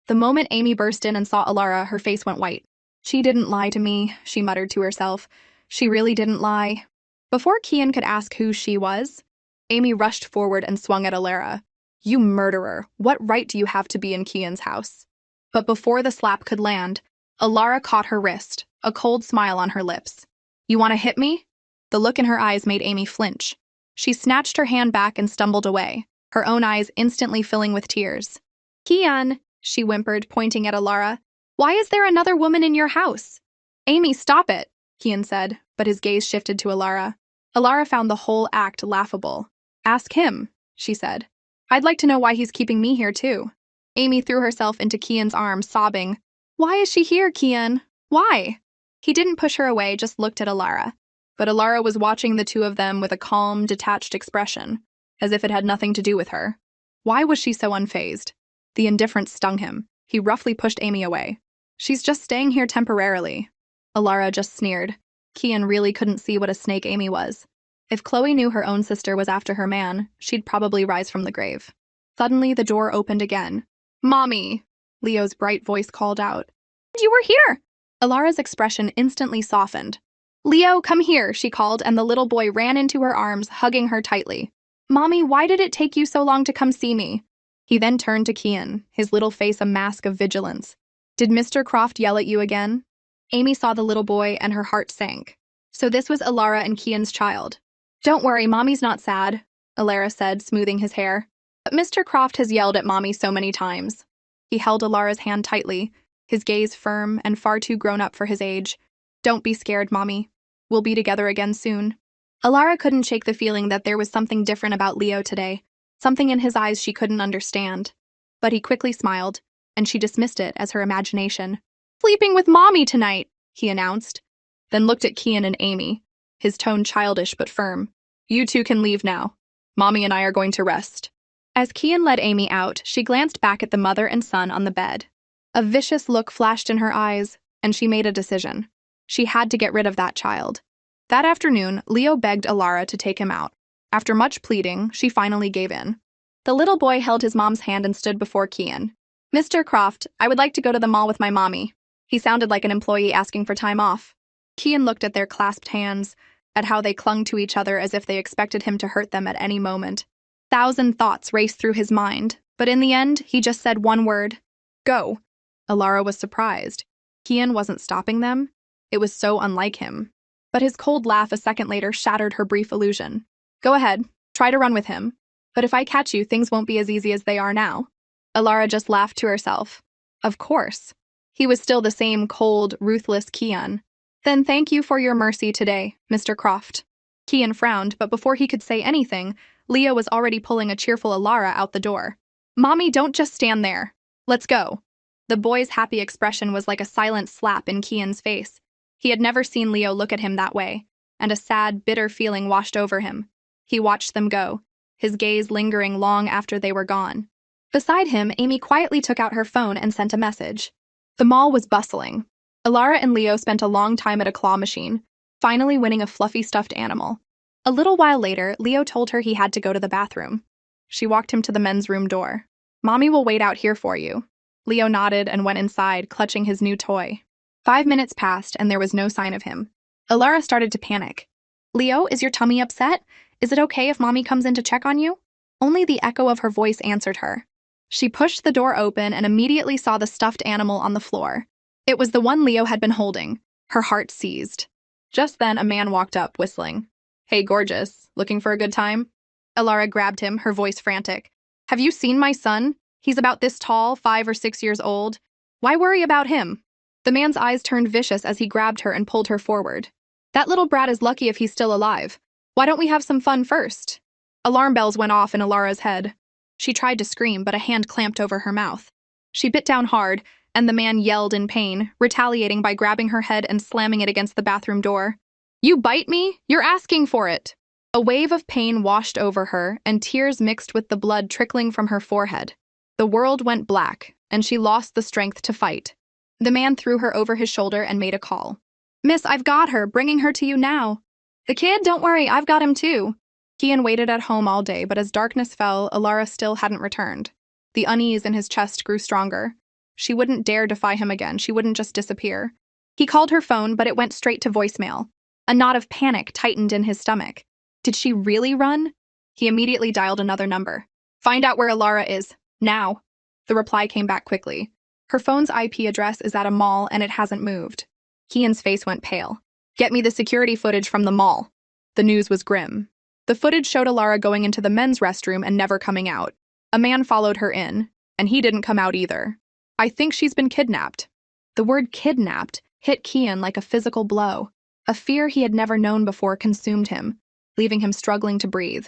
Speaker 1: The moment Amy burst in and saw Alara, her face went white. She didn't lie to me, she muttered to herself. She really didn't lie. Before Kian could ask who she was, Amy rushed forward and swung at Alara. You murderer, what right do you have to be in Kian's house? But before the slap could land, Alara caught her wrist, a cold smile on her lips. You want to hit me? The look in her eyes made Amy flinch. She snatched her hand back and stumbled away, her own eyes instantly filling with tears. Kian, she whimpered, pointing at Alara. Why is there another woman in your house? Amy, stop it, Kian said, but his gaze shifted to Alara. Alara found the whole act laughable. Ask him, she said. I'd like to know why he's keeping me here, too. Amy threw herself into Kian's arms, sobbing. Why is she here, Kian? Why? He didn't push her away, just looked at Alara. But Alara was watching the two of them with a calm, detached expression, as if it had nothing to do with her. Why was she so unfazed? The indifference stung him. He roughly pushed Amy away. She's just staying here temporarily. Alara just sneered. Kian really couldn't see what a snake Amy was. If Chloe knew her own sister was after her man, she'd probably rise from the grave. Suddenly, the door opened again. "Mommy!" Leo's bright voice called out. "You were here!" Alara's expression instantly softened. "Leo, come here," she called, and the little boy ran into her arms, hugging her tightly. "Mommy, why did it take you so long to come see me?" He then turned to Kian, his little face a mask of vigilance. "Did Mr. Croft yell at you again?" Amy saw the little boy, and her heart sank. So this was Alara and Kian's child. "Don't worry, Mommy's not sad," Alara said, smoothing his hair. "But Mr. Croft has yelled at Mommy so many times." He held Alara's hand tightly, his gaze firm and far too grown up for his age. "Don't be scared, Mommy. We'll be together again soon." Alara couldn't shake the feeling that there was something different about Leo today, something in his eyes she couldn't understand. But he quickly smiled, and she dismissed it as her imagination. "Sleeping with Mommy tonight," he announced, then looked at Kian and Amy, his tone childish but firm. "You two can leave now. Mommy and I are going to rest." As Kian led Amy out, she glanced back at the mother and son on the bed. A vicious look flashed in her eyes, and she made a decision. She had to get rid of that child. That afternoon, Leo begged Alara to take him out. After much pleading, she finally gave in. The little boy held his mom's hand and stood before Kian. "Mr. Croft, I would like to go to the mall with my mommy." He sounded like an employee asking for time off. Kian looked at their clasped hands, at how they clung to each other as if they expected him to hurt them at any moment. 1,000 thoughts raced through his mind, but in the end, he just said one word: "Go." Alara was surprised. Kian wasn't stopping them. It was so unlike him. But his cold laugh a second later shattered her brief illusion. "Go ahead, try to run with him. But if I catch you, things won't be as easy as they are now." Alara just laughed to herself. Of course. He was still the same cold, ruthless Kian. "Then thank you for your mercy today, Mr. Croft." Kian frowned, but before he could say anything, Leo was already pulling a cheerful Alara out the door. "Mommy, don't just stand there. Let's go." The boy's happy expression was like a silent slap in Kian's face. He had never seen Leo look at him that way, and a sad, bitter feeling washed over him. He watched them go, his gaze lingering long after they were gone. Beside him, Amy quietly took out her phone and sent a message. The mall was bustling. Alara and Leo spent a long time at a claw machine, finally winning a fluffy stuffed animal. A little while later, Leo told her he had to go to the bathroom. She walked him to the men's room door. "Mommy will wait out here for you." Leo nodded and went inside, clutching his new toy. 5 minutes passed, and there was no sign of him. Alara started to panic. "Leo, is your tummy upset? Is it okay if Mommy comes in to check on you?" Only the echo of her voice answered her. She pushed the door open and immediately saw the stuffed animal on the floor. It was the one Leo had been holding. Her heart seized. Just then, a man walked up, whistling. "Hey, gorgeous. Looking for a good time?" Alara grabbed him, her voice frantic. "Have you seen my son? He's about this tall, 5 or 6 years old. Why worry about him?" The man's eyes turned vicious as he grabbed her and pulled her forward. "That little brat is lucky if he's still alive. Why don't we have some fun first?" Alarm bells went off in Alara's head. She tried to scream, but a hand clamped over her mouth. She bit down hard, and the man yelled in pain, retaliating by grabbing her head and slamming it against the bathroom door. "You bite me? You're asking for it!" A wave of pain washed over her, and tears mixed with the blood trickling from her forehead. The world went black, and she lost the strength to fight. The man threw her over his shoulder and made a call. "Miss, I've got her, bringing her to you now." "The kid? Don't worry, I've got him too." Kian waited at home all day, but as darkness fell, Alara still hadn't returned. The unease in his chest grew stronger. She wouldn't dare defy him again. She wouldn't just disappear. He called her phone, but it went straight to voicemail. A knot of panic tightened in his stomach. Did she really run? He immediately dialed another number. "Find out where Alara is. Now." The reply came back quickly. "Her phone's IP address is at a mall and it hasn't moved." Kian's face went pale. "Get me the security footage from the mall." The news was grim. The footage showed Alara going into the men's restroom and never coming out. A man followed her in, and he didn't come out either. "I think she's been kidnapped." The word kidnapped hit Kian like a physical blow. A fear he had never known before consumed him, leaving him struggling to breathe.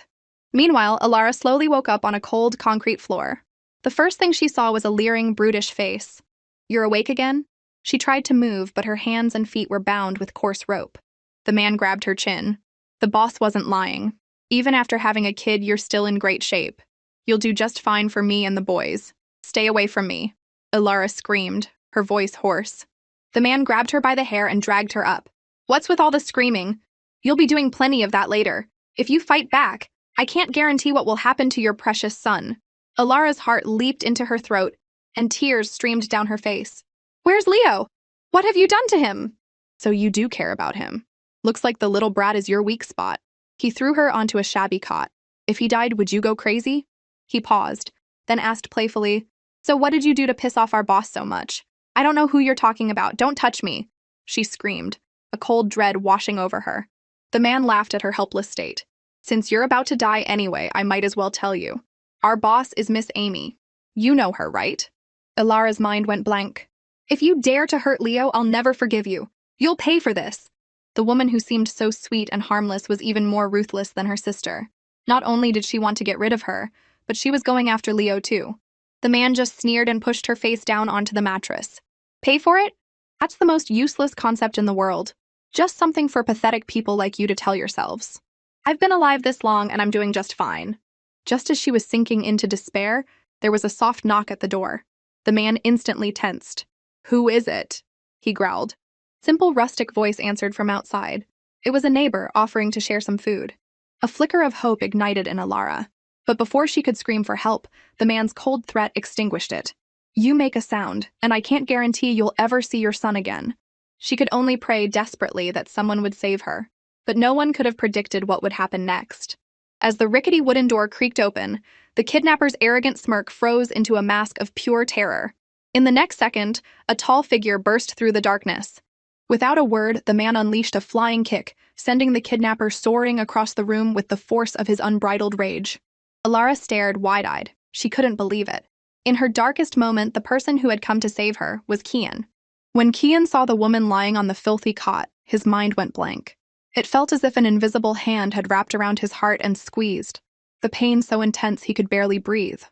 Speaker 1: Meanwhile, Alara slowly woke up on a cold concrete floor. The first thing she saw was a leering, brutish face. "You're awake again?" She tried to move, but her hands and feet were bound with coarse rope. The man grabbed her chin. "The boss wasn't lying. Even after having a kid, you're still in great shape. You'll do just fine for me and the boys. Stay away from me." Alara screamed, her voice hoarse. The man grabbed her by the hair and dragged her up. "What's with all the screaming? You'll be doing plenty of that later. If you fight back, I can't guarantee what will happen to your precious son." Alara's heart leaped into her throat, and tears streamed down her face. Where's Leo? What have you done to him? So you do care about him. Looks like the little brat is your weak spot. He threw her onto a shabby cot. If he died, would you go crazy? He paused, then asked playfully, So what did you do to piss off our boss so much? I don't know who you're talking about. Don't touch me. She screamed, a cold dread washing over her. The man laughed at her helpless state. Since you're about to die anyway, I might as well tell you. Our boss is Miss Amy. You know her, right? Alara's mind went blank. If you dare to hurt Leo, I'll never forgive you. You'll pay for this. The woman who seemed so sweet and harmless was even more ruthless than her sister. Not only did she want to get rid of her, but she was going after Leo too. The man just sneered and pushed her face down onto the mattress. Pay for it? That's the most useless concept in the world. Just something for pathetic people like you to tell yourselves. I've been alive this long and I'm doing just fine. Just as she was sinking into despair, there was a soft knock at the door. The man instantly tensed. Who is it? He growled. Simple rustic voice answered from outside. It was a neighbor offering to share some food. A flicker of hope ignited in Alara. But before she could scream for help, the man's cold threat extinguished it. You make a sound, and I can't guarantee you'll ever see your son again. She could only pray desperately that someone would save her. But no one could have predicted what would happen next. As the rickety wooden door creaked open, the kidnapper's arrogant smirk froze into a mask of pure terror. In the next second, a tall figure burst through the darkness. Without a word, the man unleashed a flying kick, sending the kidnapper soaring across the room with the force of his unbridled rage. Alara stared wide-eyed. She couldn't believe it. In her darkest moment, the person who had come to save her was Kian. When Kian saw the woman lying on the filthy cot, his mind went blank. It felt as if an invisible hand had wrapped around his heart and squeezed, the pain so intense he could barely breathe.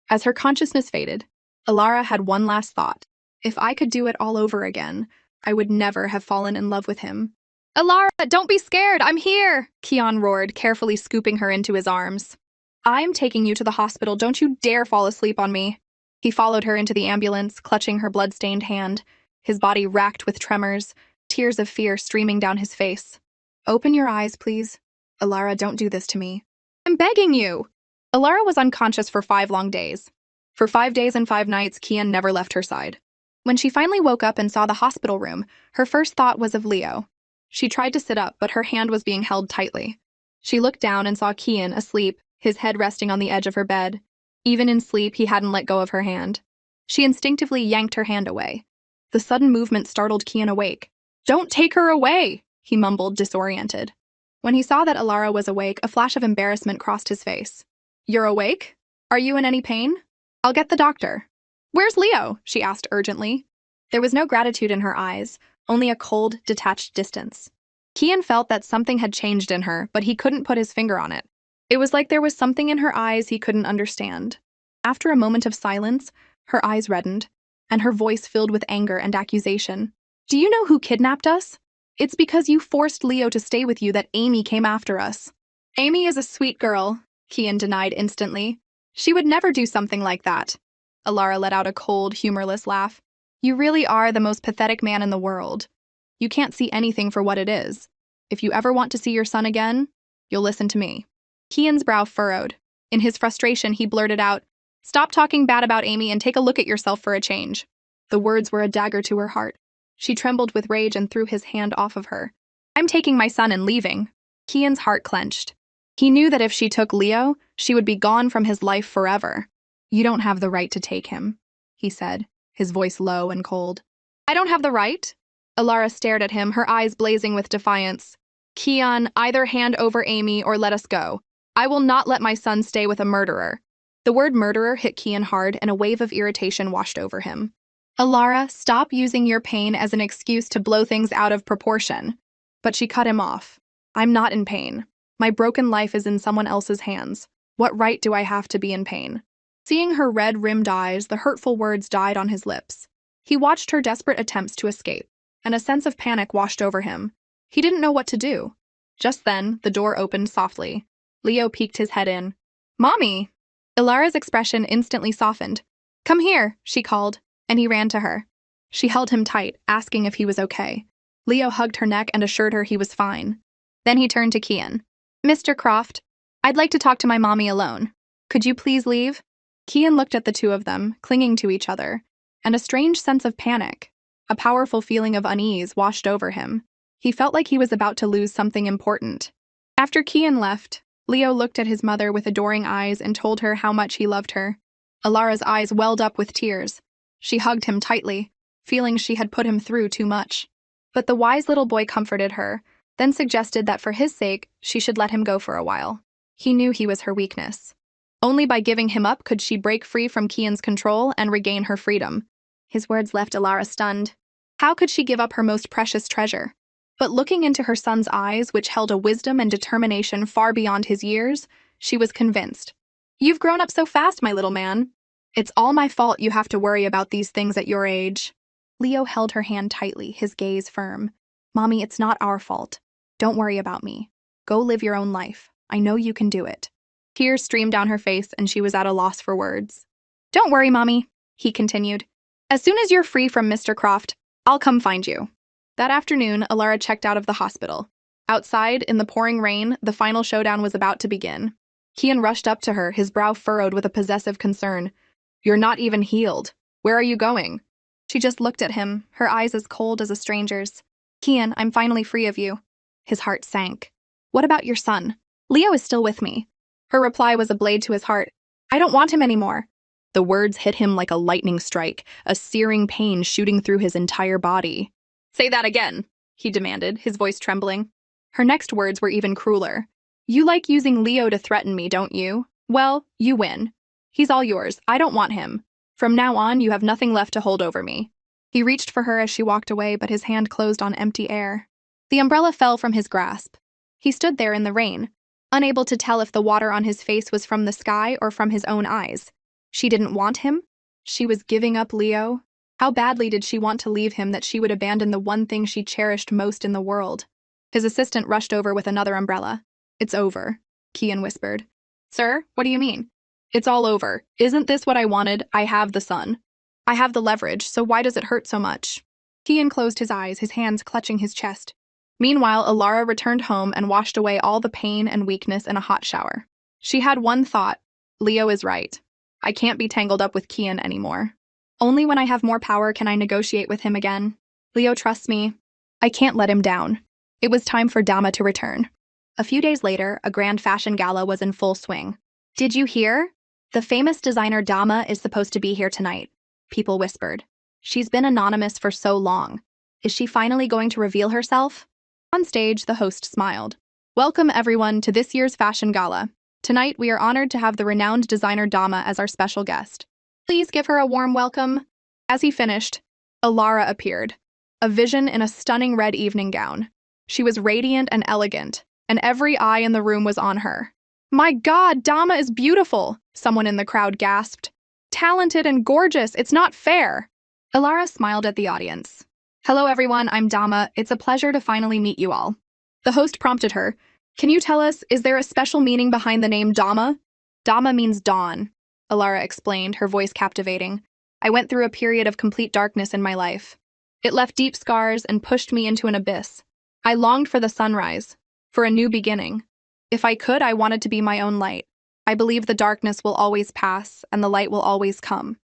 Speaker 1: As her consciousness faded, Alara had one last thought. If I could do it all over again, I would never have fallen in love with him. Alara, don't be scared, I'm here! Kian roared, carefully scooping her into his arms. I'm taking you to the hospital, don't you dare fall asleep on me. He followed her into the ambulance, clutching her blood-stained hand, his body racked with tremors, tears of fear streaming down his face. Open your eyes, please. Alara, don't do this to me. I'm begging you! Alara was unconscious for 5 long days. For 5 days and 5 nights, Kian never left her side. When she finally woke up and saw the hospital room, her first thought was of Leo. She tried to sit up, but her hand was being held tightly. She looked down and saw Kian asleep, his head resting on the edge of her bed. Even in sleep, he hadn't let go of her hand. She instinctively yanked her hand away. The sudden movement startled Kian awake. Don't take her away! He mumbled, disoriented. When he saw that Alara was awake, a flash of embarrassment crossed his face. You're awake? Are you in any pain? I'll get the doctor. Where's Leo? She asked urgently. There was no gratitude in her eyes, only a cold, detached distance. Kian felt that something had changed in her, but he couldn't put his finger on it. It was like there was something in her eyes he couldn't understand. After a moment of silence, her eyes reddened, and her voice filled with anger and accusation. Do you know who kidnapped us? It's because you forced Leo to stay with you that Amy came after us. Amy is a sweet girl, Kian denied instantly. She would never do something like that. Alara let out a cold, humorless laugh. You really are the most pathetic man in the world. You can't see anything for what it is. If you ever want to see your son again, you'll listen to me. Kian's brow furrowed. In his frustration, he blurted out, Stop talking bad about Amy and take a look at yourself for a change. The words were a dagger to her heart. She trembled with rage and threw his hand off of her. I'm taking my son and leaving. Kian's heart clenched. He knew that if she took Leo, she would be gone from his life forever. You don't have the right to take him, he said, his voice low and cold. I don't have the right? Alara stared at him, her eyes blazing with defiance. Kian, either hand over Amy or let us go. I will not let my son stay with a murderer. The word murderer hit Kian hard and a wave of irritation washed over him. Alara, stop using your pain as an excuse to blow things out of proportion. But she cut him off. I'm not in pain. My broken life is in someone else's hands. What right do I have to be in pain? Seeing her red-rimmed eyes, the hurtful words died on his lips. He watched her desperate attempts to escape, and a sense of panic washed over him. He didn't know what to do. Just then, the door opened softly. Leo peeked his head in. Mommy! Ilara's expression instantly softened. Come here, she called, and he ran to her. She held him tight, asking if he was okay. Leo hugged her neck and assured her he was fine. Then he turned to Kian. Mr. Croft, I'd like to talk to my mommy alone. Could you please leave? Kian looked at the two of them, clinging to each other, and a strange sense of panic, a powerful feeling of unease washed over him. He felt like he was about to lose something important. After Kian left, Leo looked at his mother with adoring eyes and told her how much he loved her. Alara's eyes welled up with tears. She hugged him tightly, feeling she had put him through too much. But the wise little boy comforted her, then suggested that for his sake, she should let him go for a while. He knew he was her weakness. Only by giving him up could she break free from Kian's control and regain her freedom. His words left Alara stunned. How could she give up her most precious treasure? But looking into her son's eyes, which held a wisdom and determination far beyond his years, she was convinced. You've grown up so fast, my little man. It's all my fault you have to worry about these things at your age. Leo held her hand tightly, his gaze firm. Mommy, it's not our fault. Don't worry about me. Go live your own life. I know you can do it. Tears streamed down her face, and she was at a loss for words. Don't worry, Mommy, he continued. As soon as you're free from Mr. Croft, I'll come find you. That afternoon, Alara checked out of the hospital. Outside, in the pouring rain, the final showdown was about to begin. Kian rushed up to her, his brow furrowed with a possessive concern. You're not even healed. Where are you going? She just looked at him, her eyes as cold as a stranger's. Kian, I'm finally free of you. His heart sank. What about your son? Leo is still with me. Her reply was a blade to his heart. I don't want him anymore. The words hit him like a lightning strike, a searing pain shooting through his entire body. Say that again, he demanded, his voice trembling. Her next words were even crueler. You like using Leo to threaten me, don't you? Well, you win. He's all yours. I don't want him. From now on, you have nothing left to hold over me. He reached for her as she walked away, but his hand closed on empty air. The umbrella fell from his grasp. He stood there in the rain, unable to tell if the water on his face was from the sky or from his own eyes. She didn't want him? She was giving up Leo? How badly did she want to leave him that she would abandon the one thing she cherished most in the world? His assistant rushed over with another umbrella. It's over, Kian whispered. Sir, what do you mean? It's all over. Isn't this what I wanted? I have the sun. I have the leverage, so why does it hurt so much? Kian closed his eyes, his hands clutching his chest. Meanwhile, Alara returned home and washed away all the pain and weakness in a hot shower. She had one thought. Leo is right. I can't be tangled up with Kian anymore. Only when I have more power can I negotiate with him again. Leo trusts me. I can't let him down. It was time for Dama to return. A few days later, a grand fashion gala was in full swing. Did you hear? The famous designer Dama is supposed to be here tonight, people whispered. She's been anonymous for so long. Is she finally going to reveal herself? On stage, the host smiled. Welcome, everyone, to this year's fashion gala. Tonight, we are honored to have the renowned designer Dama as our special guest. Please give her a warm welcome. As he finished, Alara appeared, a vision in a stunning red evening gown. She was radiant and elegant, and every eye in the room was on her. My God, Dama is beautiful, someone in the crowd gasped. Talented and gorgeous, it's not fair. Alara smiled at the audience. Hello everyone, I'm Dama. It's a pleasure to finally meet you all. The host prompted her. Can you tell us, is there a special meaning behind the name Dama? Dama means dawn, Alara explained, her voice captivating. I went through a period of complete darkness in my life. It left deep scars and pushed me into an abyss. I longed for the sunrise, for a new beginning. If I could, I wanted to be my own light. I believe the darkness will always pass and the light will always come.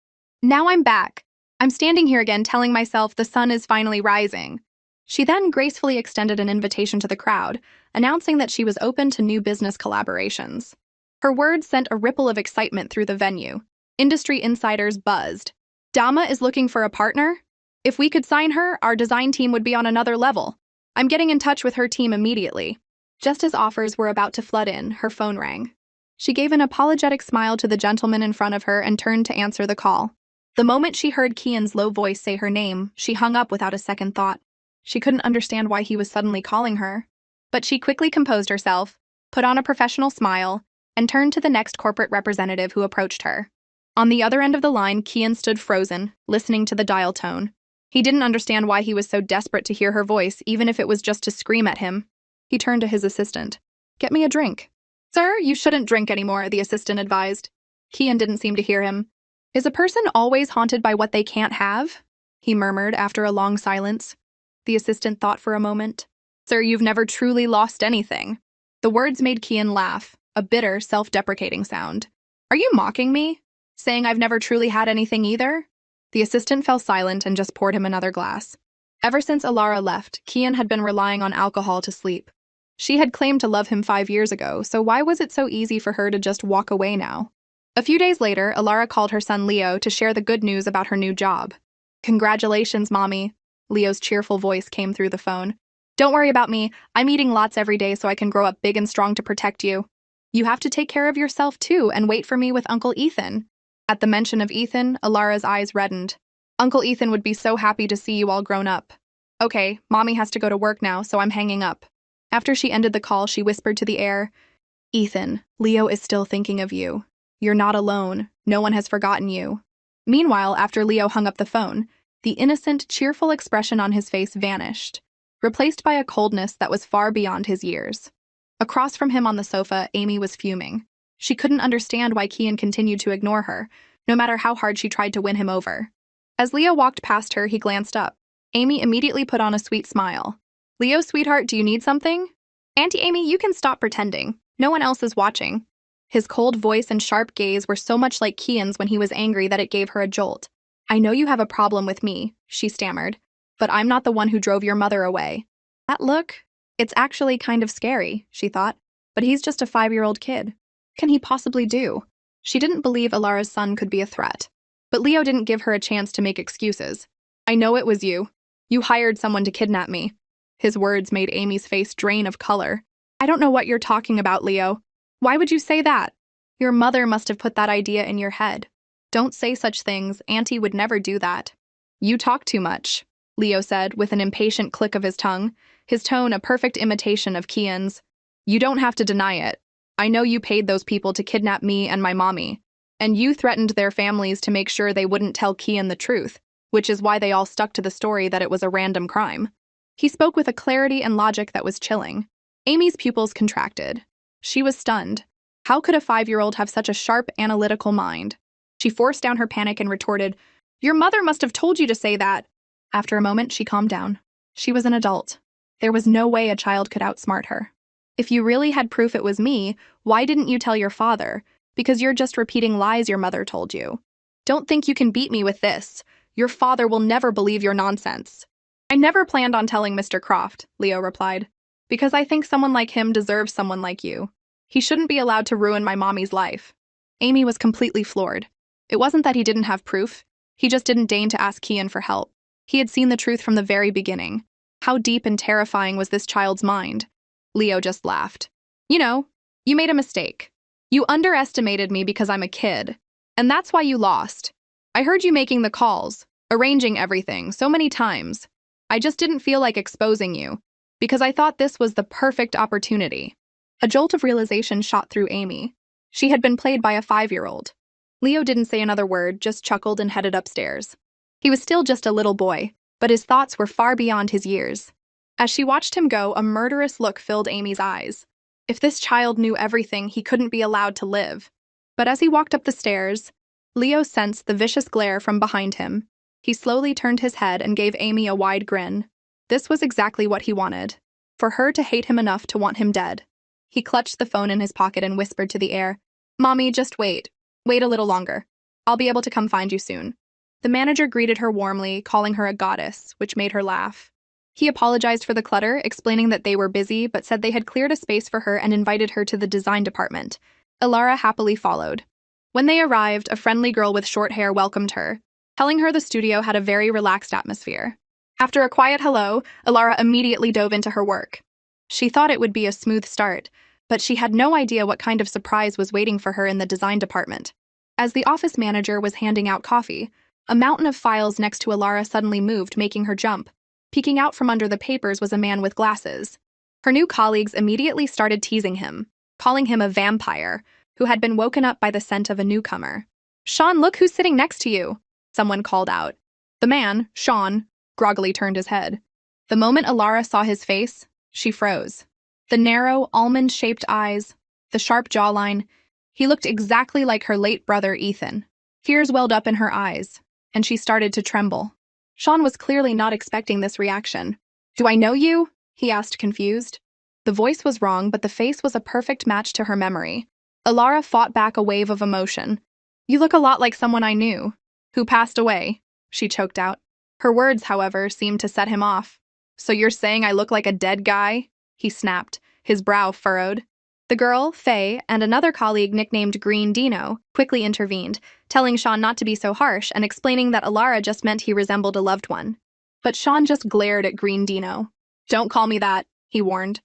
Speaker 1: Now I'm back. I'm standing here again telling myself the sun is finally rising. She then gracefully extended an invitation to the crowd, announcing that she was open to new business collaborations. Her words sent a ripple of excitement through the venue. Industry insiders buzzed. Dama is looking for a partner? If we could sign her, our design team would be on another level. I'm getting in touch with her team immediately. Just as offers were about to flood in, her phone rang. She gave an apologetic smile to the gentleman in front of her and turned to answer the call. The moment she heard Kian's low voice say her name, she hung up without a second thought. She couldn't understand why he was suddenly calling her. But she quickly composed herself, put on a professional smile, and turned to the next corporate representative who approached her. On the other end of the line, Kian stood frozen, listening to the dial tone. He didn't understand why he was so desperate to hear her voice, even if it was just to scream at him. He turned to his assistant. Get me a drink. Sir, you shouldn't drink anymore, the assistant advised. Kian didn't seem to hear him. Is a person always haunted by what they can't have? He murmured after a long silence. The assistant thought for a moment. Sir, you've never truly lost anything. The words made Kian laugh, a bitter, self-deprecating sound. Are you mocking me? Saying I've never truly had anything either? The assistant fell silent and just poured him another glass. Ever since Alara left, Kian had been relying on alcohol to sleep. She had claimed to love him 5 years ago, so why was it so easy for her to just walk away now? A few days later, Alara called her son Leo to share the good news about her new job. Congratulations, Mommy. Leo's cheerful voice came through the phone. Don't worry about me. I'm eating lots every day so I can grow up big and strong to protect you. You have to take care of yourself too and wait for me with Uncle Ethan. At the mention of Ethan, Alara's eyes reddened. Uncle Ethan would be so happy to see you all grown up. Okay, Mommy has to go to work now, so I'm hanging up. After she ended the call, she whispered to the air, Ethan, Leo is still thinking of you. You're not alone. No one has forgotten you. Meanwhile, after Leo hung up the phone, the innocent, cheerful expression on his face vanished, replaced by a coldness that was far beyond his years. Across from him on the sofa, Amy was fuming. She couldn't understand why Kian continued to ignore her, no matter how hard she tried to win him over. As Leo walked past her, he glanced up. Amy immediately put on a sweet smile. Leo, sweetheart, do you need something? Auntie Amy, you can stop pretending. No one else is watching. His cold voice and sharp gaze were so much like Kian's when he was angry that it gave her a jolt. I know you have a problem with me, she stammered, but I'm not the one who drove your mother away. That look? It's actually kind of scary, she thought, but he's just a 5-year-old kid. What can he possibly do? She didn't believe Alara's son could be a threat. But Leo didn't give her a chance to make excuses. I know it was you. You hired someone to kidnap me. His words made Amy's face drain of color. I don't know what you're talking about, Leo. Why would you say that? Your mother must have put that idea in your head. Don't say such things. Auntie would never do that. You talk too much, Leo said with an impatient click of his tongue, his tone a perfect imitation of Kian's. You don't have to deny it. I know you paid those people to kidnap me and my mommy, and you threatened their families to make sure they wouldn't tell Kian the truth, which is why they all stuck to the story that it was a random crime. He spoke with a clarity and logic that was chilling. Amy's pupils contracted. She was stunned. How could a 5-year-old have such a sharp, analytical mind? She forced down her panic and retorted, Your mother must have told you to say that. After a moment, she calmed down. She was an adult. There was no way a child could outsmart her. If you really had proof it was me, why didn't you tell your father? Because you're just repeating lies your mother told you. Don't think you can beat me with this. Your father will never believe your nonsense. I never planned on telling Mr. Croft, Leo replied, because I think someone like him deserves someone like you. He shouldn't be allowed to ruin my mommy's life. Amy was completely floored. It wasn't that he didn't have proof. He just didn't deign to ask Kian for help. He had seen the truth from the very beginning. How deep and terrifying was this child's mind? Leo just laughed. You know, you made a mistake. You underestimated me because I'm a kid. And that's why you lost. I heard you making the calls, arranging everything so many times. I just didn't feel like exposing you, because I thought this was the perfect opportunity. A jolt of realization shot through Amy. She had been played by a 5-year-old. Leo didn't say another word, just chuckled and headed upstairs. He was still just a little boy, but his thoughts were far beyond his years. As she watched him go, a murderous look filled Amy's eyes. If this child knew everything, he couldn't be allowed to live. But as he walked up the stairs, Leo sensed the vicious glare from behind him. He slowly turned his head and gave Amy a wide grin. This was exactly what he wanted. For her to hate him enough to want him dead. He clutched the phone in his pocket and whispered to the air, Mommy, just wait. Wait a little longer. I'll be able to come find you soon. The manager greeted her warmly, calling her a goddess, which made her laugh. He apologized for the clutter, explaining that they were busy, but said they had cleared a space for her and invited her to the design department. Alara happily followed. When they arrived, a friendly girl with short hair welcomed her, telling her the studio had a very relaxed atmosphere. After a quiet hello, Alara immediately dove into her work. She thought it would be a smooth start, but she had no idea what kind of surprise was waiting for her in the design department. As the office manager was handing out coffee, a mountain of files next to Alara suddenly moved, making her jump. Peeking out from under the papers was a man with glasses. Her new colleagues immediately started teasing him, calling him a vampire, who had been woken up by the scent of a newcomer. Sean, look who's sitting next to you, someone called out. The man, Sean, groggily turned his head. The moment Alara saw his face, she froze. The narrow, almond-shaped eyes, the sharp jawline, he looked exactly like her late brother, Ethan. Tears welled up in her eyes, and she started to tremble. Sean was clearly not expecting this reaction. Do I know you? He asked, confused. The voice was wrong, but the face was a perfect match to her memory. Alara fought back a wave of emotion. You look a lot like someone I knew, who passed away, she choked out. Her words, however, seemed to set him off. So you're saying I look like a dead guy? He snapped, his brow furrowed. The girl, Faye, and another colleague nicknamed Green Dino quickly intervened, telling Sean not to be so harsh and explaining that Alara just meant he resembled a loved one. But Sean just glared at Green Dino. Don't call me that, he warned.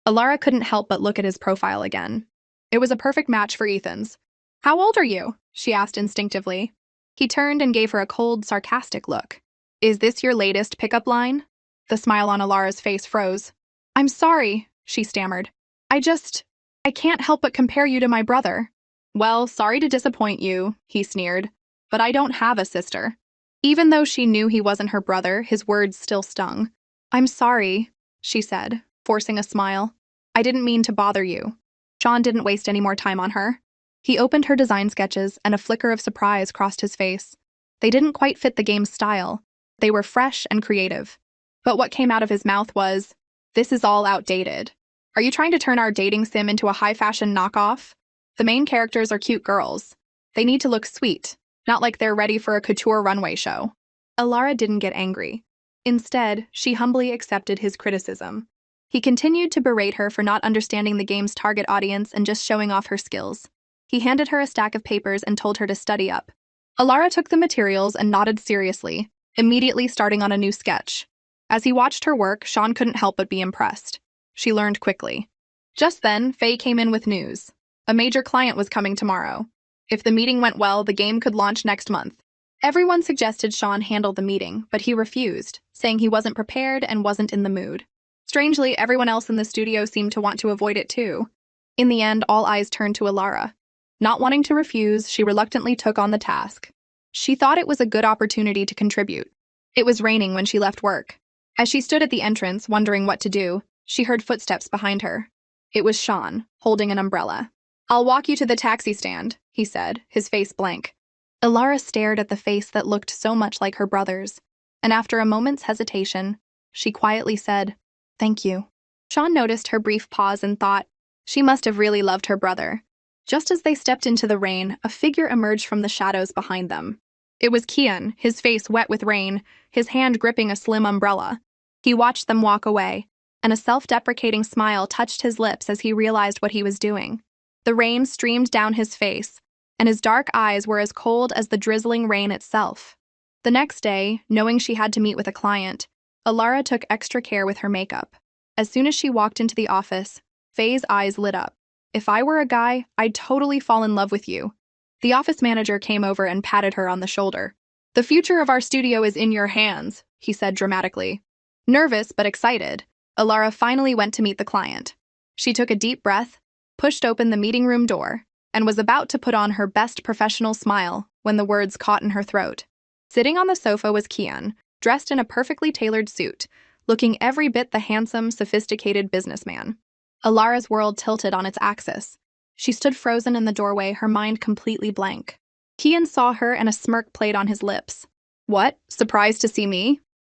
Speaker 1: Alara couldn't help but look at his profile again. It was a perfect match for Ethan's. How old are you? She asked instinctively. He turned and gave her a cold, sarcastic look. Is this your latest pickup line? The smile on Alara's face froze. I'm sorry, she stammered. I can't help but compare you to my brother. Well, sorry to disappoint you, he sneered, but I don't have a sister. Even though she knew he wasn't her brother, his words still stung. I'm sorry, she said, forcing a smile. I didn't mean to bother you. Sean didn't waste any more time on her. He opened her design sketches, and a flicker of surprise crossed his face. They didn't quite fit the game's style. They were fresh and creative. But what came out of his mouth was, "This is all outdated. Are you trying to turn our dating sim into a high-fashion knockoff? The main characters are cute girls. They need to look sweet, not like they're ready for a couture runway show." Alara didn't get angry. Instead, she humbly accepted his criticism. He continued to berate her for not understanding the game's target audience and just showing off her skills. He handed her a stack of papers and told her to study up. Alara took the materials and nodded seriously, immediately starting on a new sketch. As he watched her work, Sean couldn't help but be impressed. She learned quickly. Just then, Faye came in with news. A major client was coming tomorrow. If the meeting went well, the game could launch next month. Everyone suggested Sean handle the meeting, but he refused, saying he wasn't prepared and wasn't in the mood. Strangely, everyone else in the studio seemed to want to avoid it too. In the end, all eyes turned to Alara. Not wanting to refuse, she reluctantly took on the task. She thought it was a good opportunity to contribute. It was raining when she left work. As she stood at the entrance, wondering what to do, she heard footsteps behind her. It was Sean, holding an umbrella. I'll walk you to the taxi stand, he said, his face blank. Alara stared at the face that looked so much like her brother's, and after a moment's hesitation, she quietly said, "Thank you." Sean noticed her brief pause and thought, she must have really loved her brother. Just as they stepped into the rain, a figure emerged from the shadows behind them. It was Kian, his face wet with rain, his hand gripping a slim umbrella. He watched them walk away, and a self-deprecating smile touched his lips as he realized what he was doing. The rain streamed down his face, and his dark eyes were as cold as the drizzling rain itself. The next day, knowing she had to meet with a client, Alara took extra care with her makeup. As soon as she walked into the office, Faye's eyes lit up. If I were a guy, I'd totally fall in love with you. The office manager came over and patted her on the shoulder. The future of our studio is in your hands, he said dramatically. Nervous but excited, Alara finally went to meet the client. She took a deep breath, pushed open the meeting room door, and was about to put on her best professional smile when the words caught in her throat. Sitting on the sofa was Kian, dressed in a perfectly tailored suit, looking every bit the handsome, sophisticated businessman. Alara's world tilted on its axis. She stood frozen in the doorway, her mind completely blank. Kian saw her and a smirk played on his lips. What? Surprised to see me?